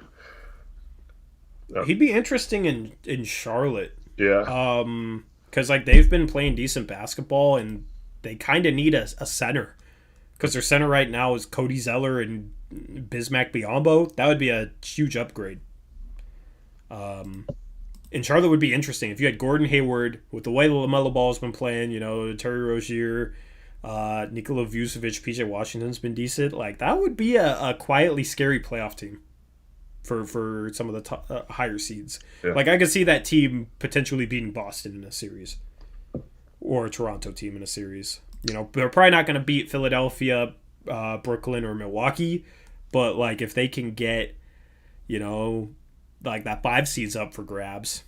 He'd be interesting in Charlotte. Yeah. Because like they've been playing decent basketball and they kind of need a center. Because their center right now is Cody Zeller and Bismack Biyombo. That would be a huge upgrade. And Charlotte would be interesting if you had Gordon Hayward with the way LaMelo Ball's been playing. Terry Rozier, Nikola Vucevic, PJ Washington's been decent. Like that would be a quietly scary playoff team for some of the higher seeds. Yeah. Like I could see that team potentially beating Boston in a series, or a Toronto team in a series. They're probably not going to beat Philadelphia, Brooklyn, or Milwaukee, but like if they can get, like that 5 seeds up for grabs,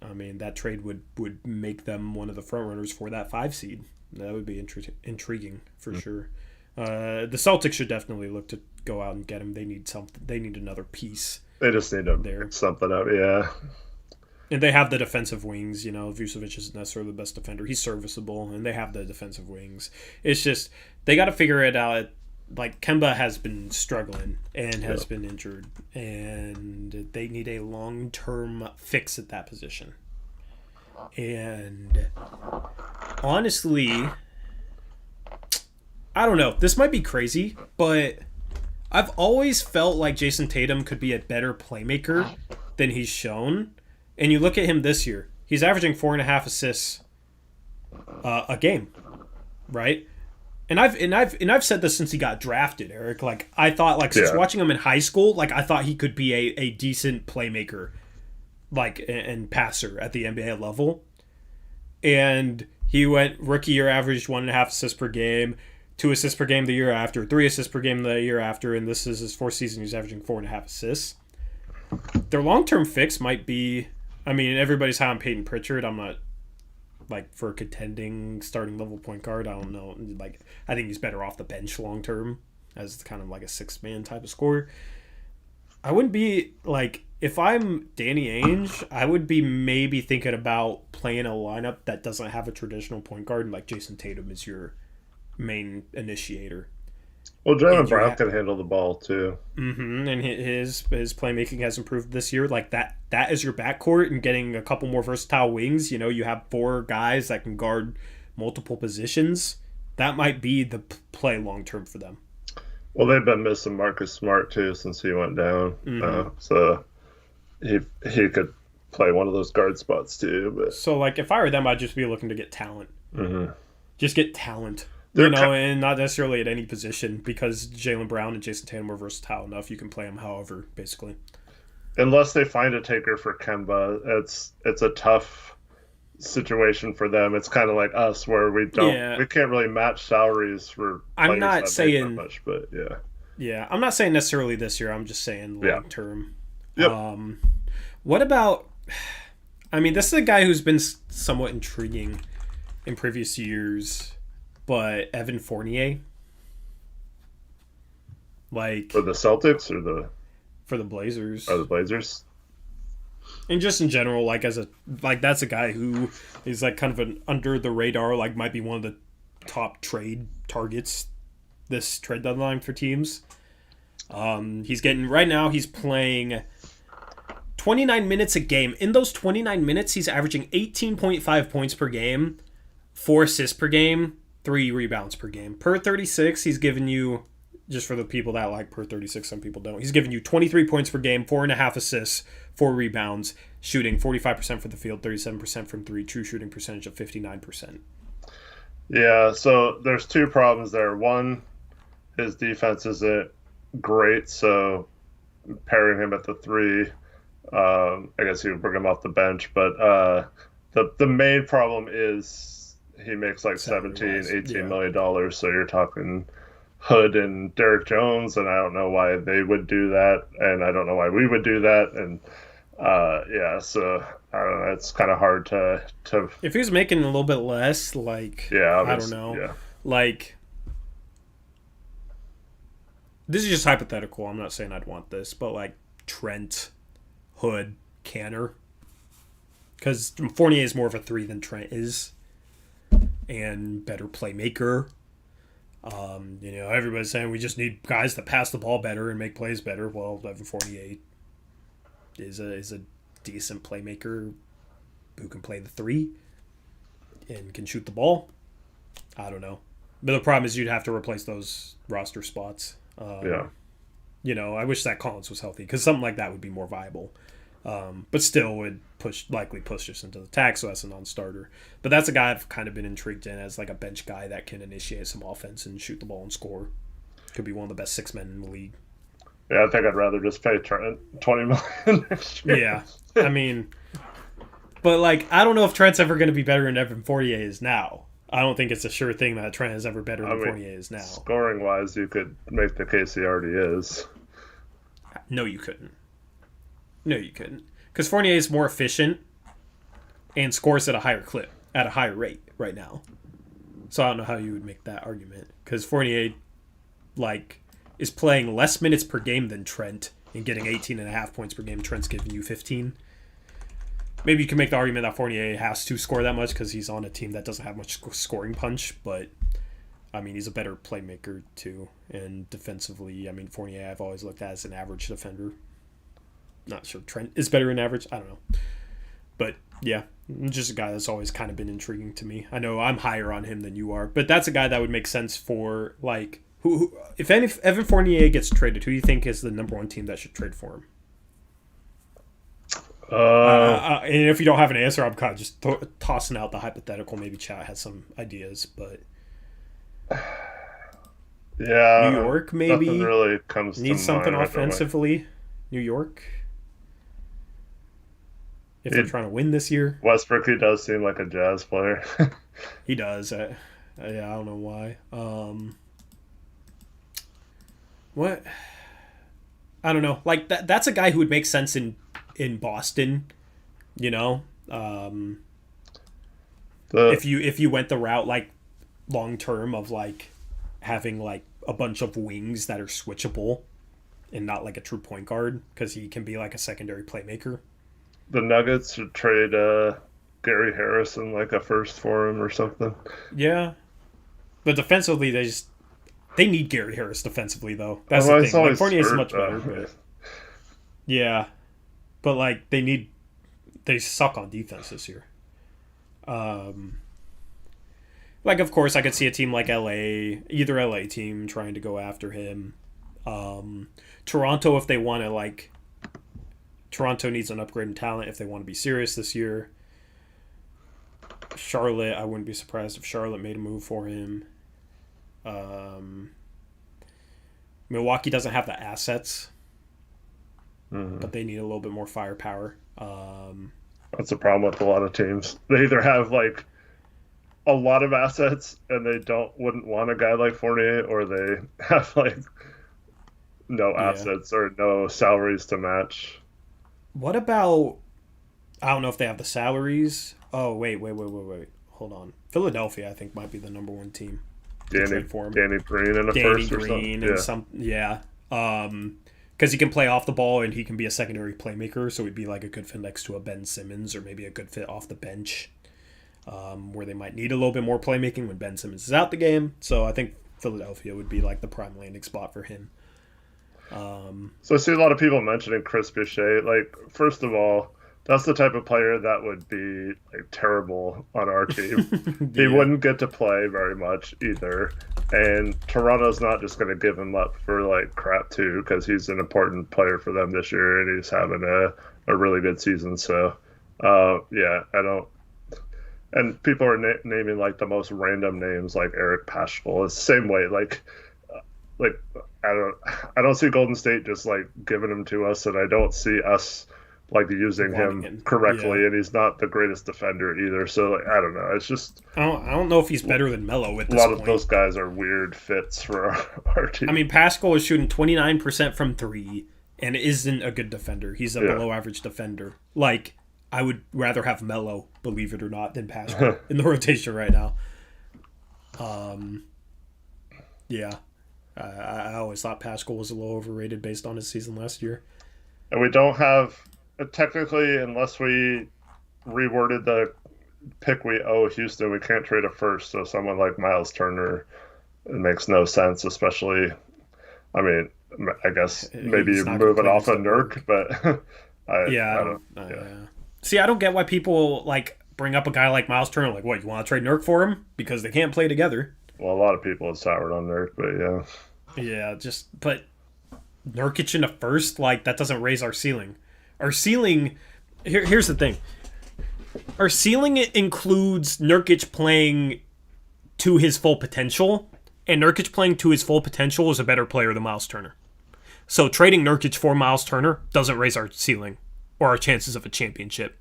I mean that trade would make them one of the front runners for that 5 seed. That would be intriguing for sure. The Celtics should definitely look to go out and get him. They need something. They need another piece. They just need to there. pick something up, yeah. And they have the defensive wings. Vucevic isn't necessarily the best defender. He's serviceable, and they have the defensive wings. It's just they got to figure it out. Like, Kemba has been struggling and has been injured, and they need a long-term fix at that position. And honestly, I don't know. This might be crazy, but I've always felt like Jason Tatum could be a better playmaker than he's shown. And you look at him this year; he's averaging 4.5 assists a game, right? And I've said this since he got drafted, Eric. Like, I thought, like, since watching him in high school, like, I thought he could be a decent playmaker, like, and passer at the NBA level. And he went rookie year, averaged 1.5 assists per game, 2 assists per game the year after, 3 assists per game the year after, and this is his fourth season. He's averaging 4.5 assists. Their long-term fix might be, I mean, everybody's high on Peyton Pritchard. I'm not, like, for a contending starting level point guard. I don't know. Like, I think he's better off the bench long term as kind of like a 6-man type of scorer. I wouldn't be like, if I'm Danny Ainge, I would be maybe thinking about playing a lineup that doesn't have a traditional point guard, and like Jason Tatum is your main initiator. Well, Jaylen Brown can handle the ball too. Mm-hmm. And his playmaking has improved this year. Like, that is your backcourt, and getting a couple more versatile wings. You have 4 guys that can guard multiple positions. That might be the play long term for them. Well, they've been missing Marcus Smart too since he went down. Mm-hmm. So he could play one of those guard spots too. But so, like, if I were them, I'd just be looking to get talent. Mm-hmm. Just get talent. And not necessarily at any position, because Jaylen Brown and Jason Tatum are versatile enough. You can play them however, basically. Unless they find a taker for Kemba, it's a tough situation for them. It's kind of like us, where we can't really match salaries for. I'm not saying much, but yeah, I'm not saying necessarily this year. I'm just saying long term. Yep. What about? I mean, this is a guy who's been somewhat intriguing in previous years. But Evan Fournier, like, for the Celtics for the Blazers, the Blazers, and just in general, like, that's a guy who is like kind of an under the radar, like, might be one of the top trade targets this trade deadline for teams. He's playing 29 minutes a game. In those 29 minutes, he's averaging 18.5 points per game, 4 assists per game, 3 rebounds per game. Per 36, he's given you, just for the people that like per 36, some people don't, he's given you 23 points per game, 4.5 assists, 4 rebounds, shooting 45% from the field, 37% from 3, true shooting percentage of 59%. Yeah, so there's 2 problems there. One, his defense isn't great, so pairing him at the 3, I guess you would bring him off the bench, but the main problem is he makes like $18 million, so you're talking Hood and Derek Jones, and I don't know why they would do that, and I don't know why we would do that, and so I don't know, it's kind of hard to if he was making a little bit less, like, I don't know, like, this is just hypothetical, I'm not saying I'd want this, but like Trent, Hood, Canner, because Fournier is more of a 3 than Trent is, and better playmaker. Everybody's saying we just need guys that pass the ball better and make plays better. Well, Evan Fournier is a decent playmaker who can play the 3 and can shoot the ball. I don't know, but the problem is you'd have to replace those roster spots. I wish Zach Collins was healthy, because something like that would be more viable. But still would likely push us into the tag, so that's a non-starter. But that's a guy I've kind of been intrigued in as like a bench guy that can initiate some offense and shoot the ball and score. Could be one of the best 6 men in the league. Yeah, I think I'd rather just pay Trent $20 million next year. Yeah, I mean, but like, I don't know if Trent's ever going to be better than Evan Fournier is now. I don't think it's a sure thing that Trent is ever better than Fournier is now. Scoring-wise, you could make the case he already is. No, you couldn't. Because Fournier is more efficient and scores at a higher clip, at a higher rate right now. So I don't know how you would make that argument. Because Fournier, like, is playing less minutes per game than Trent and getting 18.5 points per game. Trent's giving you 15. Maybe you can make the argument that Fournier has to score that much because he's on a team that doesn't have much scoring punch, but I mean, he's a better playmaker too. And defensively, I mean, Fournier I've always looked at as an average defender. Not sure Trent is better than average. I don't know. But yeah, just a guy that's always kind of been intriguing to me. I know I'm higher on him than you are, but that's a guy that would make sense for, like, who if Evan Fournier gets traded, who do you think is the number one team that should trade for him? And if you don't have an answer, I'm kind of just tossing out the hypothetical. Maybe chat has some ideas, but yeah, New York maybe nothing really comes to needs something mind offensively. New York, if they're trying to win this year. Westbrook, he does seem like a Jazz player. He does. Yeah, I don't know why. What? I don't know. Like that's a guy who would make sense in Boston, you know. If you went the route like long term of like having like a bunch of wings that are switchable and not like a true point guard, because he can be like a secondary playmaker. The Nuggets should trade Gary Harrison like a first for him or something. Yeah, but defensively they need Gary Harris defensively though. That's the thing. Like, Fournier is much better, but yeah, but like they suck on defense this year. Like, of course, I could see a team like either LA team trying to go after him. Toronto, if they want to, like, Toronto needs an upgrade in talent if they want to be serious this year. Charlotte, I wouldn't be surprised if Charlotte made a move for him. Milwaukee doesn't have the assets, but they need a little bit more firepower. That's the problem with a lot of teams. They either have like a lot of assets and they wouldn't want a guy like Fournier, or they have like no assets or no salaries to match. What about, I don't know if they have the salaries. Oh, wait. Hold on. Philadelphia, I think, might be the number one team. Danny Green in a first or something. Because he can play off the ball and he can be a secondary playmaker, so he'd be like a good fit next to a Ben Simmons, or maybe a good fit off the bench, where they might need a little bit more playmaking when Ben Simmons is out the game. So I think Philadelphia would be like the prime landing spot for him. So I see a lot of people mentioning Chris Boucher. Like, first of all, that's the type of player that would be like terrible on our team. He wouldn't get to play very much either. And Toronto's not just going to give him up for like crap too, because he's an important player for them this year and he's having a really good season. So, yeah, I don't. And people are naming like the most random names, like Eric Paschal. It's the same way. Like I don't see Golden State just like giving him to us, and I don't see us like using him correctly, and he's not the greatest defender either. So like, I don't know. It's just I don't know if he's better than Melo at this point. A lot of those guys are weird fits for our team. I mean, Pascal is shooting 29% from three and isn't a good defender. He's a below average defender. Like, I would rather have Melo, believe it or not, than Pascal in the rotation right now. Yeah. I always thought Pascal was a little overrated based on his season last year. And we don't have, technically, unless we reworded the pick we owe Houston, we can't trade a first. So someone like Miles Turner, it makes no sense, especially, I mean, I guess maybe you move it off of Nurk, but I don't. See, I don't get why people like bring up a guy like Miles Turner. Like, what, you want to trade Nurk for him? Because they can't play together. Well, a lot of people have soured on Nurk, but yeah. Yeah, but Nurkic in a first, like, that doesn't raise our ceiling. Our ceiling, here's the thing. Our ceiling includes Nurkic playing to his full potential, and Nurkic playing to his full potential is a better player than Miles Turner. So trading Nurkic for Miles Turner doesn't raise our ceiling or our chances of a championship,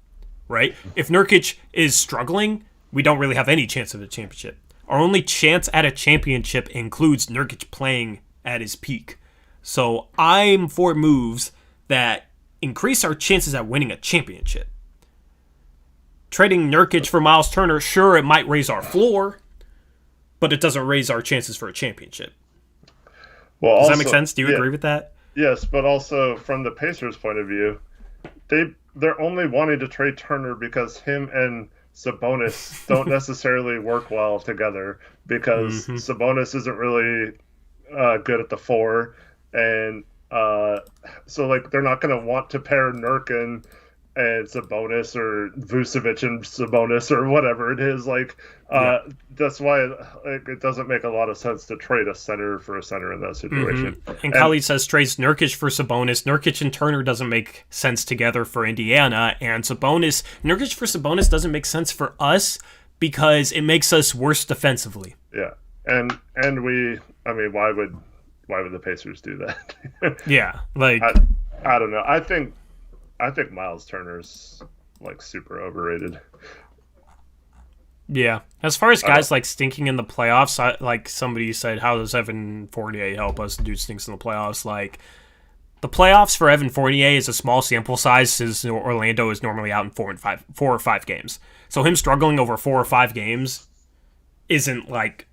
right? If Nurkic is struggling, we don't really have any chance of a championship. Our only chance at a championship includes Nurkic playing at his peak. So I'm for moves that increase our chances at winning a championship. Trading Nurkic for Miles Turner, sure, it might raise our floor, but it doesn't raise our chances for a championship. Well, Does also, that make sense? Do you agree with that? Yes, but also from the Pacers' point of view, they're only wanting to trade Turner because him and Sabonis don't necessarily work well together, because Sabonis isn't really good at the four, and so like they're not going to want to pair Nurkin and Sabonis, or Vucevic and Sabonis, or whatever it is. Like that's why it doesn't make a lot of sense to trade a center for a center in that situation. And Khalid says trades Nurkic for Sabonis. Nurkic and Turner doesn't make sense together for Indiana, and Nurkic for Sabonis doesn't make sense for us because it makes us worse defensively. Yeah, and why would the Pacers do that? Yeah, like I don't know. I think Miles Turner's like super overrated. Yeah. As far as guys like stinking in the playoffs, like somebody said, how does Evan Fournier help us? The dude stinks in the playoffs. Like, the playoffs for Evan Fournier is a small sample size, since Orlando is normally out in 4 or 5 games. So him struggling over 4 or 5 games isn't like,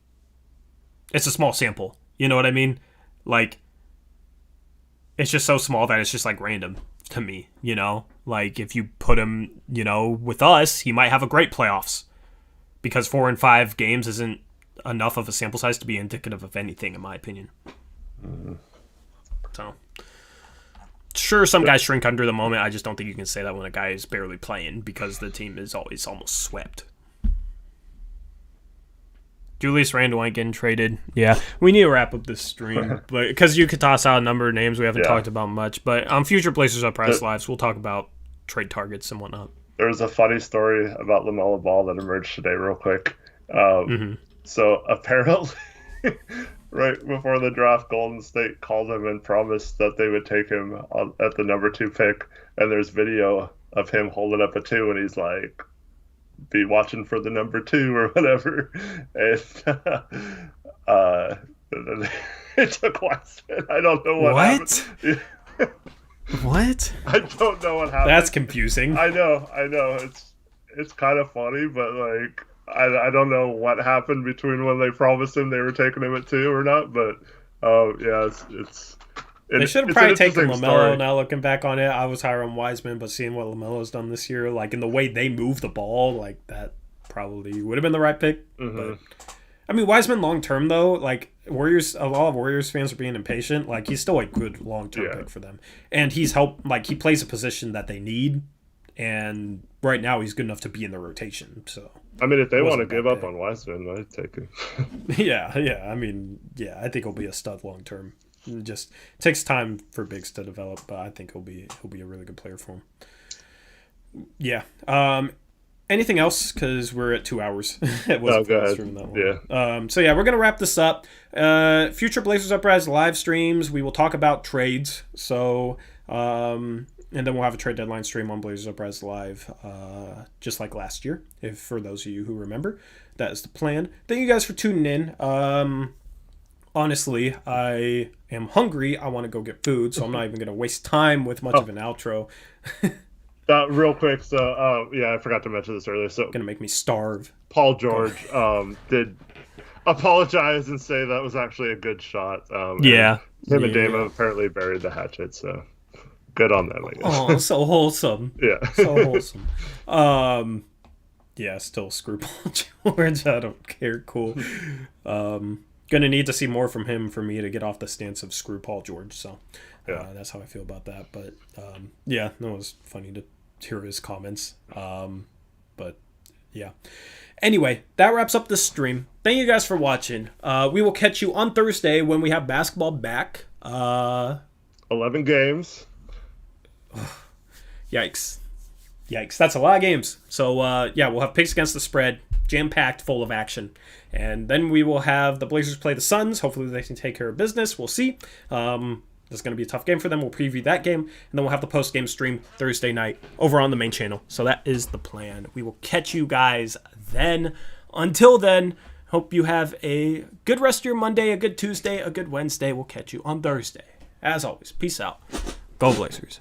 it's a small sample. You know what I mean? Like, it's just so small that it's just like random to me, you know? Like, if you put him, you know, with us, he might have a great playoffs. Because 4 and 5 games isn't enough of a sample size to be indicative of anything, in my opinion. So, sure, some guys shrink under the moment. I just don't think you can say that when a guy is barely playing, because the team is always almost swept. Julius Randle ain't getting traded. Yeah, we need to wrap up this stream, but because you could toss out a number of names we haven't talked about much. But on future Blazers Uprise Lives, we'll talk about trade targets and whatnot. There was a funny story about LaMelo Ball that emerged today real quick. So apparently, right before the draft, Golden State called him and promised that they would take him at the number 2 pick. And there's video of him holding up a 2, and he's like, be watching for the number 2 or whatever. And it took Wiseman. I don't know what happened. What? I don't know what happened. That's confusing. I know. It's kind of funny, but like I don't know what happened between when they promised him they were taking him at 2 or not. But they should have probably taken LaMelo. Now looking back on it, I was higher on Wiseman, but seeing what LaMelo's done this year, like in the way they move the ball, like that probably would have been the right pick. But I mean, Wiseman long term though, like a lot of Warriors fans are being impatient. Like, he's still a good long term pick for them, and he's helped. Like, he plays a position that they need, and right now he's good enough to be in the rotation. So I mean, if they want to give up on Wiseman, I'd take him. yeah. I mean, I think he'll be a stud long term. It just takes time for bigs to develop, but I think he'll be a really good player for him. Yeah. Anything else? Because we're at 2 hours. It wasn't go ahead. That long. Yeah. So yeah, we're gonna wrap this up. Future Blazers Uprise live streams. We will talk about trades. So and then we'll have a trade deadline stream on Blazers Uprise Live, just like last year. If for those of you who remember, that is the plan. Thank you guys for tuning in. Honestly, I am hungry. I want to go get food, so I'm not even going to waste time with much of an outro. Real quick, so I forgot to mention this earlier. So going to make me starve. Paul George did apologize and say that was actually a good shot. Him and Dama apparently buried the hatchet, so good on them, I guess. Oh, so wholesome. Yeah. So wholesome. Still screw Paul George. I don't care. Cool. Gonna need to see more from him for me to get off the stance of screw Paul George. So that's how I feel about that. But it was funny to hear his comments. But yeah. Anyway, that wraps up the stream. Thank you guys for watching. We will catch you on Thursday when we have basketball back. 11 games. Yikes. That's a lot of games. So we'll have picks against the spread, jam-packed, full of action. And then we will have the Blazers play the Suns. Hopefully they can take care of business. We'll see. It's going to be a tough game for them. We'll preview that game. And then we'll have the post-game stream Thursday night over on the main channel. So that is the plan. We will catch you guys then. Until then, hope you have a good rest of your Monday, a good Tuesday, a good Wednesday. We'll catch you on Thursday. As always, peace out. Go Blazers.